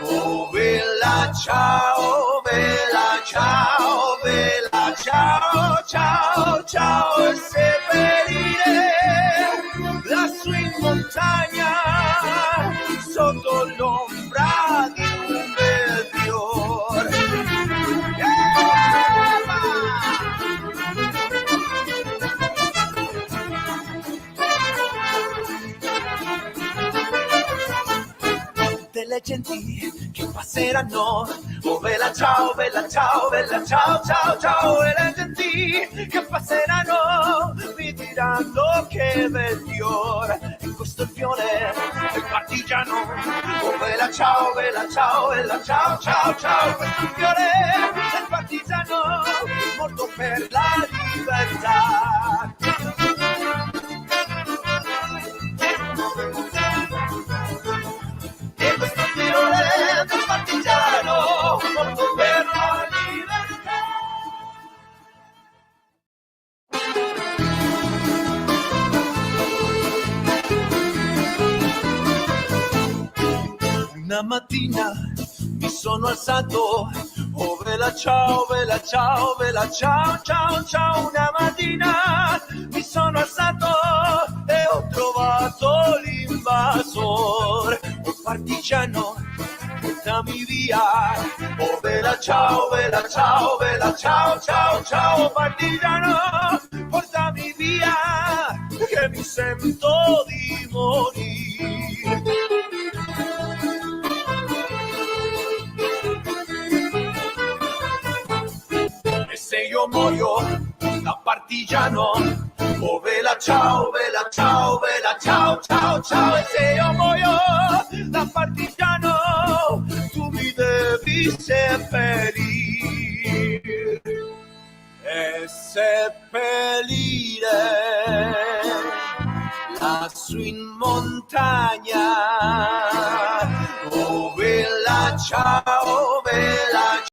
Oh vela ciao, vela ciao, vela ciao, ciao, ciao. E seppellire lassù in montagna, sotto l'ombra di un bel fiore. Delle genti che passeranno, oh vela ciao, bella ciao, bella ciao, ciao, ciao. E le genti che passeranno mi diranno che bel fiore. E questo è il fiore del partigiano. Oh vela ciao, bella ciao, bella ciao, ciao, ciao. Questo è il fiore del partigiano, morto per la libertà. E questo è il fiore del partigiano, morto per la libertà. Una mattina mi sono alzato, oh vela ciao, vela ciao, vela ciao, ciao, ciao. Una mattina mi sono alzato e ho trovato l'invasore. Oh partigiano, portami via, oh vela ciao, vela ciao, vela ciao, ciao, ciao. Partigiano, portami via, che mi sento di morire. E se io muoio da partigiano, oh vela ciao, vela ciao, vela ciao, ciao, ciao. E se io muoio da partigiano, tu mi devi seppellire. E seppellire lassù in montagna. Oh vela ciao, vela ciao.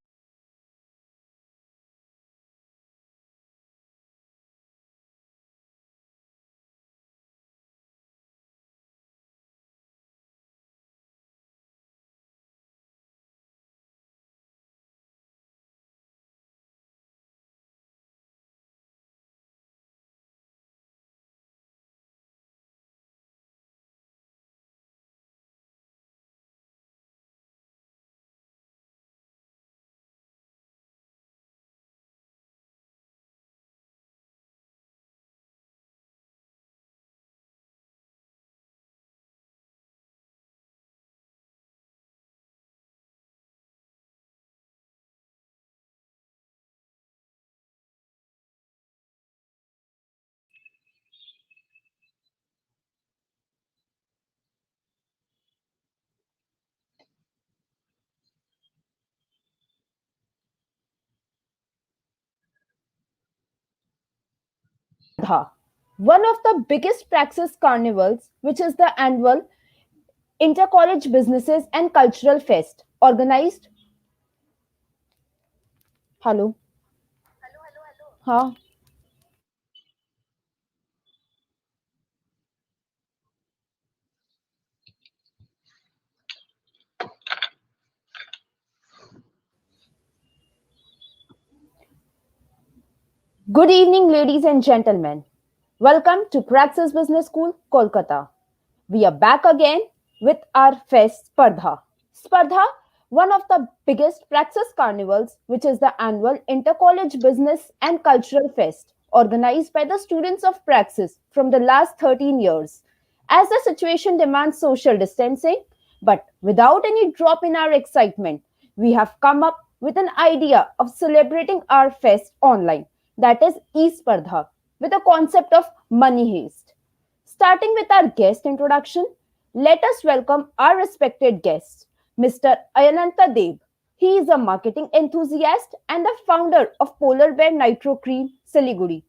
E-Spardha, one of the biggest praxis carnivals, which is the annual inter-college businesses and cultural fest organized. Hello. हाँ. Good evening, ladies and gentlemen. Welcome to Praxis Business School, Kolkata. We are back again with our fest Spardha. Spardha, one of the biggest Praxis carnivals, which is the annual inter-college business and cultural fest organized by the students of Praxis from the last 13 years. As the situation demands social distancing, but without any drop in our excitement, we have come up with an idea of celebrating our fest online, that is E-Spardha, with a concept of money heist. Starting with our guest introduction, let us welcome our respected guest, Mr. Ayananta Deb. He is a marketing enthusiast and the founder of Polar Bear Nitro Cream, Siliguri.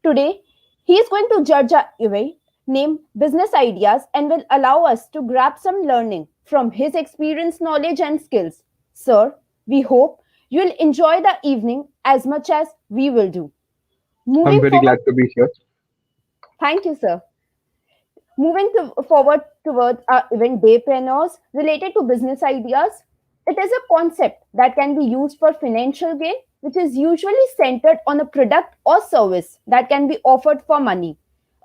Today, he is going to judge our event, name business ideas, and will allow us to grab some learning from his experience, knowledge, and skills. Sir, we hope you'll enjoy the evening as much as we will do. I'm Moving very forward, glad to be here. thank you, sir. Forward towards our event day planners related to business ideas, it is a concept that can be used for financial gain, which is usually centered on a product or service that can be offered for money.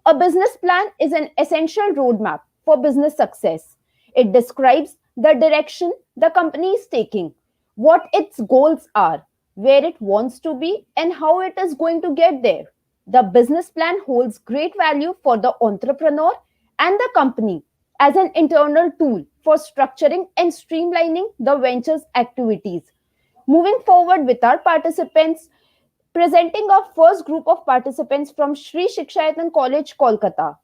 A business plan is an essential roadmap for business success. It describes the direction the company is taking, what its goals are, where it wants to be, and how it is going to get there. The business plan holds great value for the entrepreneur and the company as an internal tool for structuring and streamlining the venture's activities. Moving forward with our participants, presenting our first group of participants from Sri Shikshayatan College, Kolkata.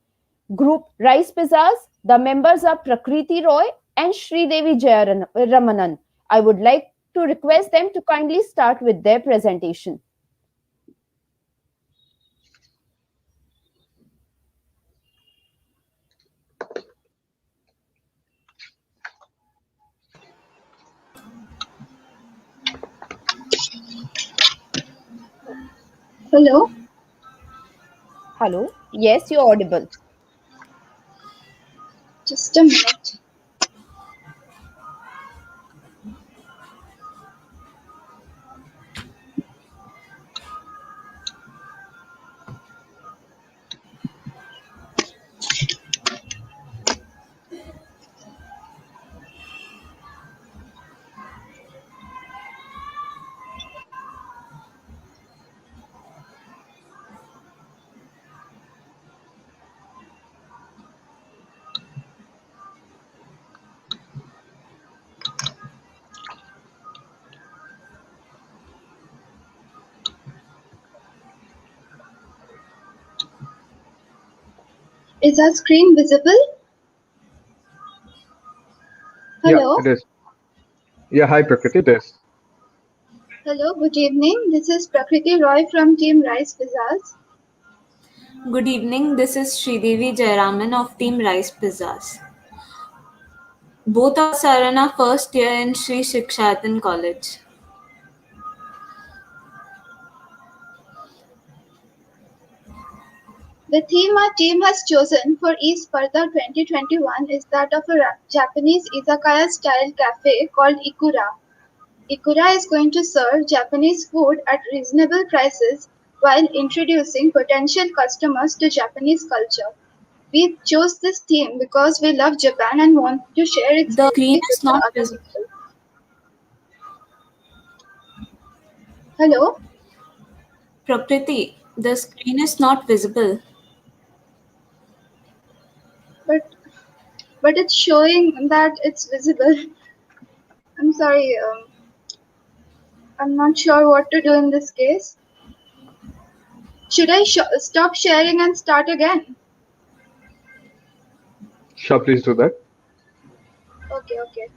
Group Rice Pizzas, the members are Prakriti Roy and Sri Devi Jayaramanan. I would like to request them to kindly start with their presentation. Hello. Hello. Yes, you're audible. Just a minute. Is our screen visible? Yeah, Hello. it is. Yeah, hi Prakriti, it is. Hello, good evening. This is Prakriti Roy from Team Rice Pizzas. Good evening, this is Sridevi Jayaraman of Team Rice Pizzas. Both of us are in our first year in Sri Shikshayatan College. The theme our team has chosen for E-Spardha-2021 is that of a Japanese izakaya-style cafe called Ikura. Ikura is going to serve Japanese food at reasonable prices while introducing potential customers to Japanese culture. We chose this theme because we love Japan and want to share its The screen beauty with is the not other visible. people. Hello? Prakriti, the screen is not visible. But it's showing that it's visible. I'm sorry. I'm not sure what to do in this case. Should I stop sharing and start again? Sure, please do that. Okay, okay.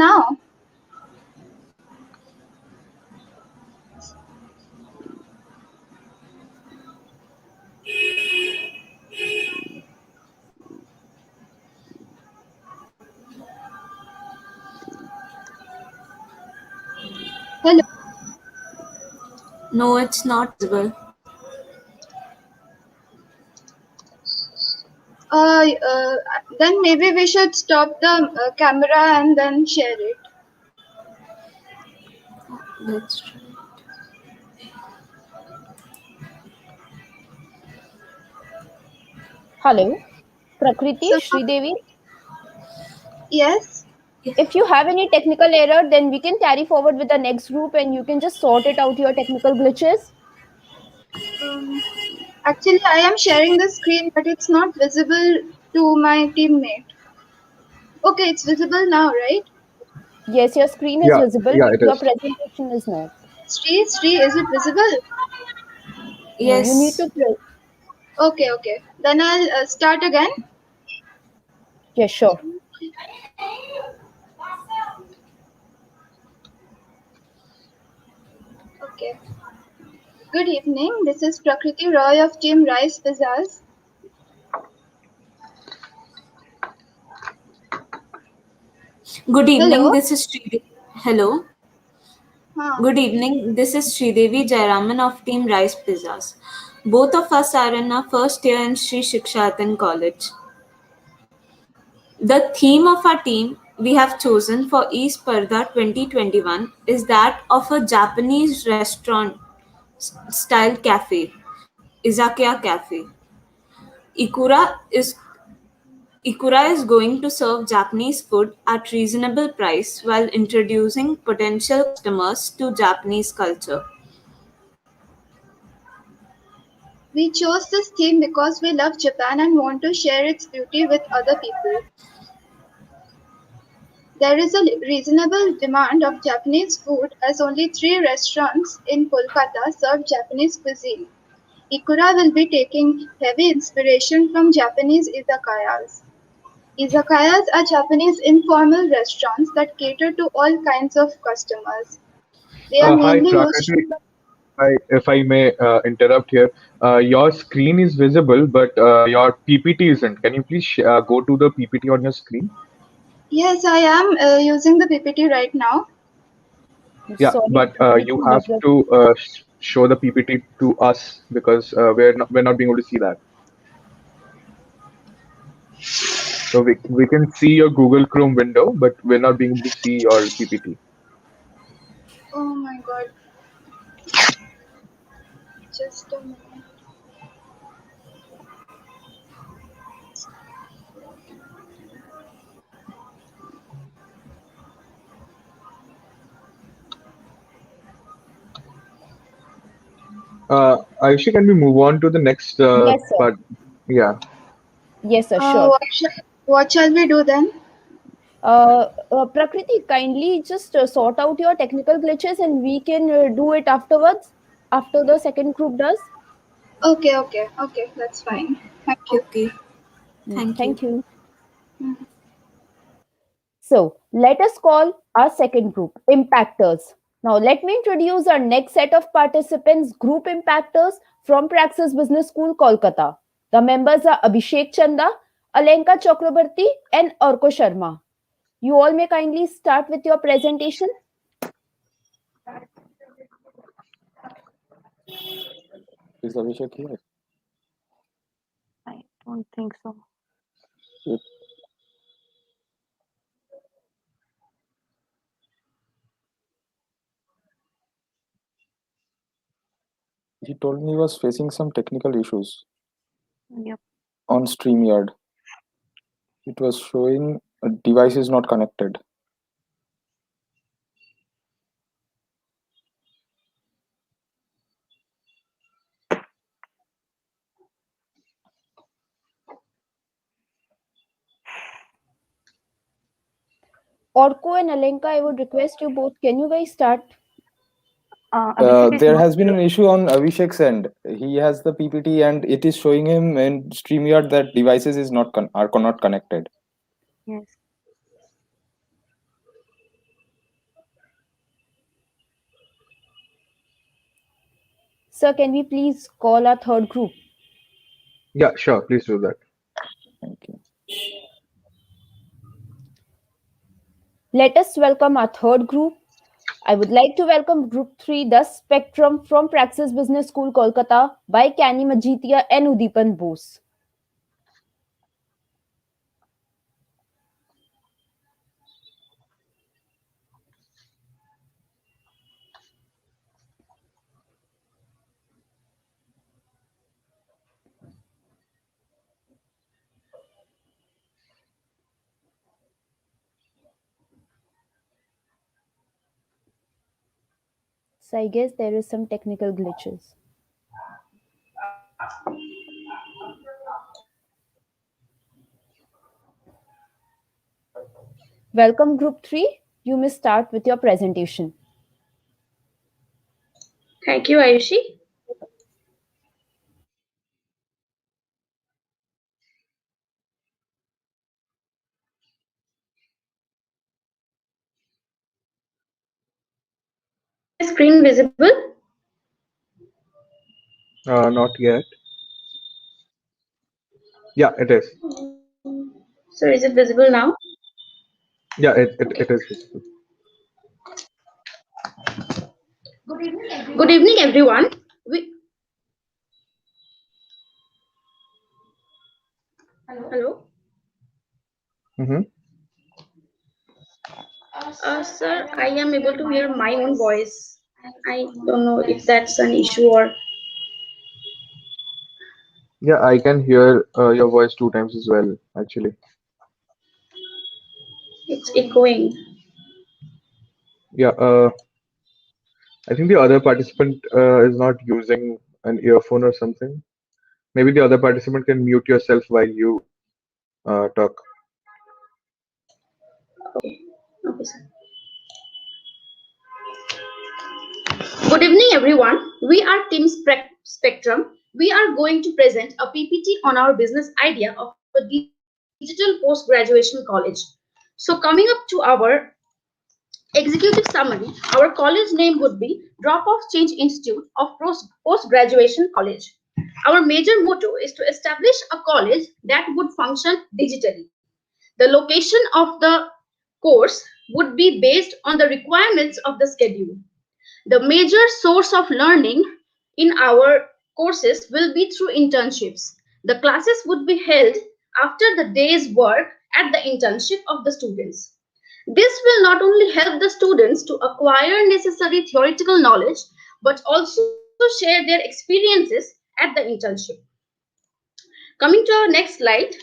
now? Hello. No, it's not visible. Then maybe we should stop the camera and then share it. Let's try. Hello, Prakriti, So, Sridevi. yes. If you have any technical error, then we can carry forward with the next group and you can just sort it out your technical glitches. Um, Actually, I am sharing the screen, but it's not visible to my teammate. Okay, it's visible now, right? Yes, your screen is Yeah, visible, yeah, but it your is. presentation is not. Sri, is it visible? No, you need Yes. to press. Okay. Then I'll start again. Yes, sure. Okay. Good evening. This is Prakriti Roy of Team Rice Pizzas. Good evening. Hello. This is Sridevi. Hello. Huh. Good evening. This is Sridevi Jayaraman of Team Rice Pizzas. Both of us are in our first year in Sri Shikshaatan College. The theme of our team we have chosen for E-Spardha-2021 is that of a Japanese restaurant style cafe, Izakaya Cafe. Ikura is Ikura is going to serve Japanese food at reasonable price while introducing potential customers to Japanese culture. We chose this theme because we love Japan and want to share its beauty with other people. There is a reasonable demand of Japanese food as only 3 restaurants in Kolkata serve Japanese cuisine. Ikura will be taking heavy inspiration from Japanese izakayas. Izakayas are Japanese informal restaurants that cater to all kinds of customers. They are Hi, mainly used. Prakriti. If I may interrupt here, your screen is visible, but your PPT isn't. Can you please go to the PPT on your screen? Yes, I am using the PPT right now. Yeah, Sorry, but you Prakriti, have but the to show the PPT to us because we're not being able to see that. So we can see your Google Chrome window, but we're not being able to see your PPT. Oh my god, just a minute. Ayushi, can we move on to the next yes, sir. part? Yeah. Yes, sir. Uh, Sure. what, what shall we do then? Prakriti, kindly just sort out your technical glitches and we can do it afterwards, after the second group does. Okay, that's Mm, fine. Thank you. Okay. Thank you. Thank you. Mhm. So let us call our second group, impactors. Now let me introduce our next set of participants, group impactors from Praxis Business School, Kolkata. The members are Abhishek Chanda, Alenka Chakrabarti, and Orko Sharma. You all may kindly start with your presentation. Is Abhishek here? I don't think so. He, he told me he was facing some technical issues Yep. on StreamYard. It was showing a device is not connected. Orko and Alenka, I would request you both. Can you guys start? Abhishek is There not has been here. an issue on Abhishek's end. He has the PPT and it is showing him in StreamYard that devices is not are not connected. Yes. Sir, can we please call our third group? Yeah, sure. Please do that. Thank you. Let us welcome our third group. I would like to welcome Group 3, the Spectrum from Praxis Business School, Kolkata, by Kani Majitia and Udipan Bose. So I guess there is some technical glitches. Welcome Group 3. You may start with your presentation. Thank you, Ayushi. Is my screen visible? Not yet. Yeah, it is. So is it visible now? Yeah, it Okay. is visible. Good evening, everyone. Hello. Mm-hmm. Sir, I am able to hear my own voice. I don't know if that's an issue or Yeah, I can hear your voice 2 times as well, actually. it's echoing. Yeah, I think the other participant is not using an earphone or something. Maybe the other participant can mute yourself while you talk. Okay, sir. Good evening, everyone. We are Team Spectrum. We are going to present a PPT on our business idea of a digital post-graduation college. So coming up to our executive summary, our college name would be Drop-Off Change Institute of Post-Graduation College. Our major motto is to establish a college that would function digitally. The location of the course would be based on the requirements of the schedule. The major source of learning in our courses will be through internships. The classes would be held after the day's work at the internship of the students. This will not only help the students to acquire necessary theoretical knowledge, but also share their experiences at the internship. Coming to our next slide,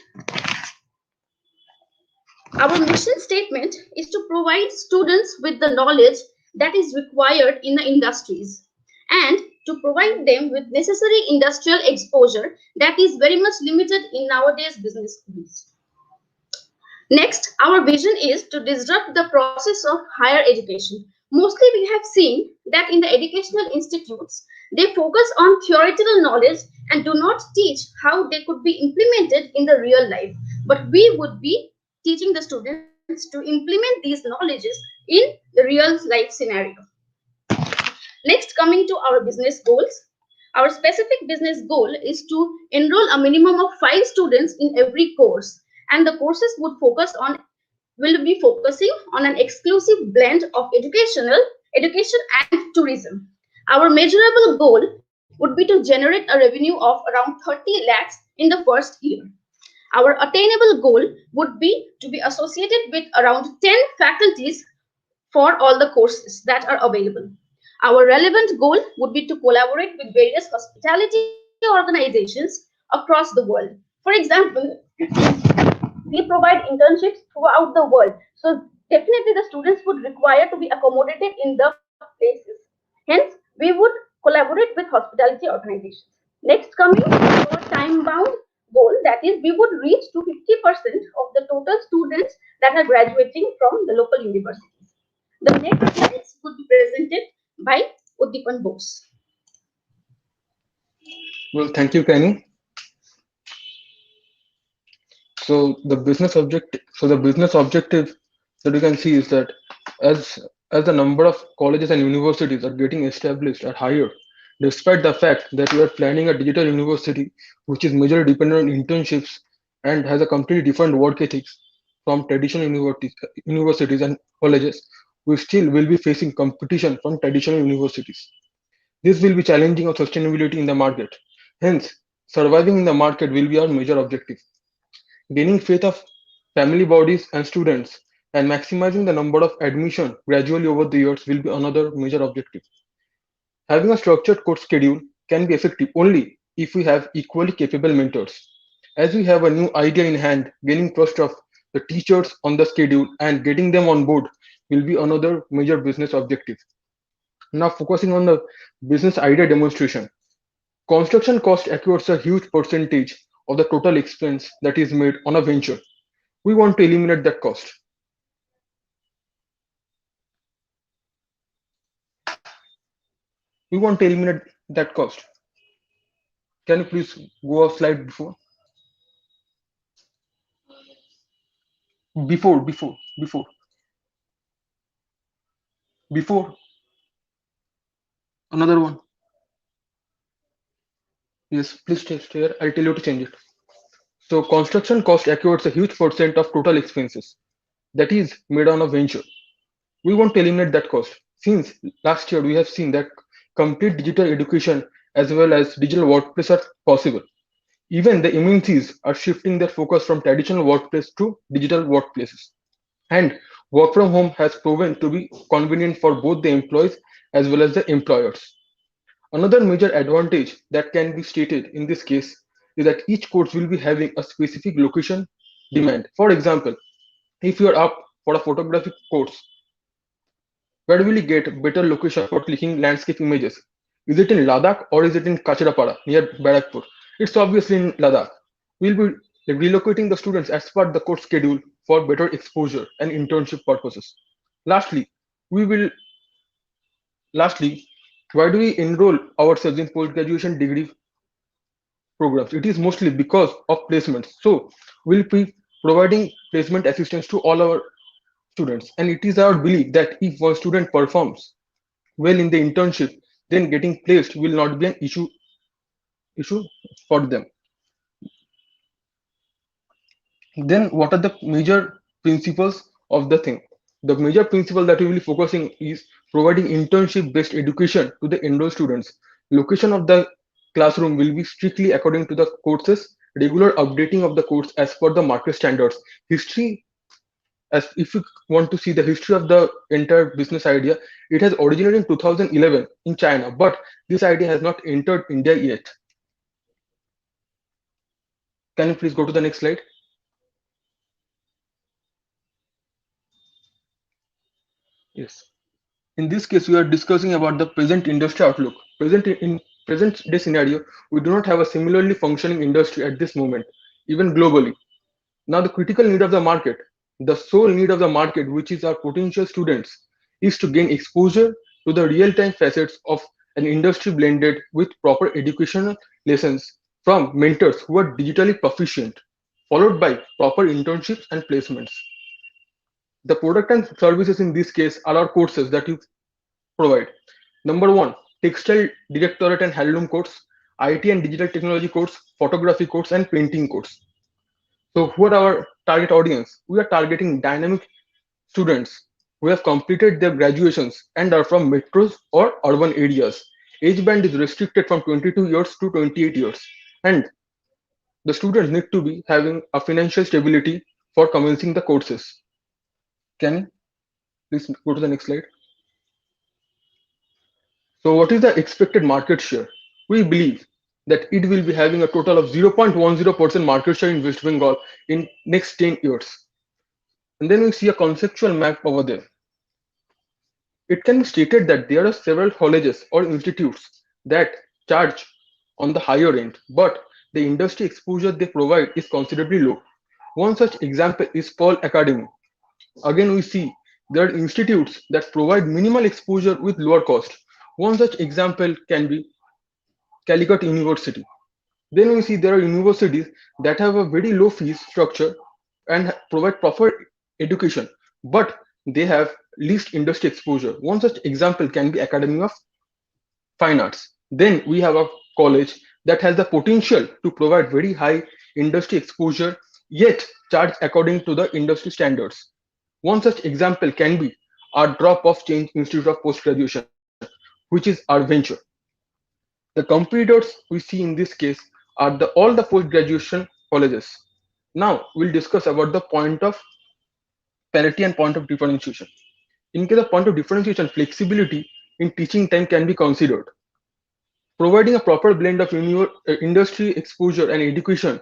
our mission statement is to provide students with the knowledge that is required in the industries and to provide them with necessary industrial exposure that is very much limited in nowadays business schools. Next, our vision is to disrupt the process of higher education. Mostly we have seen that in the educational institutes, they focus on theoretical knowledge and do not teach how they could be implemented in the real life. But we would be teaching the students to implement these knowledges in the real life scenario. Next, coming to our business goals. Our specific business goal is to enroll a minimum of 5 students in every course, and the courses will be focusing on an exclusive blend of education and tourism. Our measurable goal would be to generate a revenue of around 30 lakhs in the first year. Our attainable goal would be to be associated with around 10 faculties for all the courses that are available. Our relevant goal would be to collaborate with various hospitality organizations across the world. For example, we provide internships throughout the world. So definitely the students would require to be accommodated in the places. Hence, we would collaborate with hospitality organizations. Next, coming to our time-bound goal, that is, we would reach to 50% of the total students that are graduating from the local universities. The next slides would be presented by Udipan Bose. Well, thank you, Kenny. So the business objective that you can see is that as the number of colleges and universities are getting established at higher, Despite the fact that we are planning a digital university which is majorly dependent on internships and has a completely different work ethics from traditional universities and colleges, we still will be facing competition from traditional universities. This will be challenging our sustainability in the market. Hence, surviving in the market will be our major objective. Gaining faith of family bodies and students and maximizing the number of admission gradually over the years will be another major objective. Having a structured course schedule can be effective only if we have equally capable mentors. As we have a new idea in hand, gaining trust of the teachers on the schedule and getting them on board will be another major business objective. Now, focusing on the business idea demonstration. Construction cost acquires a huge percentage of the total expense that is made on a venture. We want to eliminate that cost. We want to eliminate that cost. Can you please go a slide before? Before. Before. Another one. Yes, please stay here. I'll tell you to change it. So construction cost acquires a huge percent of total expenses that is made on a venture. We want to eliminate that cost. Since last year we have seen that complete digital education as well as digital workplace are possible. Even the MNCs are shifting their focus from traditional workplace to digital workplaces. And work from home has proven to be convenient for both the employees as well as the employers. Another major advantage that can be stated in this case is that each course will be having a specific location demand. For example, if you are up for a photographic course, where will you get better location for clicking landscape images? Is it in Ladakh or is it in Kacharapada near Barakpur? It's obviously in Ladakh. We'll be relocating the students as per the course schedule for better exposure and internship purposes. Lastly, we will lastly, why do we enroll ourselves in post-graduation degree programs? It is mostly because of placements. So we'll be providing placement assistance to all our students. And it is our belief that if one student performs well in the internship, then getting placed will not be an issue for them. Then what are the major principles of the thing? The major principle that we will be focusing is providing internship based education to the enrolled students. Location of the classroom will be strictly according to the courses, regular updating of the course as per the market standards. History, as if you want to see the history of the entire business idea, it has originated in 2011 in China, but this idea has not entered India yet. Can you please go to the next slide? Yes. In this case, we are discussing about the present industry outlook. In present day scenario, we do not have a similarly functioning industry at this moment, even globally. Now, the critical need of the market, the sole need of the market, which is our potential students, is to gain exposure to the real-time facets of an industry blended with proper educational lessons from mentors who are digitally proficient, followed by proper internships and placements. The product and services in this case are our courses that you provide. Number one, textile directorate and handloom course, IT and digital technology course, photography course, and painting course. So who are our target audience? We are targeting dynamic students who have completed their graduations and are from metros or urban areas. Age band is restricted from 22 years to 28 years. And the students need to be having a financial stability for commencing the courses. Can you please go to the next slide? So what is the expected market share? We believe that it will be having a total of 0.10% market share in West Bengal in next 10 years. And then we see a conceptual map over there. It can be stated that there are several colleges or institutes that charge on the higher end, but the industry exposure they provide is considerably low. One such example is Pearl Academy. Again, we see there are institutes that provide minimal exposure with lower cost. One such example can be Calicut University. Then we see there are universities that have a very low fees structure and provide proper education, but they have least industry exposure. One such example can be Academy of Fine Arts. Then we have a college that has the potential to provide very high industry exposure, yet charge according to the industry standards. One such example can be our Drop Off Change Institute of Post Graduation, which is our venture. The competitors we see in this case are all the post graduation colleges. Now we'll discuss about the point of parity and point of differentiation. In case of point of differentiation, flexibility in teaching time can be considered. Providing a proper blend of industry exposure and education,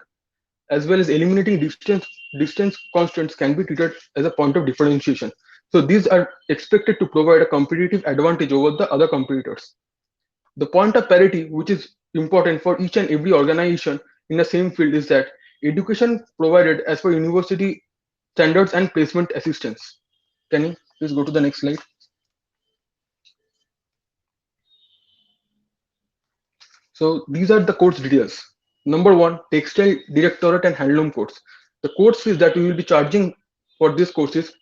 as well as eliminating distance constraints, can be treated as a point of differentiation. So these are expected to provide a competitive advantage over the other competitors. The point of parity, which is important for each and every organization in the same field, is that education provided as per university standards and placement assistance. Can you please go to the next slide? So these are the course details. Number one, textile directorate and handloom course. The course fees that we will be charging for this course is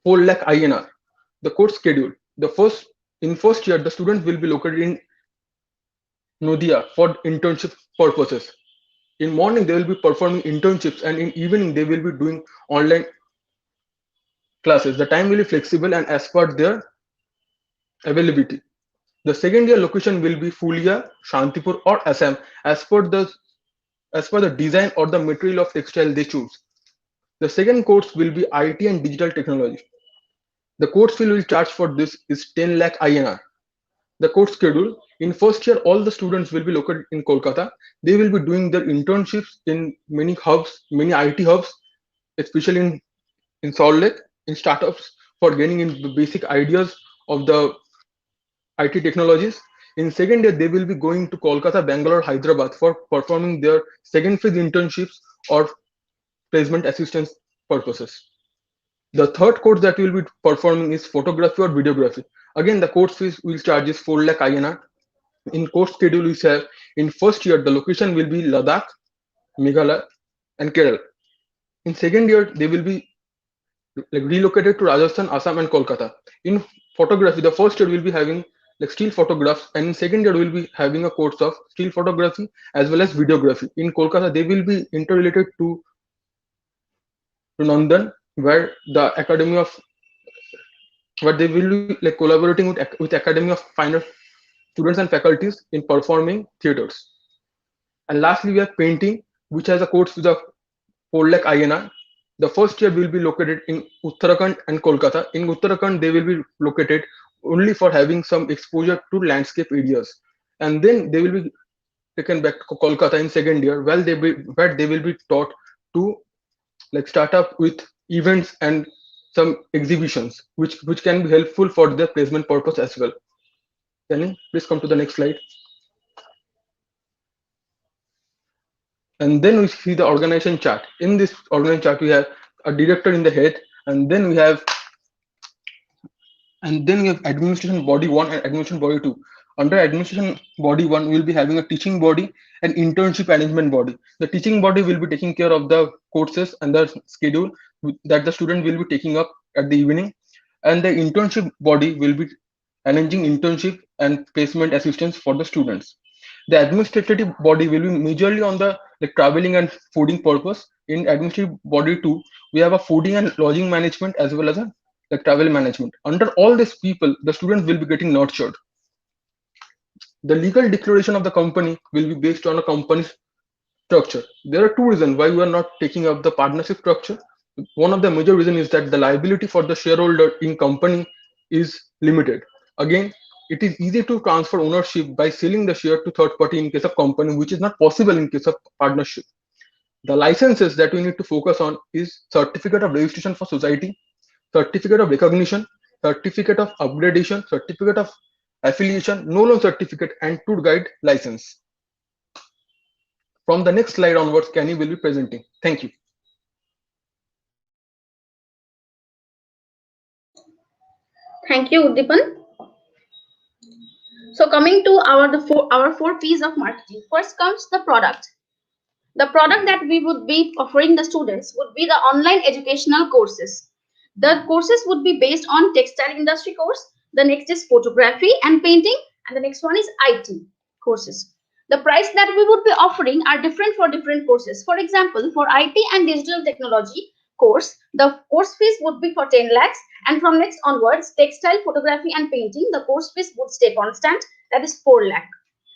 4 lakh INR. The course schedule. In first year, the students will be located in Nodia for internship purposes. In morning, they will be performing internships, and in evening, they will be doing online classes. The time will be flexible and as per their availability. The second year location will be Fulia, Shantipur, or Assam as per the design or the material of textile they choose. The second course will be IT and digital technology. The course fee will charge for this is 10 lakh INR. The course schedule. In first year, all the students will be located in Kolkata. They will be doing their internships in many hubs, many IT hubs, especially in Salt Lake, in startups, for gaining in the basic ideas of the IT technologies. In second year, they will be going to Kolkata, Bangalore, Hyderabad for performing their second phase internships or placement assistance purposes. The third course that we will be performing is photography or videography. Again, the course fees will charge is 4 lakh INR. In course schedule, we have in first year the location will be Ladakh, Meghalaya, and Kerala. In second year, they will be relocated to Rajasthan, Assam, and Kolkata. In photography, the first year will be having still photographs, and in second year will be having a course of still photography as well as videography. In Kolkata, they will be interrelated to Nandan, where the Academy of where they will be collaborating with Academy of Fine Arts students and faculties in performing theaters. And lastly, we have painting, which has a course with a 4 lakh INR. The first year will be located in Uttarakhand and Kolkata. In Uttarakhand, they will be located only for having some exposure to landscape areas, and then they will be taken back to Kolkata in second year, where they will be taught to start up with events and some exhibitions, which can be helpful for their placement purpose as well. Can you please come to the next slide? And then we see the organization chart. In this organization chart, we have a director in the head, and then we have administration body 1 and administration body 2. Under administration body 1, we will be having a teaching body and internship arrangement body. The teaching body will be taking care of the courses and the schedule that the student will be taking up at the evening, and the internship body will be arranging internship and placement assistance for the students. The administrative body will be majorly on the traveling and fooding purpose. In administrative body 2, we have a fooding and lodging management as well as a travel management. Under all these people, the students will be getting nurtured. The legal declaration of the company will be based on a company's structure. There are two reasons why we are not taking up the partnership structure. One of the major reasons is that the liability for the shareholder in company is limited. Again, it is easy to transfer ownership by selling the share to third party in case of company, which is not possible in case of partnership. The licenses that we need to focus on is certificate of registration for society, certificate of recognition, certificate of upgradation, certificate of affiliation, no loan certificate, and tour guide license. From the next slide onwards, Kenny will be presenting. Thank you. Thank you, Udipan. So coming to our four P's of marketing. First comes the product. The product that we would be offering the students would be the online educational courses. The courses would be based on textile industry course. The next is photography and painting, and the next one is IT courses. The price that we would be offering are different for different courses. For example, for IT and digital technology course, the course fees would be for 10 lakhs, and from next onwards, textile, photography and painting, the course fees would stay constant, that is 4 lakh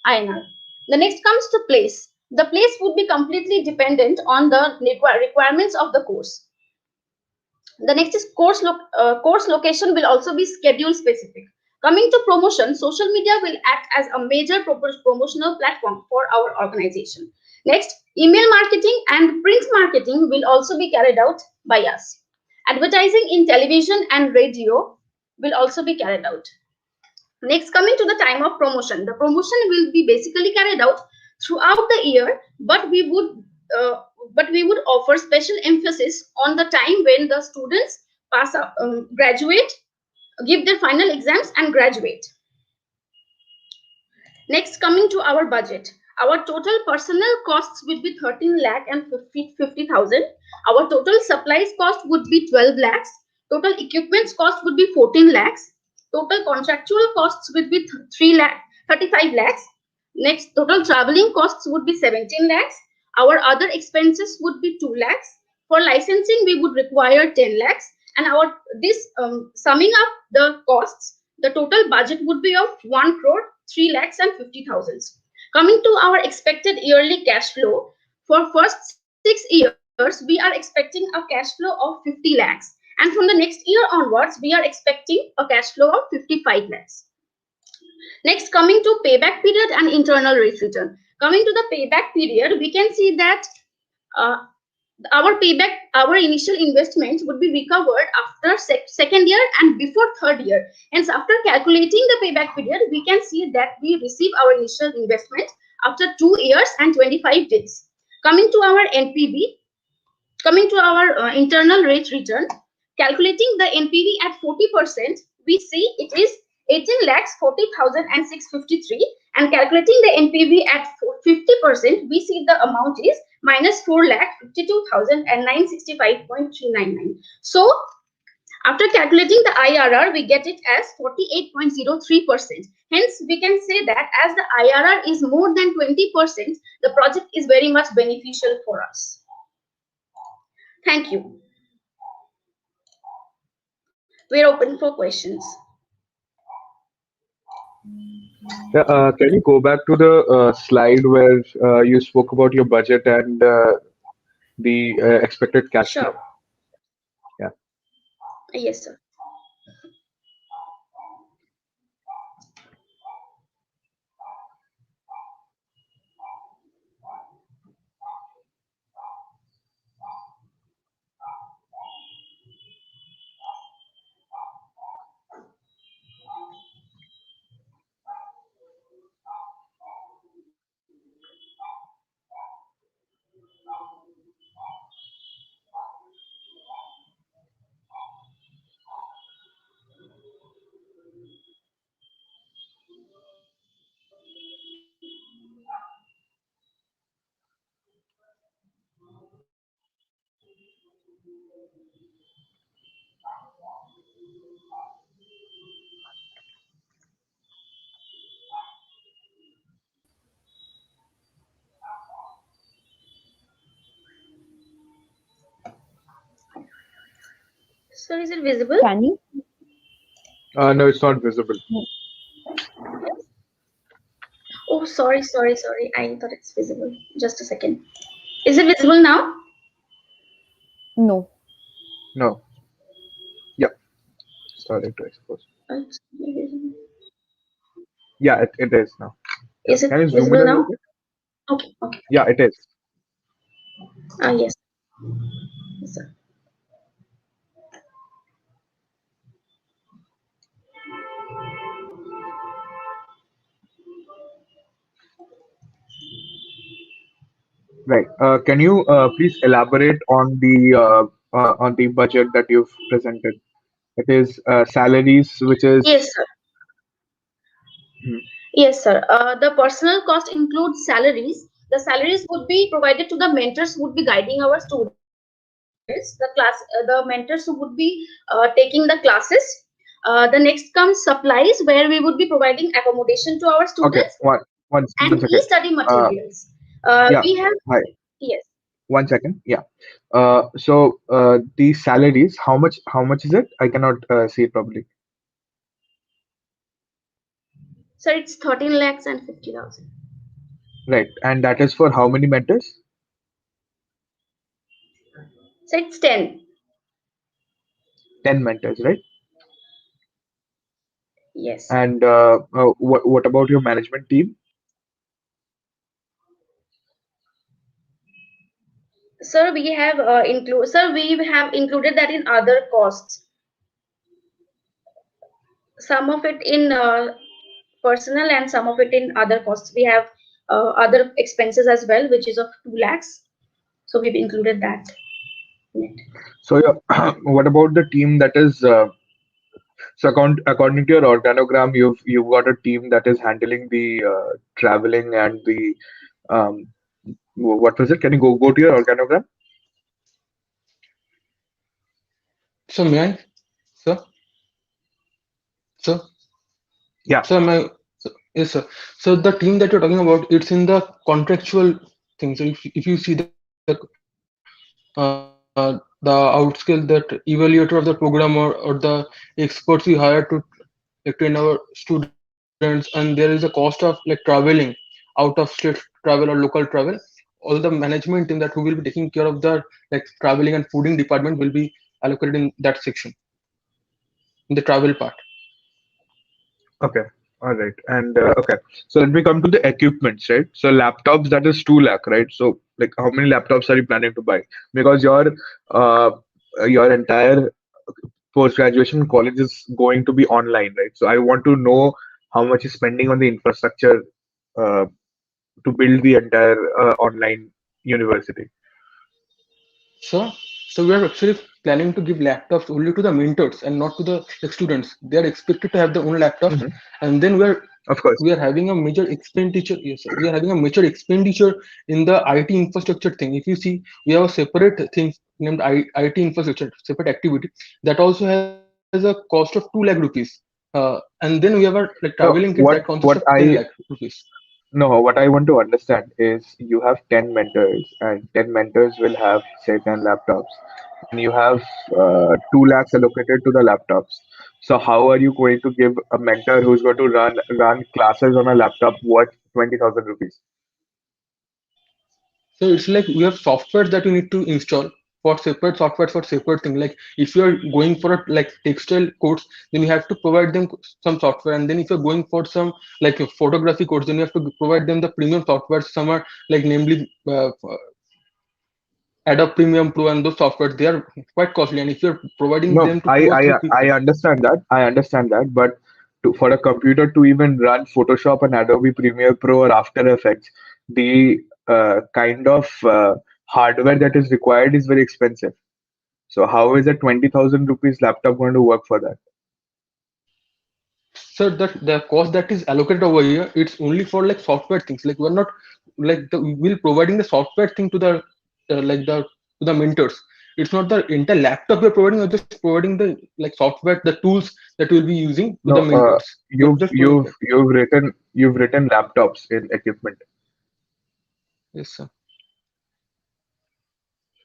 INR. The next comes to place. The place would be completely dependent on the requirements of the course. The next is course location will also be schedule specific. Coming to promotion, social media will act as a major promotional platform for our organization. Next, email marketing and print marketing will also be carried out by us. Advertising in television and radio will also be carried out. Next, coming to the time of promotion, the promotion will be basically carried out throughout the year, but we would offer special emphasis on the time when the students pass out, graduate, give their final exams and graduate. Next, coming to our budget, our total personnel costs will be 13 lakh and 50,000. Our total supplies cost would be 12 lakhs. Total equipments cost would be 14 lakhs. Total contractual costs would be 35 lakhs. Next, total traveling costs would be 17 lakhs. Our other expenses would be 2 lakhs. For licensing, we would require 10 lakhs. And summing up the costs, the total budget would be of 1 crore 3 lakhs and 50,000. Coming to our expected yearly cash flow, for first 6 years, we are expecting a cash flow of 50 lakhs. And from the next year onwards, we are expecting a cash flow of 55 lakhs. Next, coming to payback period and internal rate return. Coming to the payback period, we can see that our initial investments would be recovered after second year and before third year. Hence, after calculating the payback period, we can see that we receive our initial investment after 2 years and 25 days. Coming to our NPV, coming to our internal rate return, calculating the NPV at 40%, we see it is 18 lakhs 40,653, and calculating the NPV at 50%, we see the amount is minus 4 lakh 52,965.399. So, after calculating the IRR, we get it as 48.03%. Hence, we can say that as the IRR is more than 20%, the project is very much beneficial for us. Thank you. We're open for questions. Yeah, can you go back to the slide where you spoke about your budget and the expected cash flow? Sure. Yeah. Yes, sir. So is it visible? Can you? No, it's not visible. Oh, sorry. I thought it's visible. Just a second. Is it visible now? No. No. Yeah. Started, I suppose. Yeah, it is now. Yeah. Is it Can you zoom in visible a little now? bit? Okay. Yeah, it is. Yes. Yes, sir. Right. Can you please elaborate on the budget that you've presented? It is salaries, which is. Yes, sir. Yes, sir. The personal cost includes salaries. The salaries would be provided to the mentors who would be guiding our students. The mentors who would be taking the classes. The next comes supplies, where we would be providing accommodation to our students. Okay. and one second. e-study Uh, materials. yeah. We have, Hi. yes, 1 second. Yeah. So the salaries, how much is it? I cannot see it properly. so it's 13 lakhs and 50,000. Right. And that is for how many mentors? So it's 10. 10 mentors, right? Yes. And what about your management team? Sir, we have included that in other costs. Some of it in personal and some of it in other costs. We have other expenses as well, which is of 2 lakhs. So we've included that in it. So what about the team that is so according to your organogram, you've got a team that is handling the traveling and the um, what was it? Can you go to your organogram? So may I, sir? Sir? Yeah. So yes, sir. So the team that you're talking about, it's in the contractual thing. So if you see the outskill, that evaluator of the program, or the experts we hire to train our students, and there is a cost of like traveling out of state travel or local travel. All the management team that who will be taking care of the like traveling and fooding department will be allocated in that section, in the travel part. Okay. All right. And okay. So let me come to the equipments, right? So laptops, that is 2 lakh, right? So like how many laptops are you planning to buy? Because uh your entire post graduation college is going to be online, right? So I want to know how much is spending on the infrastructure uh, to build the entire online university. So, so we are actually planning to give laptops only to the mentors and not to the like, students. They are expected to have their own laptops, Mhm. and then Of course. we are having a major expenditure. Yes, sir. We are having a major expenditure in the IT infrastructure thing. If you see, we have a separate thing named IT infrastructure, separate activity that also has a cost of 2 lakh rupees. And then we have a like traveling No, kit that consists of what 10 lakh I rupees. no, what I want to understand is you have 10 mentors, and 10 mentors will have, say, 10 laptops, and you have 2 lakhs allocated to the laptops. So how are you going to give a mentor who's going to run classes on a laptop worth 20,000 rupees? So it's like we have softwares that you need to install for separate softwares for separate thing. Like if you are going for a like textile course, then you have to provide them some software. And then if you're going for some like a photography course, then you have to provide them the premium software. Some are like namely Adobe Premium Pro, and those softwares they are quite costly. And if you're providing No, them to two or three people, I understand that. I understand that, but for a computer to even run Photoshop and Adobe Premiere Pro or After Effects, the kind of hardware that is required is very expensive. So how is a 20,000 rupees laptop going to work for that? so that the cost that is allocated over here, it's only for like software things. Like we're not like we're providing the software thing to the like the to the mentors. It's not the entire laptop we're providing. We're just providing the like software, the tools that we'll be using to the No, mentors. We're just providing that. you've written laptops in equipment. Yes, sir.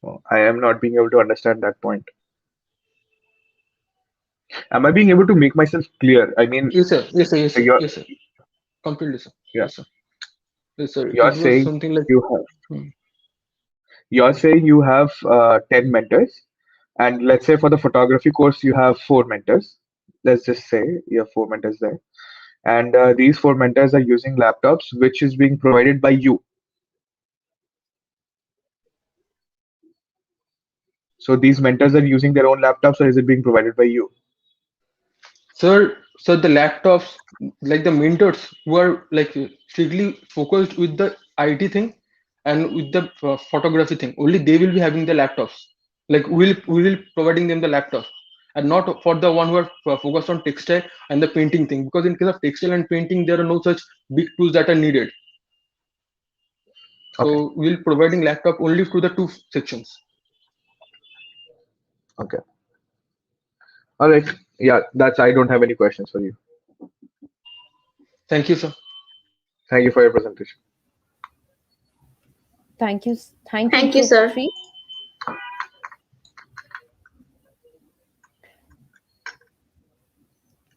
So I am not being able to understand that point. Am I being able to make myself clear? I mean, Yes, sir. Yes, sir. Yes, sir. you're Yes, sir. Completely, sir. yeah, Yes, sir. Yes, sir. you're It was saying something like you have hmm. you're saying you have 10 mentors, and let's say for the photography course you have 4 mentors. Let's just say you have 4 mentors there, and these 4 mentors are using laptops which is being provided by you. So these mentors are using their own laptops, or is it being provided by you? So the laptops, like the mentors who are like strictly focused with the IT thing and with the photography thing, only they will be having the laptops. Like we will providing them the laptops, and not for the one who are focused on textile and the painting thing. Because in case of textile and painting, there are no such big tools that are needed. Okay, So we'll providing laptop only to the two sections. okay, all right. Yeah, that's I don't have any questions for you. Thank you, sir. Thank you for your presentation. Thank you. Thank you, Thank you, sir. Shri.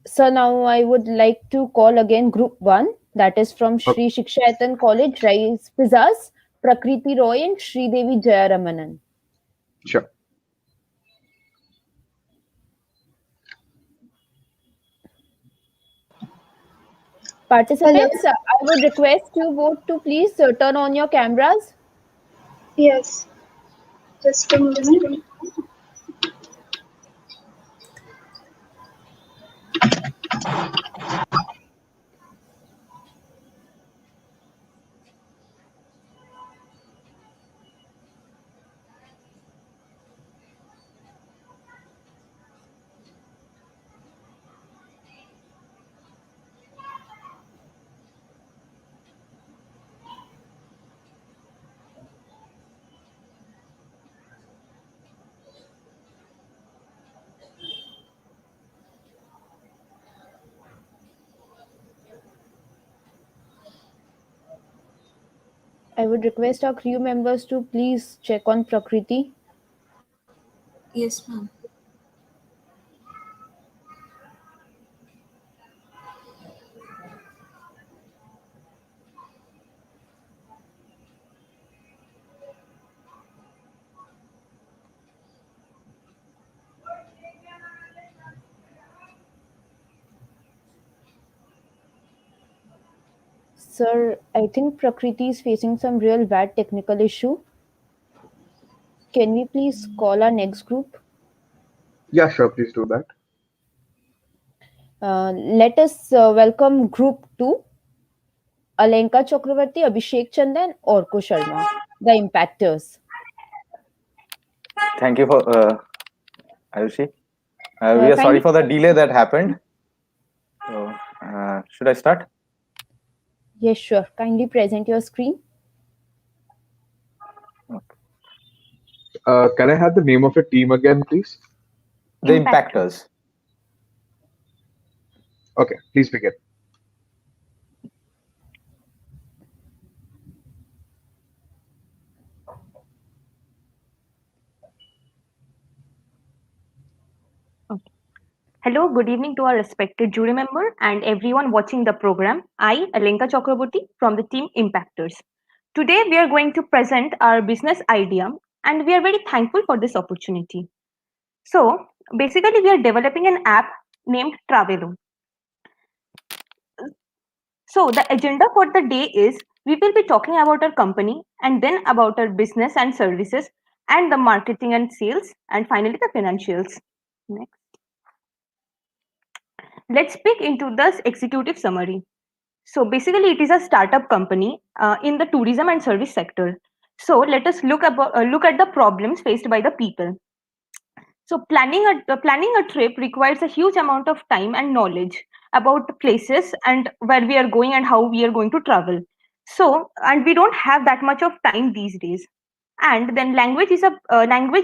So now I would like to call again Group 1, that is from Shri Shikshayatan College, Rice Pizzas, Prakriti Roy and Shri Devi Jayaramanan. Sure. Participants, I would request you both to please turn on your cameras. Yes. Just a moment. I would request our crew members to please check on Prakriti. Yes, ma'am. Sir, I think Prakriti is facing some real bad technical issue. Can we please call our next group? Yeah, sure. Please do that. Let us welcome Group 2, Alenka Chakravarti, Abhishek Chandan, Orko Sharma, the impactors. Thank you for Ayushi. We are sorry for the delay that happened. So, should I start? Yes, sure. Kindly present your screen. Can I have the name of your team again, please? The impactors. Okay, please begin. Hello, good evening to our respected jury member and everyone watching the program. I, Alenka Chakraborty from the team Impactors. Today we are going to present our business idea and we are very thankful for this opportunity. So basically we are developing an app named Travelo. So the agenda for the day is we will be talking about our company and then about our business and services and the marketing and sales and finally the financials. Next. Let's peek into this executive summary. So basically, it is a startup company in the tourism and service sector. So let us look at the problems faced by the people. So planning a trip requires a huge amount of time and knowledge about places and where we are going and how we are going to travel. So and we don't have that much of time these days. And then language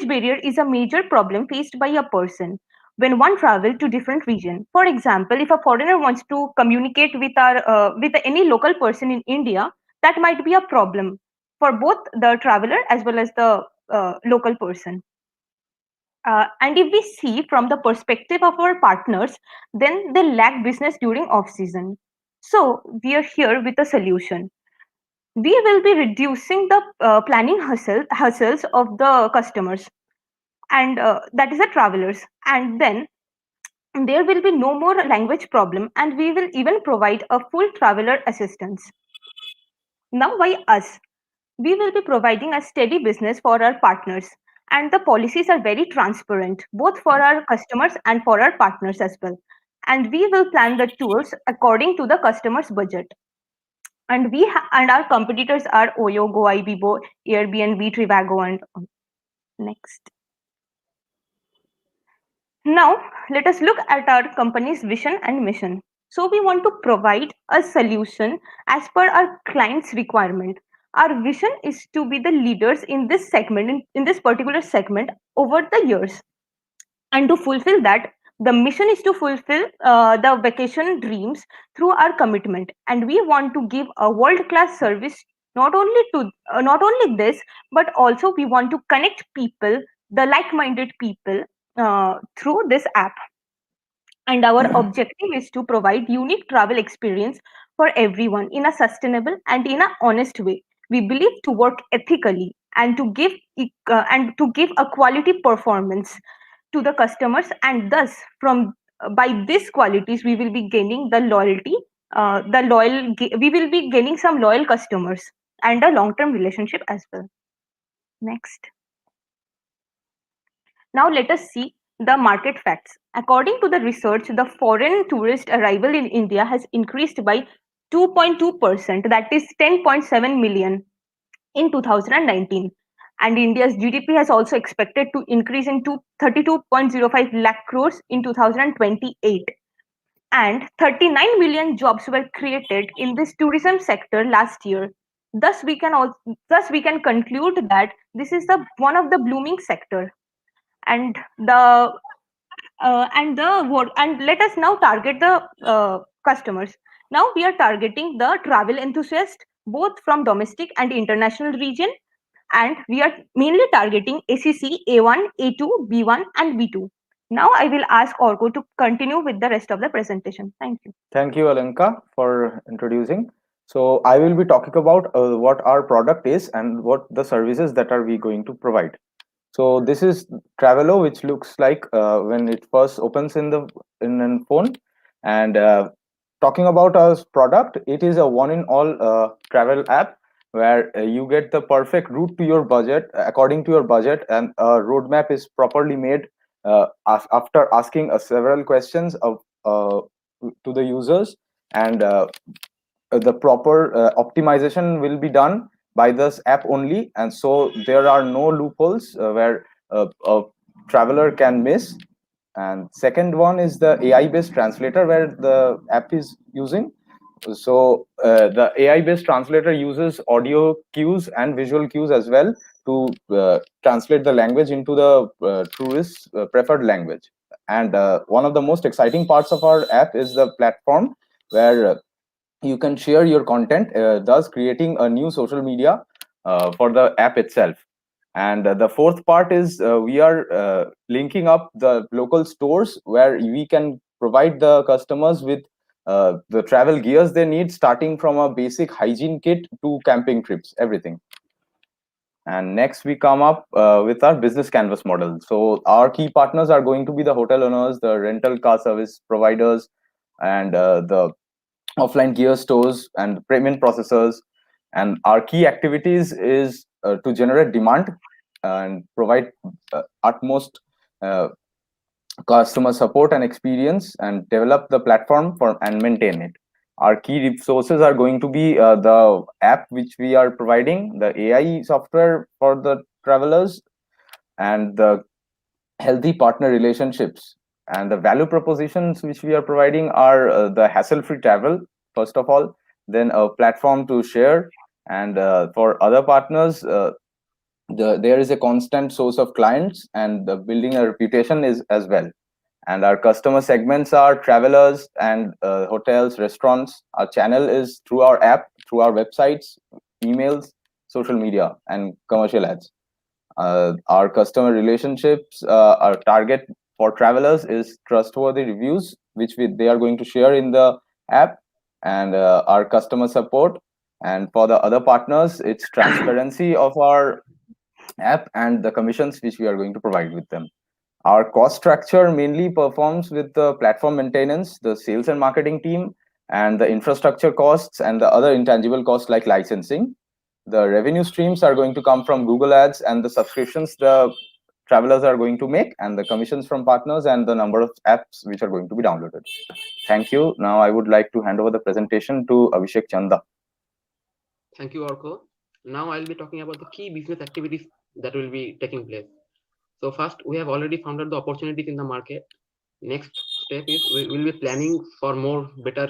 barrier is a major problem faced by a person when one travel to different region. For example, if a foreigner wants to communicate with any local person in India, that might be a problem for both the traveler as well as the local person. And if we see from the perspective of our partners, then they lack business during off season. So we are here with a solution. We will be reducing the planning hustles of the customers and that is the travelers, and then there will be no more language problem and we will even provide a full traveler assistance. Now why us? We will be providing a steady business for our partners and the policies are very transparent both for our customers and for our partners as well, and we will plan the tours according to the customer's budget. And and our competitors are Oyo, Goibibo, Airbnb, Trivago, and next. Now let us look at our company's vision and mission. So we want to provide a solution as per our client's requirement. Our vision is to be the leaders in this segment, in this particular segment over the years. And to fulfill that, The mission is to fulfill the vacation dreams through our commitment, and we want to give a world-class service not only this, but also we want to connect people, the like-minded people, through this app. And our objective is to provide unique travel experience for everyone in a sustainable and in a honest way. We believe to work ethically and to give a quality performance to the customers, and thus from by these qualities we will be gaining the loyalty, we will be gaining some loyal customers and a long-term relationship as well. Next. Now let us see the market facts. According to the research, the foreign tourist arrival in India has increased by 2.2%, that is 10.7 million in 2019. And India's GDP has also expected to increase into 32.05 lakh crores in 2028. And 39 million jobs were created in this tourism sector last year. Thus, we can conclude that this is one of the blooming sector. And let us now target the customers. Now we are targeting the travel enthusiast both from domestic and international region, and we are mainly targeting ACC A1, A2, B1 and B2. Now I will ask Orko to continue with the rest of the presentation. Thank you. Thank you, Alenka, for introducing. So I will be talking about what our product is and what the services that are we going to provide. So this is Travelo, which looks like when it first opens in a phone. And talking about our product, it is a one-in-all travel app where you get the perfect route to your budget according to your budget, and a roadmap is properly made after asking several questions to the users, and the proper optimization will be done by this app only, and so there are no loopholes where a traveler can miss. And second one is the AI based translator where the app is using. So the AI based translator uses audio cues and visual cues as well to translate the language into the tourist's preferred language. And one of the most exciting parts of our app is the platform where you can share your content, thus creating a new social media for the app itself. And the fourth part is we are linking up the local stores where we can provide the customers with the travel gears they need, starting from a basic hygiene kit to camping trips, everything. And next we come up with our business canvas model. So our key partners are going to be the hotel owners, the rental car service providers, and the offline gear stores and payment processors. And our key activities is to generate demand and provide utmost customer support and experience, and develop the platform and maintain it. Our key resources are going to be the app which we are providing, the AI software for the travelers, and the healthy partner relationships. And the value propositions which we are providing are the hassle-free travel, first of all, then a platform to share, and for other partners, there is a constant source of clients, and building a reputation is as well. And our customer segments are travelers and hotels, restaurants. Our channel is through our app, through our websites, emails, social media, and commercial ads. Our customer relationships, our target for travelers is trustworthy reviews, which they are going to share in the app, and our customer support. And for the other partners, it's transparency of our app and the commissions which we are going to provide with them. Our cost structure mainly performs with the platform maintenance, the sales and marketing team, and the infrastructure costs and the other intangible costs like licensing. The revenue streams are going to come from Google Ads and the subscriptions the travelers are going to make, and the commissions from partners, and the number of apps which are going to be downloaded. Thank you. Now I would like to hand over the presentation to Abhishek Chanda. Thank you, Orko. Now I'll be talking about the key business activities that will be taking place. So first, we have already found out the opportunities in the market. Next step is we will be planning for more better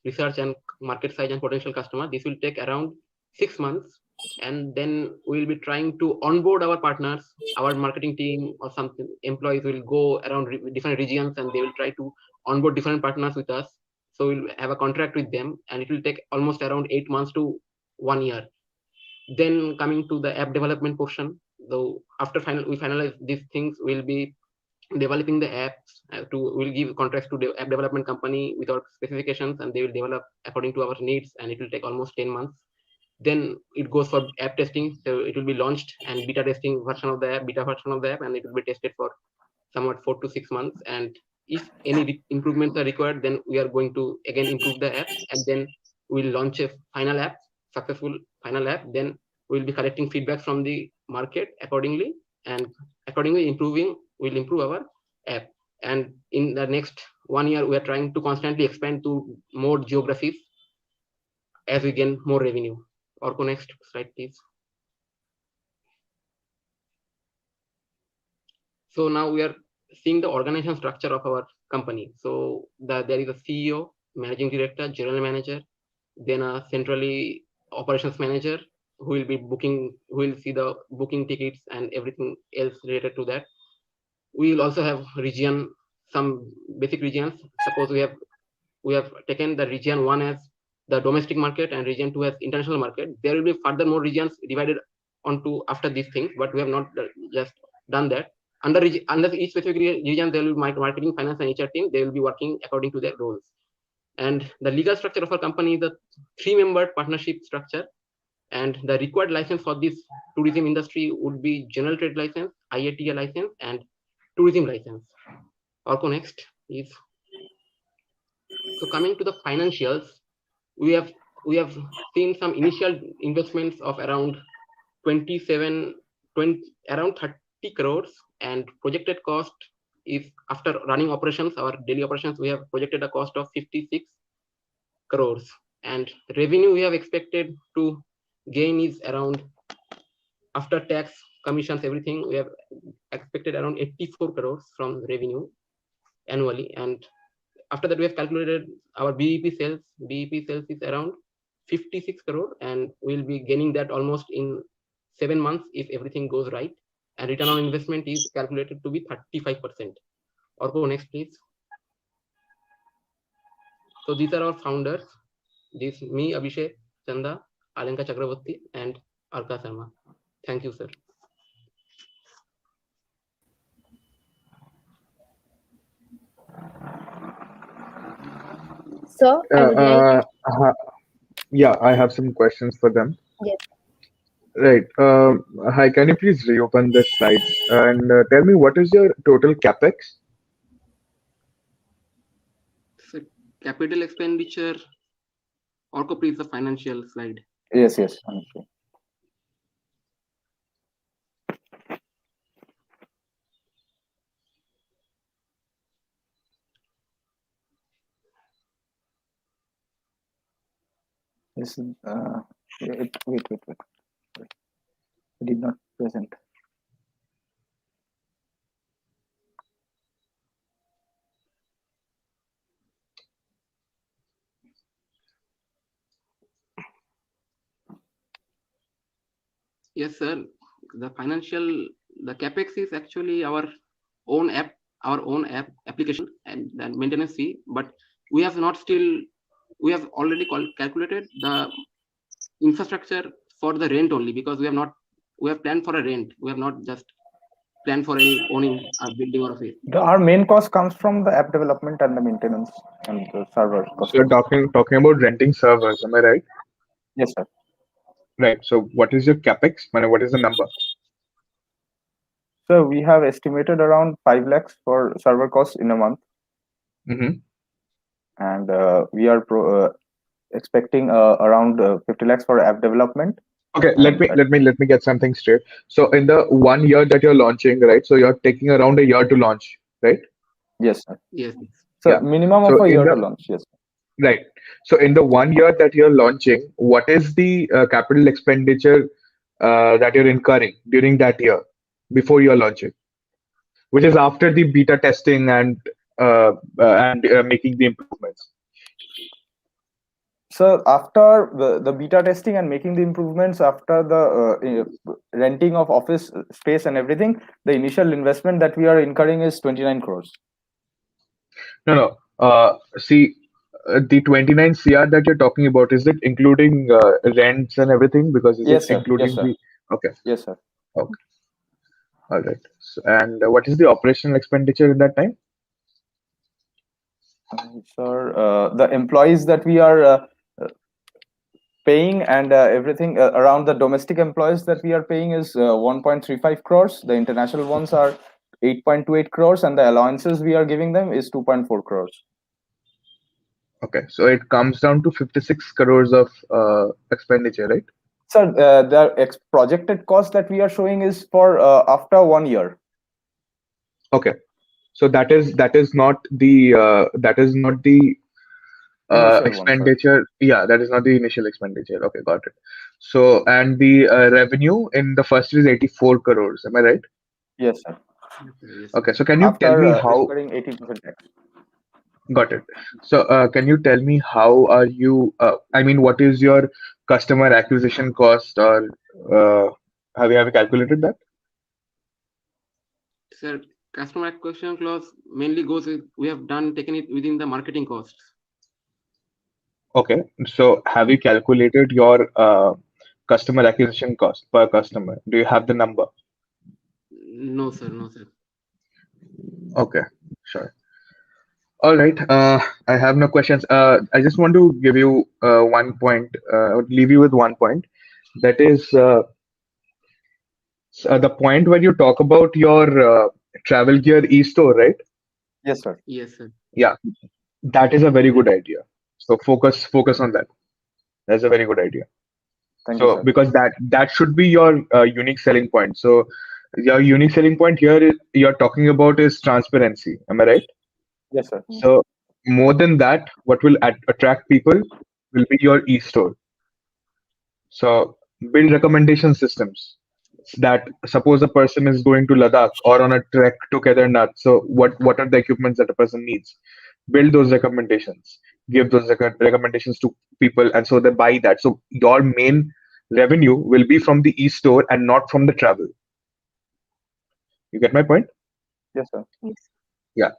research and market size and potential customer. This will take around 6 months and then we'll be trying to onboard our partners. Our marketing team or something employees will go around different regions, and they will try to onboard different partners with us. So we'll have a contract with them, and it will take almost around 8 months to 1 year. Then coming to the app development portion, though after we finalize these things, we'll be developing the apps. We'll give contracts to the app development company with our specifications, and they will develop according to our needs, and it will take almost 10 months. Then it goes for app testing, so it will be launched, and beta version of the app, and it will be tested for somewhat 4 to 6 months. And if any improvements are required, then we are going to again improve the app, and then we'll launch a successful final app. Then we'll be collecting feedback from the market accordingly, and accordingly we'll improve our app. And in the next 1 year, we are trying to constantly expand to more geographies as we gain more revenue. Orko, next slide, please. So now we are seeing the organization structure of our company. So there is a CEO, managing director, general manager, then a centrally operations manager who will be who will see the booking tickets and everything else related to that. We will also have some basic regions. Suppose we have taken the region 1 as the domestic market and region 2 as international market. There will be further more regions divided onto after these things, but we have not just done that. Under each specific region, there will be marketing, finance, and HR team. They will be working according to their roles. And the legal structure of our company is a 3-membered partnership structure. And the required license for this tourism industry would be general trade license, IATA license, and tourism license. Orko, next, please. So coming to the financials, we have seen some initial investments of around 30 crores, and projected cost is, after running operations, our daily operations, we have projected a cost of 56 crores, and revenue we have expected to gain is around, after tax, commissions, everything, we have expected around 84 crores from revenue annually. And after that, we have calculated our BEP sales. BEP sales is around 56 crore, and we'll be gaining that almost in 7 months if everything goes right. And return on investment is calculated to be 35%. Orko, next, please. So these are our founders. This me, Abhishek, Chanda, Alenka Chakraborty, and Arka Sharma. Thank you, sir. Sir, I would like. Yeah, I have some questions for them. Yes. Right. Hi, can you please reopen the slides and tell me what is your total capex? So capital expenditure. Orko, please, the financial slide. Yes. Okay. This is wait. I did not present. Yes, sir. The capex is actually our own app application and maintenance fee, but we have already calculated the infrastructure for the rent only, because we have planned for a rent. We have not just planned for any owning a building or a phase. Our main cost comes from the app development and the maintenance and the server cost. So you're talking about renting servers, am I right? Yes, sir. Right. So what is your capex? What is the number? So we have estimated around 5 lakhs for server costs in a month. Mm-hmm. And we are expecting around 50 lakhs for app development. Okay, let me get something straight. So in the 1 year that you're launching, right? So you're taking around a year to launch, right? Yes, sir. Yes. So Yeah. minimum So of a in year the- to launch. Yes. Right. So in the 1 year that you're launching, what is the capital expenditure that you're incurring during that year before you're launching, which is after the beta testing and making the improvements? So after the beta testing and making the improvements, after the renting of office space and everything, the initial investment that we are incurring is 29 crores. No. See, the 29 CR that you're talking about, is it including rents and everything? Because is it Yes, sir. Yes, including sir. the? Okay. Yes, sir. Okay. All right. So, and what is the operational expenditure in that time? Sir, the employees that we are paying and everything around the domestic employees that we are paying is 1.35 crores. The international ones are 8.28 crores, and the allowances we are giving them is 2.4 crores. Okay, so it comes down to 56 crores of expenditure, right? Sir, the projected cost that we are showing is for after 1 year. Okay, so that is not the Initial one, sir. expenditure. Yeah, that is not the initial expenditure. Okay, got it. So, and the revenue in the first is 84 crores. Am I right? Yes, sir. Okay, so can you tell me how? Incurring 80% tax. Got it. So, can you tell me how are you? I mean, what is your customer acquisition cost, or have you calculated that? Sir, customer acquisition cost mainly goes with, we have taken it within the marketing costs. Okay, so have you calculated your customer acquisition cost per customer? Do you have the number? No, sir. No, sir. Okay, sure. All right. I have no questions. I just want to give you one point. Leave you with one point. That is the point where you talk about your travel gear e-store, right? Yes, sir. Yes, sir. Yeah, that is a very good idea. So focus on that. That's a very good idea. Thank you, So sir. because that should be your unique selling point. So your unique selling point here is you're talking about is transparency. Am I right? Yes, sir. So more than that, what will attract people will be your e-store. So build recommendation systems that suppose a person is going to Ladakh or on a trek to Kedarnath. So what are the equipments that a person needs? Build those recommendations. Give those recommendations to people, and so they buy that. So your main revenue will be from the e-store and not from the travel. You get my point? Yes, sir. Yes. Yeah.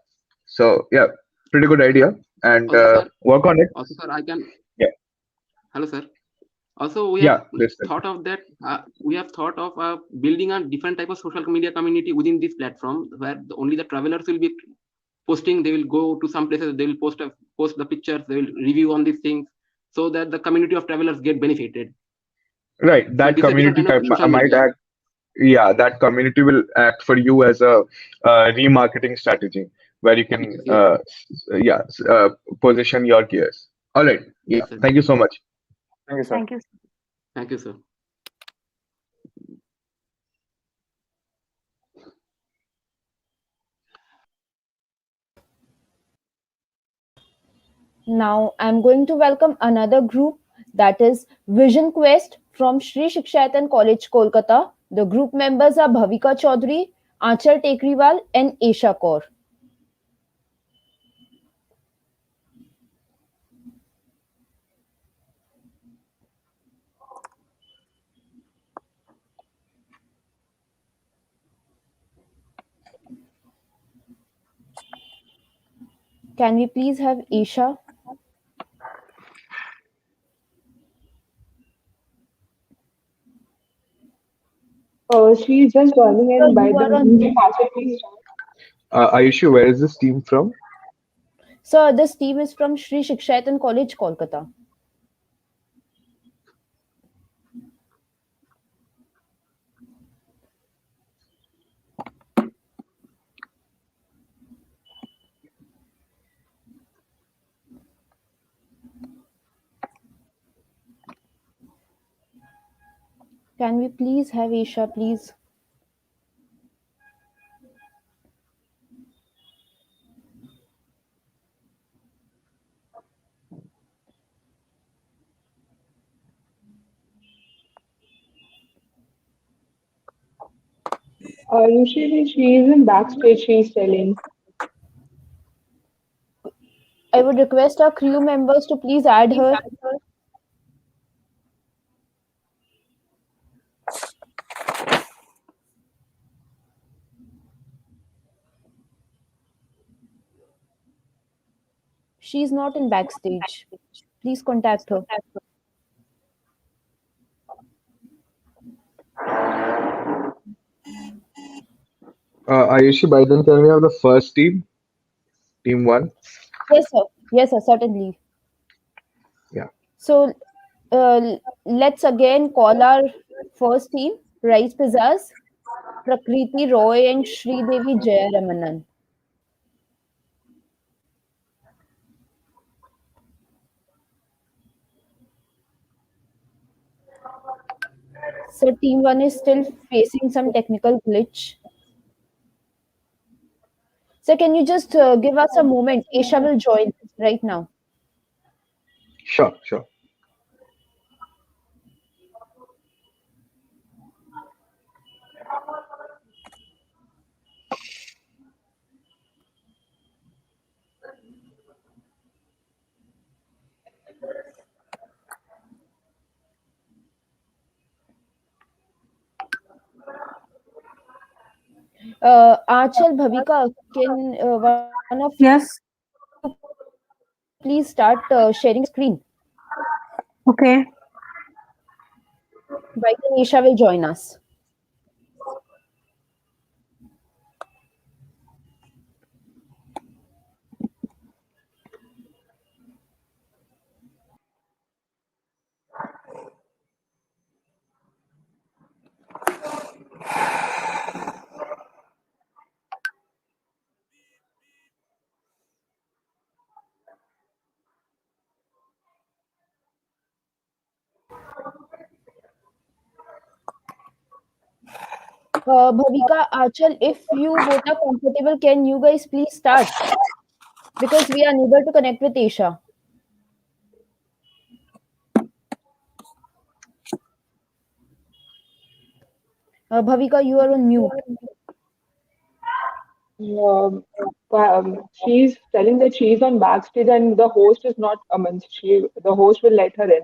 So yeah, pretty good idea, and Also, sir, work on it. Also, sir, I can. Yeah. Hello, sir. Also, we Yeah, have listen. thought of that. We have thought of building a different type of social media community within this platform, where only the travelers will be posting. They will go to some places. They will post the pictures. They will review on these things, so that the community of travelers get benefited. Right. So That this is a different community kind of social might media. act. Yeah, that community will act for you as a remarketing strategy where you can position your gears. All right. Yeah. Yes, sir. Thank you so much. Thank you, sir. Thank you. Thank you, sir. Now I'm going to welcome another group, that is Vision Quest from Sri Shikshayatan College, Kolkata. The group members are Bhavika Chaudhary, Achal Tekriwal and Esha Kaur. Can we please have Esha? She is just joining Sir, in by you the are on way. mute. Ayushi, where is this team from? Sir, this team is from Sri Shikshayatan College, Kolkata. Can we please have Esha, please? Usually she is in backstage, she is telling. I would request our crew members to please add her. She's not in backstage. Please contact her. Ayushi, by then, can we have the first team? Team one? Yes, sir. Yes, sir. Certainly. Yeah. So let's again call our first team, Rice Pizzas, Prakriti Roy and Sri Devi Jayaramanan. So team one is still facing some technical glitch. So can you just give us a moment? Aisha will join right now. Sure, sure. Achal, Bhavika, can one of you Yes. please start sharing your screen? Okay. By then Aisha will join us. Bhavika, Achal, if you both are comfortable, can you guys please start? Because we are unable to connect with Aisha. Bhavika, you are on mute. She's telling that she's on backstage and the host is not. The host will let her in.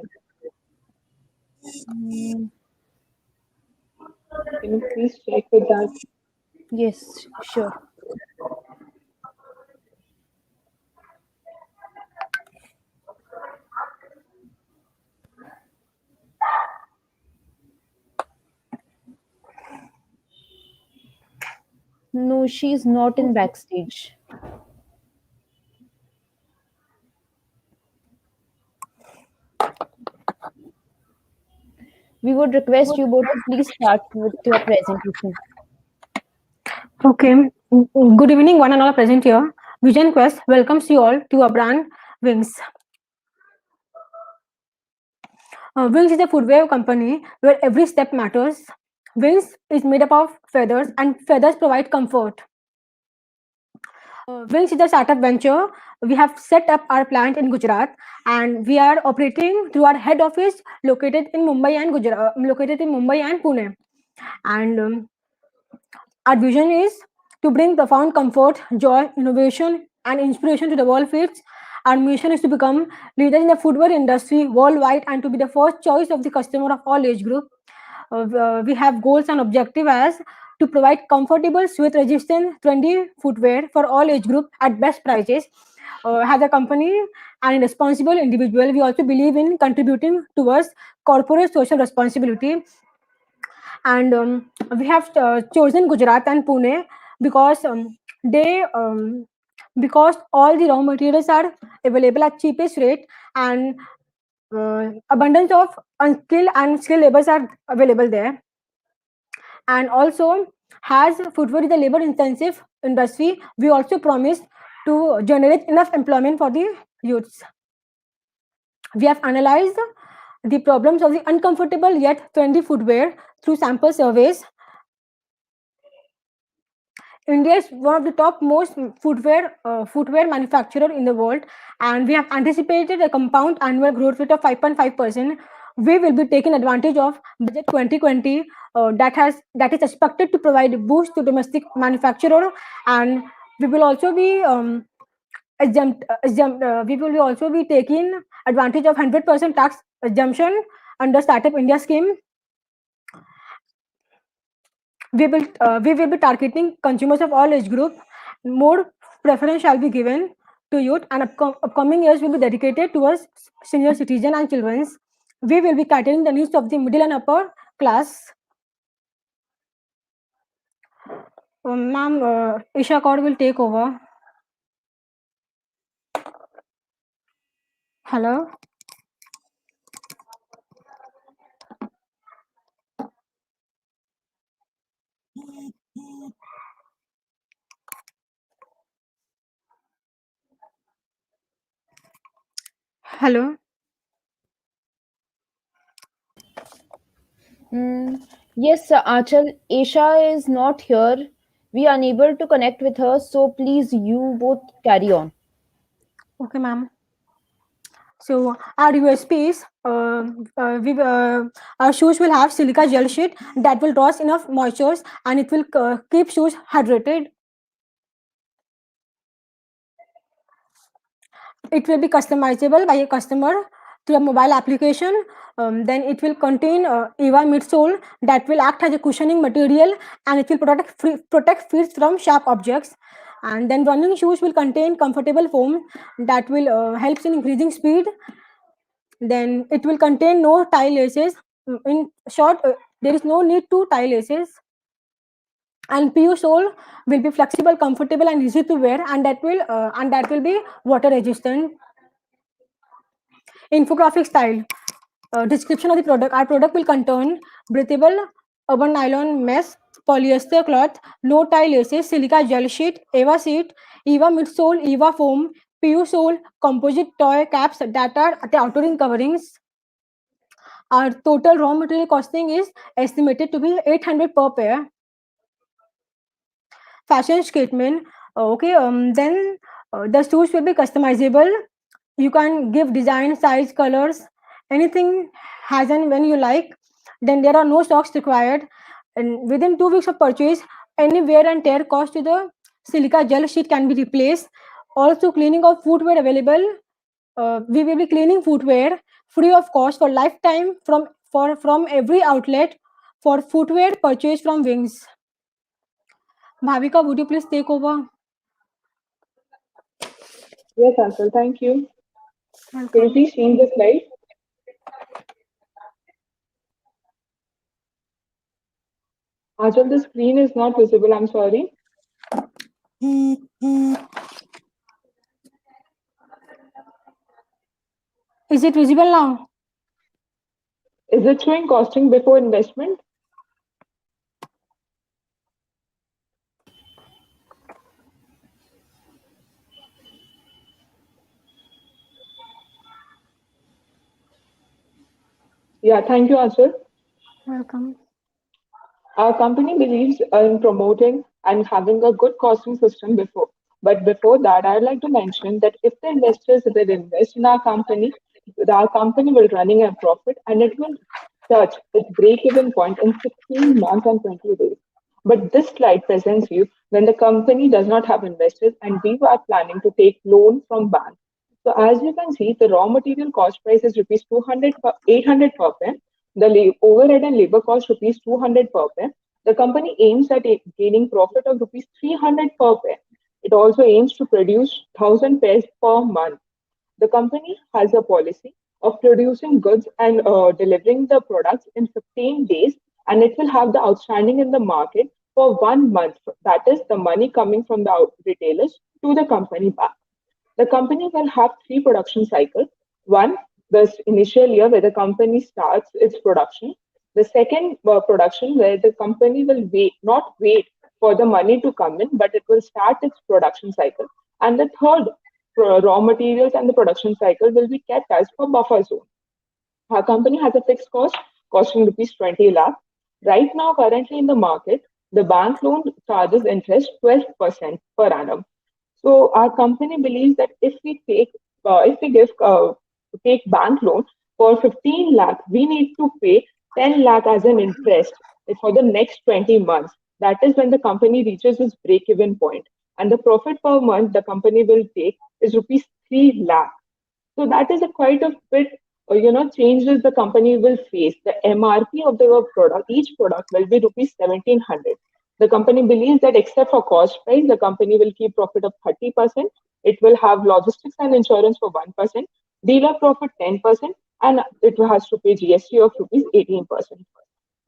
Mm, Can you please check with that? yes, sure. No, she's not in backstage. We would request you both to please start with your presentation. Okay. Good evening, one and all present here. Vision Quest welcomes you all to our brand Wings. Wings is a footwear company where every step matters. Wings is made up of feathers, and feathers provide comfort. Wings is a startup venture. We have set up our plant in Gujarat, and we are operating through our head office located in Mumbai and Pune. And our vision is to bring profound comfort, joy, innovation, and inspiration to the world feeds. Our mission is to become leaders in the footwear industry worldwide and to be the first choice of the customer of all age group. We have goals and objective as to provide comfortable, sweat-resistant, trendy footwear for all age group at best prices. As a company and a responsible individual, we also believe in contributing towards corporate social responsibility, and we have chosen Gujarat and Pune because they because all the raw materials are available at cheapest rate, and abundance of unskilled and skilled labors are available there. And also, as footwear is a labor intensive industry, we also promise to generate enough employment for the youths. We have analyzed the problems of the uncomfortable yet trendy footwear through sample surveys. India is one of the top most footwear manufacturer in the world, and we have anticipated a compound annual growth rate of 5.5%. We will be taking advantage of budget 2020 that is expected to provide a boost to domestic manufacturer, and we will also be we will also be taking advantage of 100% tax exemption under Startup India scheme. We will be targeting consumers of all age group. More preference shall be given to youth, and upcoming years will be dedicated towards senior citizen and children's. We will be catering the needs of the middle and upper class. Ma'am, Isha Kaur will take over. Hello. Hello. Yes, Achal, Aisha is not here. We are unable to connect with her, so please you both carry on. Okay, ma'am. So our USPs, our shoes will have silica gel sheet that will draw enough moisture and it will keep shoes hydrated. It will be customizable by a customer through a mobile application. Then it will contain EVA midsole that will act as a cushioning material and it will protect feet from sharp objects. And then running shoes will contain comfortable foam that will helps in increasing speed. Then it will contain no tie laces. In short, there is no need to tie laces. And PU sole will be flexible, comfortable, and easy to wear, and that will be water resistant. Infographic style. Description of the product. Our product will contain breathable urban nylon mesh, polyester cloth, no tie laces, silica gel sheet, EVA seat, EVA midsole, EVA foam, PU sole, composite toy caps that are the outer coverings. Our total raw material costing is estimated to be 800 per pair. Fashion statement. Okay, then the shoes will be customizable. You can give design, size, colors, anything as and when you like. Then there are no stocks required. And within 2 weeks of purchase, any wear and tear caused to the silica gel sheet can be replaced. Also, cleaning of footwear available. We will be cleaning footwear free of cost for lifetime from every outlet for footwear purchased from Wings. Bhavika, would you please take over? Yes, Ansel, thank you. Could you Welcome. please change the slide? Achal, the screen is not visible. I'm sorry. Is it visible now? Is it showing costing before investment? Yeah, thank you, Achal. Welcome. Our company believes in promoting and having a good costing system before. But before that, I'd like to mention that if the investors will invest in our company will running a profit and it will touch its break-even point in 16 months and 20 days. But this slide presents you when the company does not have investors and we are planning to take loan from banks. So as you can see, the raw material cost price is rupees 800 per pen. The overhead and labor cost rupees 200 per pen. The company aims at gaining profit of rupees 300 per pen. It also aims to produce 1,000 pairs per month. The company has a policy of producing goods and delivering the products in 15 days, and it will have the outstanding in the market for 1 month. That is the money coming from the retailers to the company back. The company will have three production cycles. One, the initial year where the company starts its production. The second production where the company will not wait for the money to come in, but it will start its production cycle. And the third, raw materials and the production cycle will be kept as for buffer zone. Our company has a fixed cost costing rupees 20 lakh. Right now, currently in the market, the bank loan charges interest 12% per annum. So our company believes that if we take bank loan for 15 lakh, we need to pay 10 lakh as an interest for the next 20 months. That is when the company reaches its break-even point, and the profit per month the company will take is rupees 3 lakh. So that is a quite a bit, changes the company will face. The MRP of the product, each product will be rupees 1,700. The company believes that except for cost price, the company will keep profit of 30%. It will have logistics and insurance for 1%, dealer profit 10%, and it has to pay GST of rupees 18%.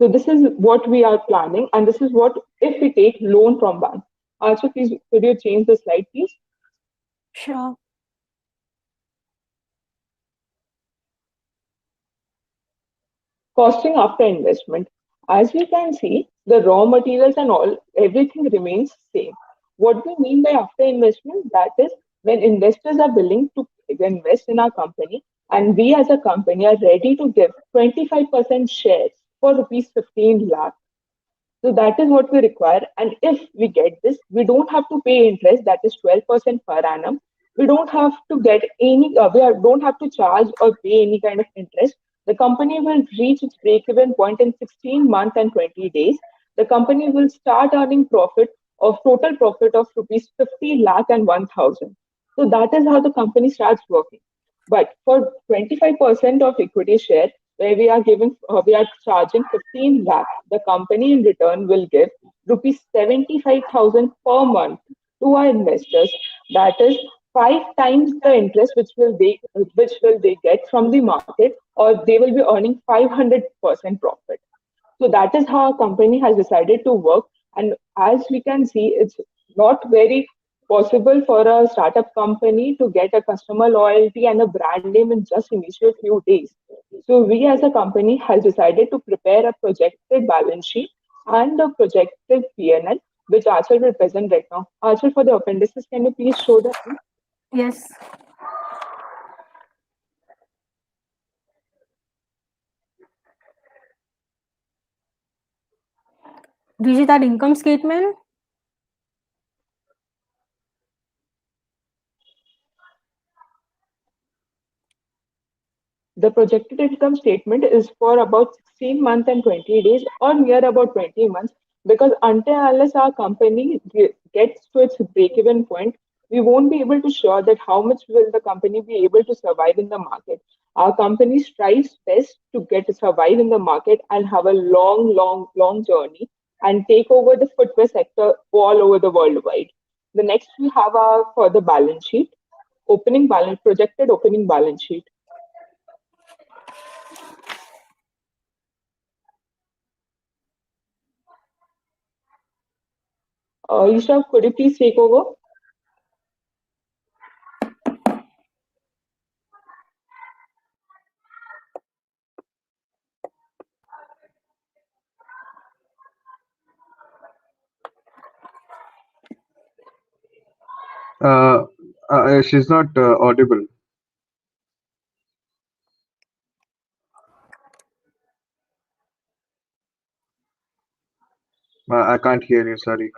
So this is what we are planning, and this is what if we take loan from bank. Also, please could you change the slide, please? Sure. Costing after investment. As you can see, the raw materials and all, everything remains same. What we mean by after investment, that is when investors are willing to invest in our company and we as a company are ready to give 25% shares for rupees 15 lakh. So that is what we require. And if we get this, we don't have to pay interest, that is 12% per annum. We don't have to get any, don't have to charge or pay any kind of interest. The company will reach its break-even point in 16 months and 20 days. The company will start earning profit of total profit of rupees 50 lakh and 1,000. So that is how the company starts working. But for 25% of equity share, where we are charging 15 lakh, the company in return will give rupees 75,000 per month to our investors. That is 5 times the interest which will they get from the market, or they will be earning 500% profit. So that is how our company has decided to work. And as we can see, it's not very possible for a startup company to get a customer loyalty and a brand name in just initial few days. So we as a company has decided to prepare a projected balance sheet and a projected P&L, which Achal will present right now. Achal, for the appendices, can you please show them? Yes. This is our income statement. The projected income statement is for about 16 months and 20 days or near about 20 months, because until unless our company gets to its break-even point, we won't be able to sure that how much will the company be able to survive in the market. Our company strives best to get to survive in the market and have a long journey and take over the footwear sector all over the worldwide. The next we have our for the balance sheet, projected opening balance sheet. Isha, could you please take over? She's not audible. I can't hear you. Sorry.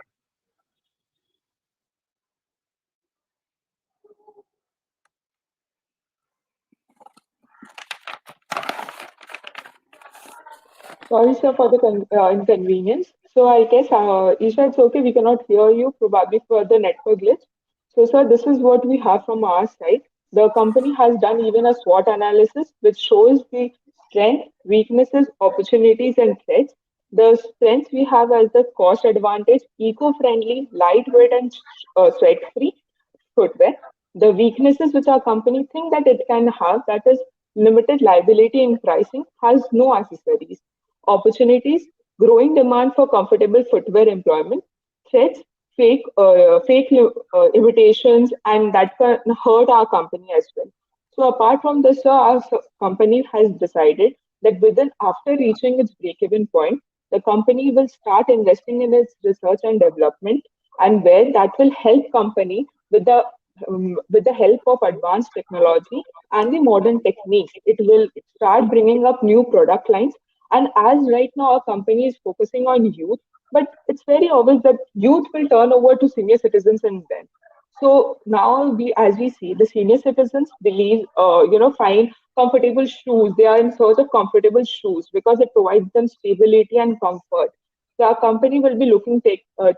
Sorry, sir, for the inconvenience. So I guess, Isha, it's okay. We cannot hear you, probably for the network glitch. So, sir, this is what we have from our side. The company has done even a SWOT analysis, which shows the strength, weaknesses, opportunities, and threats. The strengths we have as the cost advantage, eco-friendly, lightweight, and sweat-free footwear. The weaknesses which our company think that it can have, that is limited liability in pricing, has no accessories. Opportunities, growing demand for comfortable footwear employment. Threats, fake imitations, and that can hurt our company as well. So apart from this, our company has decided that within after reaching its break-even point, the company will start investing in its research and development, and where that will help company with the help of advanced technology and the modern techniques. It will start bringing up new product lines. And as right now our company is focusing on youth, but it's very obvious that youth will turn over to senior citizens and then. So now as we see, the senior citizens believe, find comfortable shoes. They are in search of comfortable shoes because it provides them stability and comfort. So our company will be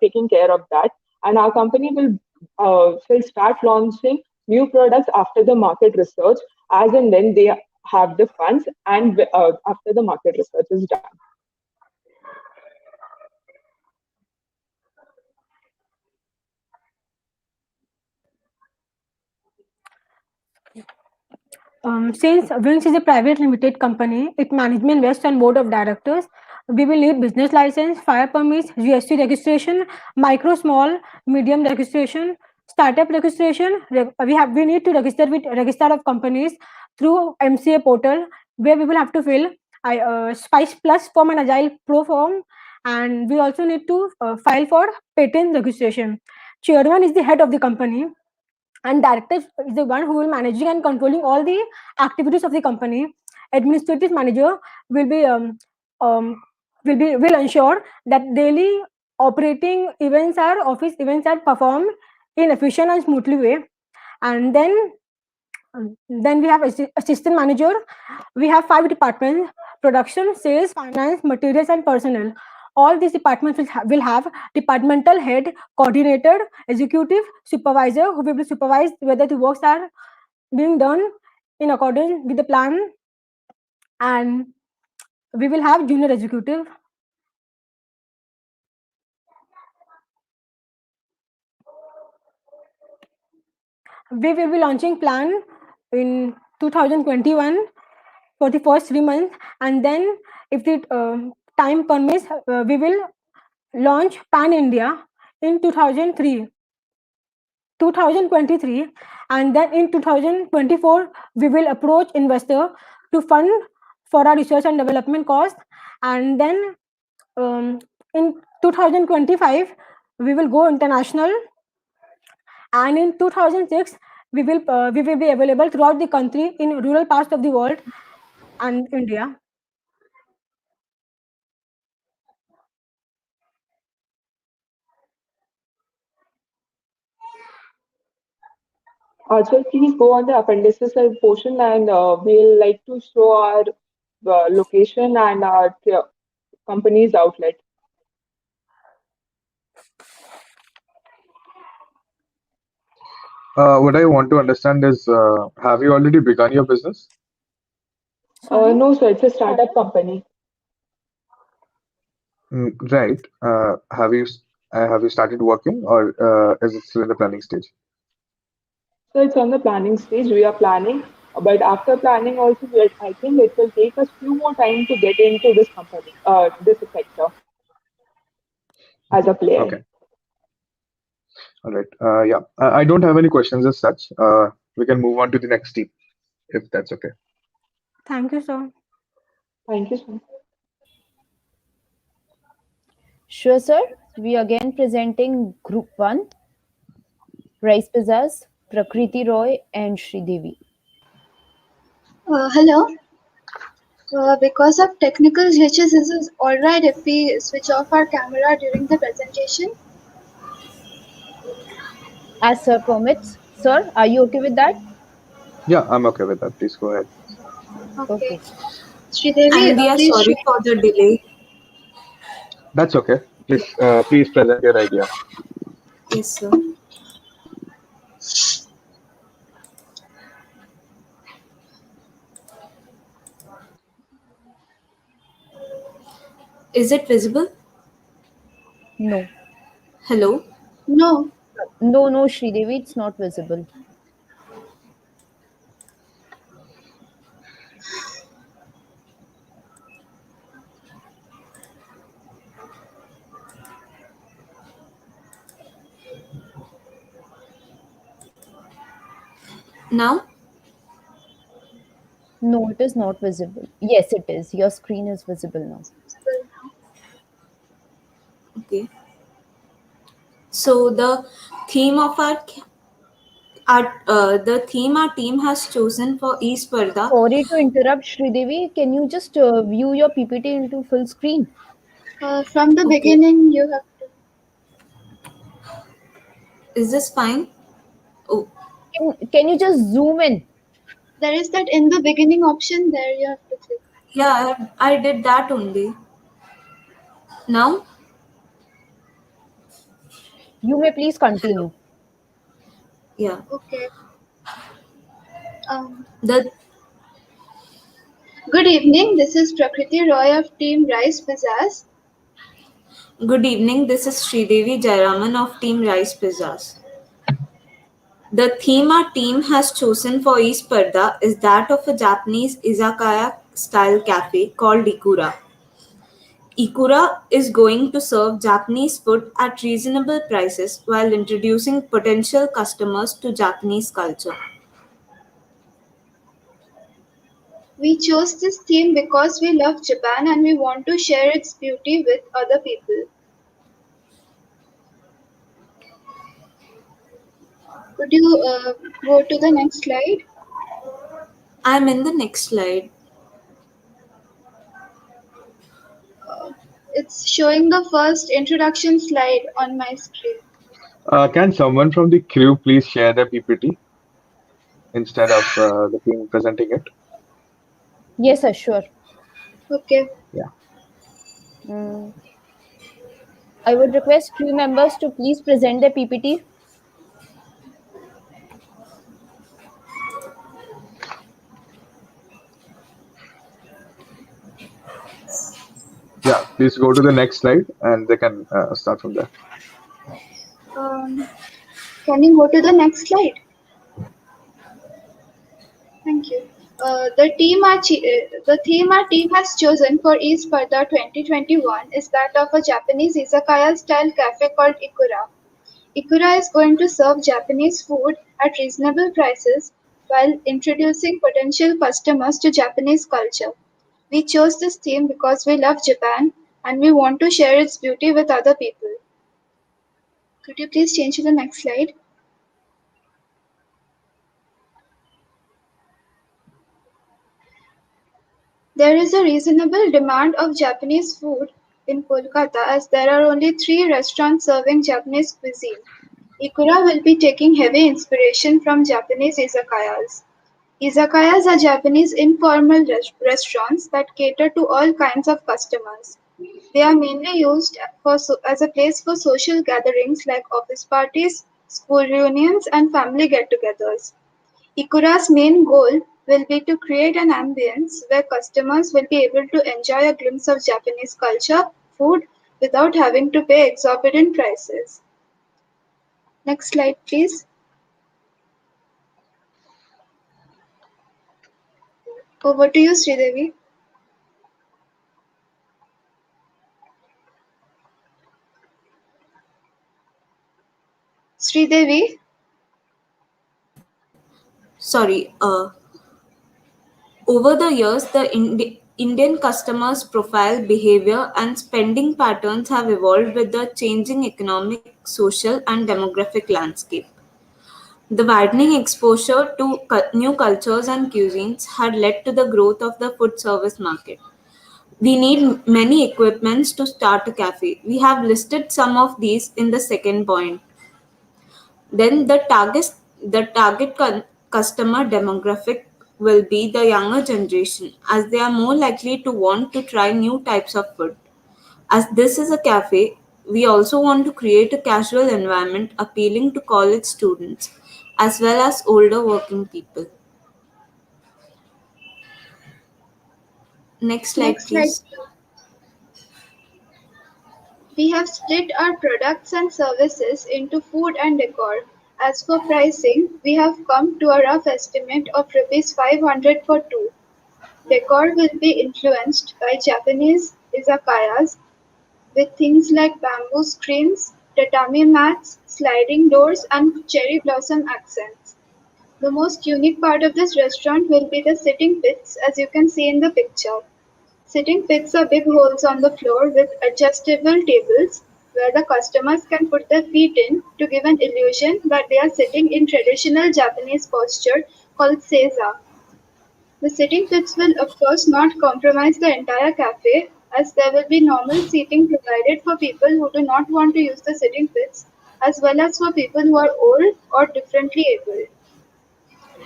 taking care of that, and our company will start launching new products after the market research, as and when they have the funds and after the market research is done. Since Wings is a private limited company, its management rests on board of directors. We will need business license, fire permits, GST registration, micro, small, medium registration, startup registration. We need to register with register of companies through MCA portal, where we will have to fill Spice Plus form and Agile Pro form, and we also need to file for patent registration. Chairman is the head of the company, and director is the one who will managing and controlling all the activities of the company. Administrative manager will be um, will ensure that daily operating events are office events are performed in efficient and smoothly way. And then we have assistant manager. We have 5 departments: production, sales, finance, materials, and personnel. All these departments will have departmental head, coordinator, executive, supervisor, who will supervise whether the works are being done in accordance with the plan. And we will have junior executive. We will be launching plan in 2021 for the first 3 months, and then if the time permits, we will launch Pan India in 2023, and then in 2024 we will approach investor to fund for our research and development cost. And then in 2025 we will go international, and in 2006 we will be available throughout the country in rural parts of the world and India. So please go on the appendices portion, and we'll like to show our location and our company's outlet. What I want to understand is, have you already begun your business? No, sir, it's a startup company. Right. Have you started working, or is it still in the planning stage? So it's on the planning stage. We are planning, but after planning also, I think it will take us few more time to get into this company, this sector as a player. Okay. All right. Yeah, I don't have any questions as such. We can move on to the next team, if that's okay. Thank you, sir. Thank you, sir. Sure, sir. We again presenting Group 1, Rice Pizzas, Prakriti Roy and Sridevi. Hello. Because of technical glitches, is it alright if we switch off our camera during the presentation? As sir permits. Sir, are you okay with that? Yeah, I'm okay with that. Please go ahead. Okay. Sridevi, And we are please sorry for the delay. That's okay. Please present your idea. Yes, sir. Is it visible? No. Hello? No. No, Sridevi, it's not visible. Now? No, it is not visible. Yes, it is. Your screen is visible now. Okay. So the theme of the theme our team has chosen for E-Spardha. Sorry to interrupt, Sridevi. Can you just view your PPT into full screen? From the beginning, you have to. Is this fine? Oh. Can you just zoom in? There is that in the beginning option there you have to click. Yeah, I did that only. Now? You may please continue. Yeah. Okay. The Good evening. This is Prakriti Roy of Team Rice Pizzas. Good evening. This is Sridevi Jayaraman of Team Rice Pizzas. The theme our team has chosen for E-Spardha is that of a Japanese izakaya style cafe called Ikura. Ikura is going to serve Japanese food at reasonable prices while introducing potential customers to Japanese culture. We chose this theme because we love Japan and we want to share its beauty with other people. Could you go to the next slide? I'm in the next slide. It's showing the first introduction slide on my screen. Can someone from the crew please share the PPT instead of the team presenting it? Yes, sir, sure. Okay. Yeah. Mm, I would request crew members to please present their PPT. Yeah, please go to the next slide and they can start from there. Can you go to the next slide? Thank you. The theme our team has chosen for E-Spardha 2021 is that of a Japanese izakaya style cafe called Ikura. Ikura is going to serve Japanese food at reasonable prices while introducing potential customers to Japanese culture. We chose this theme because we love Japan and we want to share its beauty with other people. Could you please change to the next slide? There is a reasonable demand of Japanese food in Kolkata as there are only 3 restaurants serving Japanese cuisine. Ikura will be taking heavy inspiration from Japanese izakayas. Izakayas are Japanese informal restaurants that cater to all kinds of customers. They are mainly used as a place for social gatherings like office parties, school reunions, and family get togethers. Ikura's main goal will be to create an ambience where customers will be able to enjoy a glimpse of Japanese culture, food, without having to pay exorbitant prices. Next slide, please. Over to you, Sridevi. Sridevi? Sorry, over the years, the Indian customers' profile, behavior, and spending patterns have evolved with the changing economic, social, and demographic landscape. The widening exposure to new cultures and cuisines had led to the growth of the food service market. We need many equipments to start a cafe. We have listed some of these in the second point. Then the target customer demographic will be the younger generation as they are more likely to want to try new types of food. As this is a cafe, we also want to create a casual environment appealing to college students as well as older working people. Next slide, Next slide. please. We have split our products and services into food and decor. As for pricing, we have come to a rough estimate of Rs 500 for two. Decor will be influenced by Japanese izakayas with things like bamboo screens, tatami mats, sliding doors, and cherry blossom accents. The most unique part of this restaurant will be the sitting pits, as you can see in the picture. Sitting pits are big holes on the floor with adjustable tables where the customers can put their feet in to give an illusion that they are sitting in traditional Japanese posture called seiza. The sitting pits will of course not compromise the entire cafe as there will be normal seating provided for people who do not want to use the sitting pits as well as for people who are old or differently able.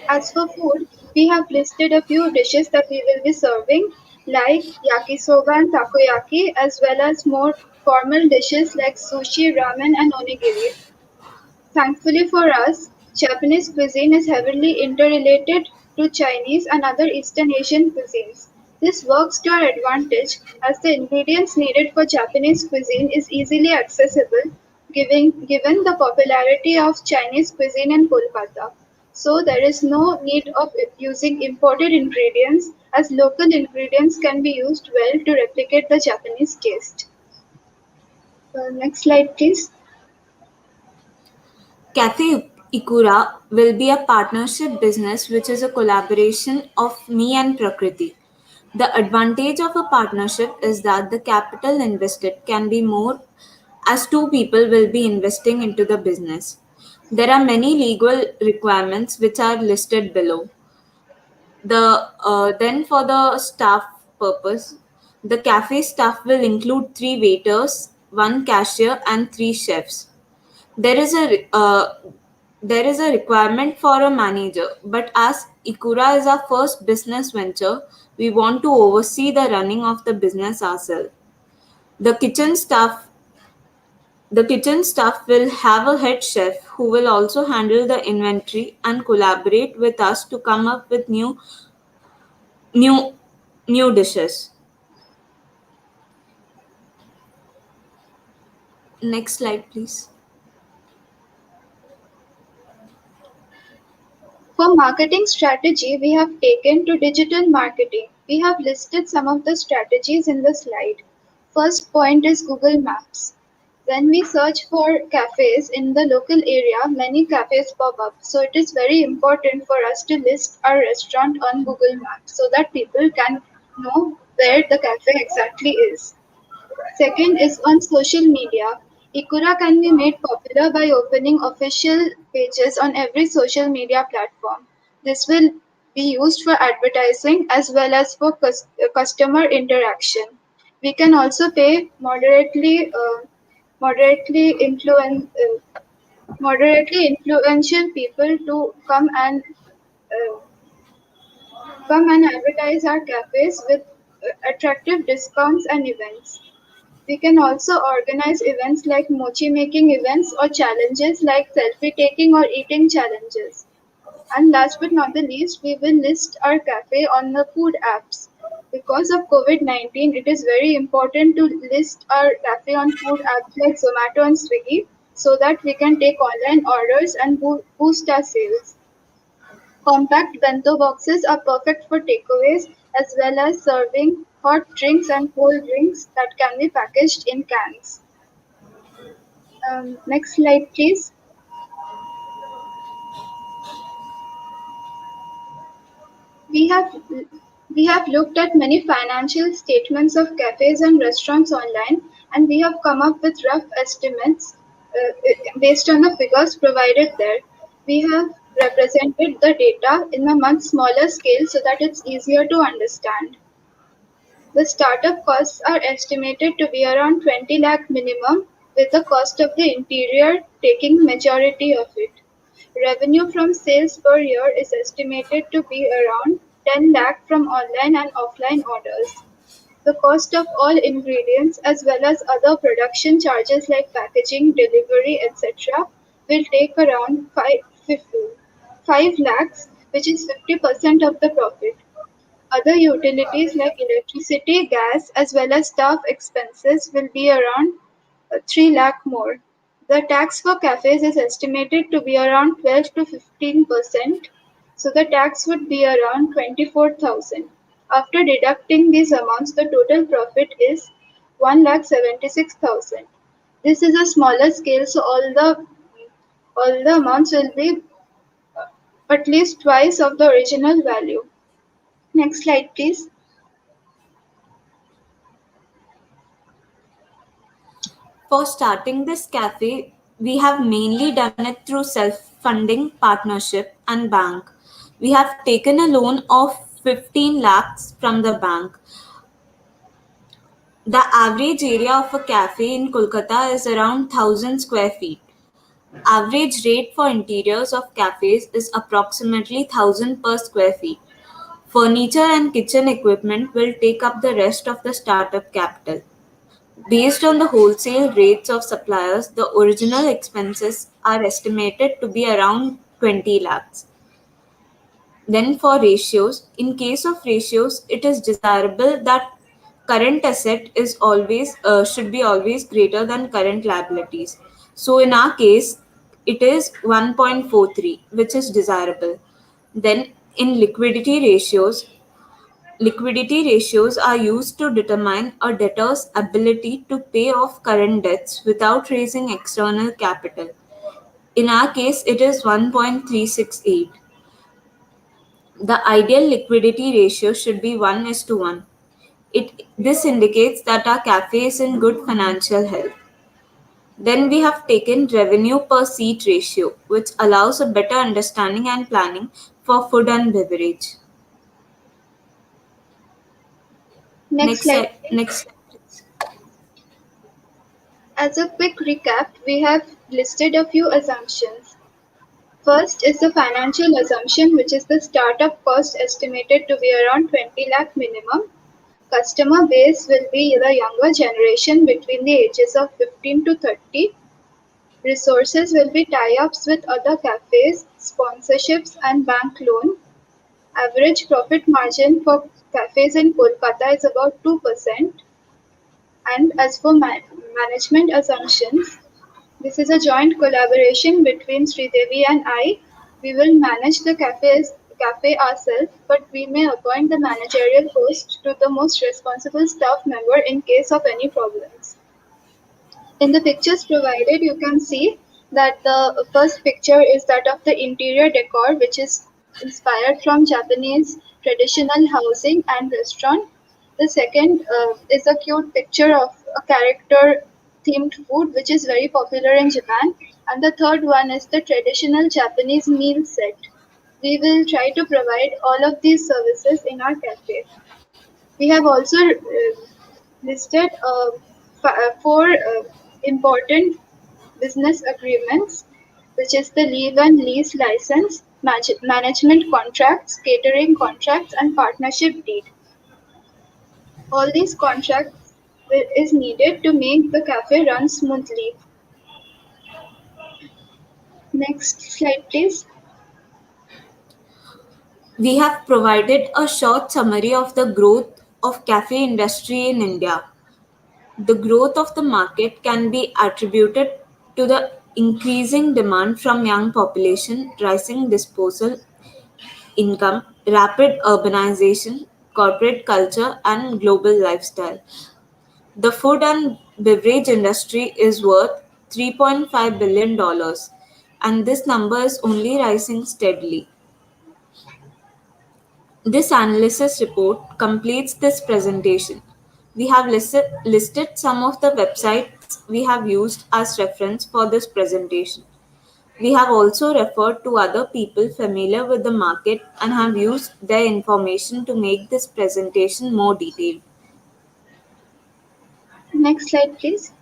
As for food, we have listed a few dishes that we will be serving, like yakisoba and takoyaki, as well as more formal dishes like sushi, ramen, and onigiri. Thankfully for us, Japanese cuisine is heavily interrelated to Chinese and other Eastern Asian cuisines. This works to our advantage as the ingredients needed for Japanese cuisine is easily accessible given the popularity of Chinese cuisine in Kolkata. So there is no need of using imported ingredients as local ingredients can be used well to replicate the Japanese taste. Next slide, please. Cafe Ikura will be a partnership business which is a collaboration of me and Prakriti. The advantage of a partnership is that the capital invested can be more as two people will be investing into the business. There are many legal requirements which are listed below. Then for the staff purpose, the cafe staff will include 3 waiters, 1 cashier, and 3 chefs. There is a there is a requirement for a manager, but as Ikura is our first business venture, we want to oversee the running of the business ourselves. The kitchen staff the kitchen staff will have a head chef who will also handle the inventory and collaborate with us to come up with new new dishes. Next slide, please. For marketing strategy, we have taken to digital marketing. We have listed some of the strategies in the slide. First point is Google Maps. When we search for cafes in the local area, many cafes pop up. So it is very important for us to list our restaurant on Google Maps so that people can know where the cafe exactly is. Second is on social media. Ikura can be made popular by opening official pages on every social media platform. This will be used for advertising as well as for customer interaction. We can also pay moderately influen- moderately influential people to uh, come and advertise our cafes with attractive discounts and events. We can also organize events like mochi making events or challenges like selfie taking or eating challenges. And last but not the least, we will list our cafe on the food apps. Because of COVID-19, it is very important to list our cafe on food apps like Zomato and Swiggy so that we can take online orders and boost our sales. Compact bento boxes are perfect for takeaways as well as serving hot drinks and cold drinks that can be packaged in cans. Next slide, please. We have we have looked at many financial statements of cafes and restaurants online, and we have come up with rough estimates based on the figures provided there. We have represented the data in a much smaller scale so that it's easier to understand. The startup costs are estimated to be around 20 lakh minimum, with the cost of the interior taking majority of it. Revenue from sales per year is estimated to be around 10 lakh from online and offline orders. The cost of all ingredients as well as other production charges like packaging, delivery, etc. will take around 5 lakhs, which is 50% of the profit. Other utilities like electricity, gas, as well as staff expenses will be around 3 lakh more. The tax for cafes is estimated to be around 12 to 15%, so the tax would be around 24,000. After deducting these amounts, the total profit is 1,76,000. This is a smaller scale, so all the amounts will be at least twice of the original value. Next slide, please. For starting this cafe, we have mainly done it through self-funding, partnership, and bank. We have taken a loan of 15 lakhs from the bank. The average area of a cafe in Kolkata is around 1000 square feet. Average rate for interiors of cafes is approximately 1000 per square feet. Furniture and kitchen equipment will take up the rest of the startup capital. Based on the wholesale rates of suppliers, the original expenses are estimated to be around 20 lakhs. Then for ratios, in case of ratios, it is desirable that current asset is always should be always greater than current liabilities. So in our case, it is 1.43, which is desirable. Then in liquidity ratios are used to determine a debtor's ability to pay off current debts without raising external capital. In our case, it is 1.368. The ideal liquidity ratio should be 1:1. This indicates that our cafe is in good financial health. Then we have taken revenue per seat ratio, which allows a better understanding and planning for food and beverage. Next slide. Next slide, please. As a quick recap, we have listed a few assumptions. First is the financial assumption, which is the startup cost estimated to be around 20 lakh minimum. Customer base will be the younger generation between the ages of 15 to 30. Resources will be tie-ups with other cafes, sponsorships and bank loan. Average profit margin for cafes in Kolkata is about 2%. And as for management assumptions, this is a joint collaboration between Sridevi and I. We will manage the cafe ourselves, but we may appoint the managerial post to the most responsible staff member in case of any problems. In the pictures provided, you can see that the first picture is that of the interior decor, which is inspired from Japanese traditional housing and restaurant. The second is a cute picture of a character themed food, which is very popular in Japan. And the third one is the traditional Japanese meal set. We will try to provide all of these services in our cafe. We have also listed four important business agreements, which is the leave and lease license, management contracts, catering contracts, and partnership deed. All these contracts is needed to make the cafe run smoothly. Next slide, please. We have provided a short summary of the growth of cafe industry in India. The growth of the market can be attributed to the increasing demand from young population, rising disposal income, rapid urbanization, corporate culture, and global lifestyle. The food and beverage industry is worth $3.5 billion, and this number is only rising steadily. This analysis report completes this presentation. We have listed some of the websites we have used as reference for this presentation. We have also referred to other people familiar with the market and have used their information to make this presentation more detailed. Next slide, please.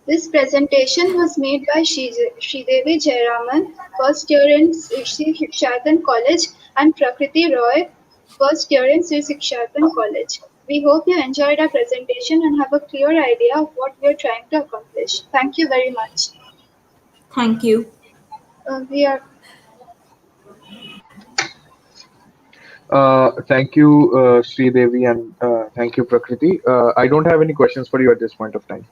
This presentation was made by Sridevi Jayaraman, first year in Sri Shikshartan College, and Prakriti Roy, first year in Sri Shikshartan College. We hope you enjoyed our presentation and have a clear idea of what we are trying to accomplish. Thank you very much. Thank you. We are Thank you, Sridevi, and thank you, Prakriti. I don't have any questions for you at this point of time.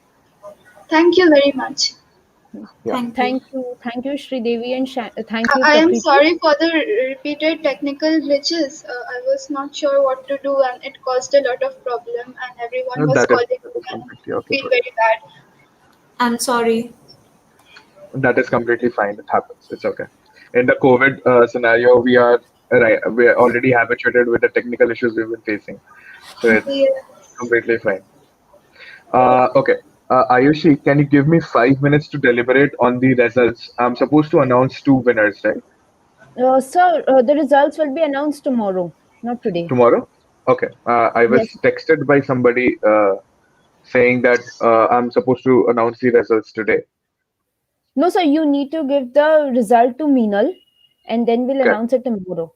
Thank you very much. Yeah. Thank you, Sridevi, and thank you, I am Prakriti. sorry for the repeated technical glitches. I was not sure what to do, and it caused a lot of problem, and everyone No, was that calling is me and completely okay. feel very bad. I'm sorry. That is completely fine. It happens. It's okay. In the COVID scenario, we are already habituated with the technical issues we've been facing, so it's Yes. completely fine. Okay. Ayushi, can you give me 5 minutes to deliberate on the results? I'm supposed to announce two winners, right? Sir, the results will be announced tomorrow, not today. Tomorrow? Okay. I was Yes. texted by somebody saying that I'm supposed to announce the results today. No, sir, you need to give the result to Meenal, and then we'll Okay. announce it tomorrow.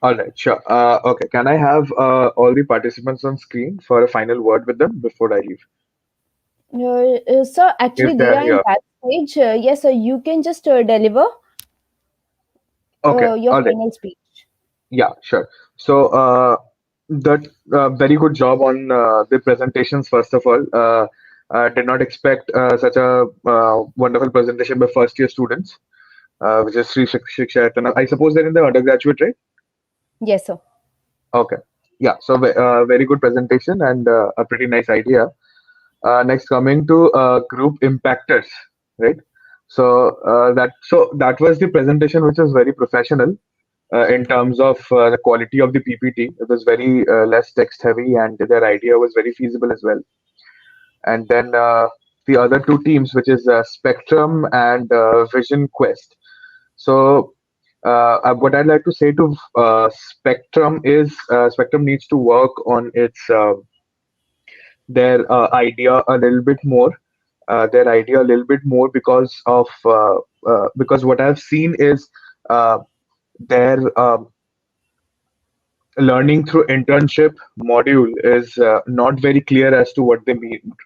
All right, sure. Okay. Can I have all the participants on screen for a final word with them before I leave? Sir, actually, If they they're are in here. that stage. Yes, sir, you can just deliver Okay. your All right. final speech. Yeah, sure. So, that very good job on the presentations, first of all. Did not expect such a wonderful presentation by first year students, which is Sri Shiksha. I suppose they're in the undergraduate, right? Yes, sir. Okay. Yeah. So very good presentation and a pretty nice idea. Next, coming to group impactors, right? So that was the presentation, which was very professional in terms of the quality of the PPT. It was very less text heavy, and their idea was very feasible as well. And then the other two teams, which is Spectrum and Vision Quest. So what I'd like to say to Spectrum is Spectrum needs to work on its their idea a little bit more. Their idea a little bit more because what I've seen is their learning through internship module is not very clear as to what they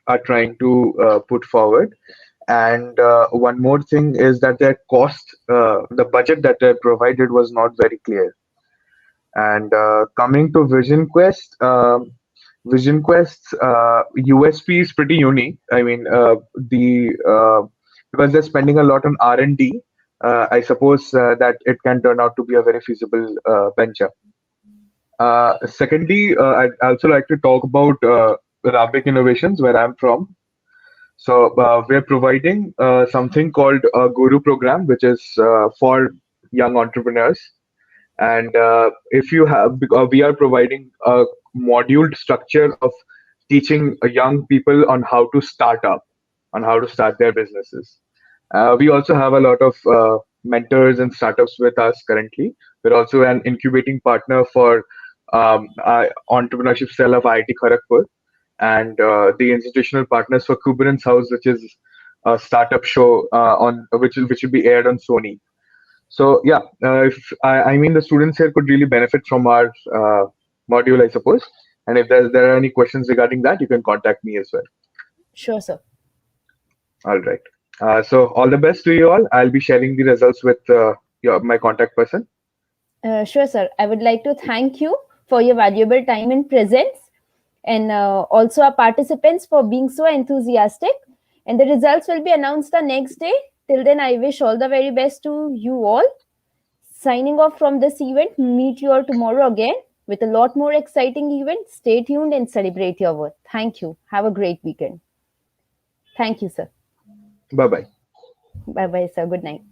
are trying to put forward. And one more thing is that their cost, the budget that they provided was not very clear. And coming to Vision Quest, Vision Quest's USP is pretty unique. I mean, because they're spending a lot on R&D, I suppose that it can turn out to be a very feasible venture. Secondly, I'd also like to talk about Arabic Innovations, where I'm from. So we're providing something called a Guru program, which is for young entrepreneurs. And if you have, we are providing a module structure of teaching young people on how to start up, on how to start their businesses. We also have a lot of mentors and startups with us currently. We're also an incubating partner for entrepreneurship cell of IIT Kharagpur, and the institutional partners for Kubernetes House, which is a startup show on which will be aired on Sony. So yeah, if I mean the students here could really benefit from our module, I suppose. And if there are any questions regarding that, you can contact me as well. Sure, sir. All right. So all the best to you all. I'll be sharing the results with my contact person. Sure, sir. I would like to thank you for your valuable time and presence, and also our participants for being so enthusiastic. And the results will be announced the next day. Till then, I wish all the very best to you all. Signing off from this event. Meet you all tomorrow again with a lot more exciting events. Stay tuned and celebrate your worth. Thank you. Have a great weekend. Thank you, sir. Bye-bye. Bye-bye, sir. Good night.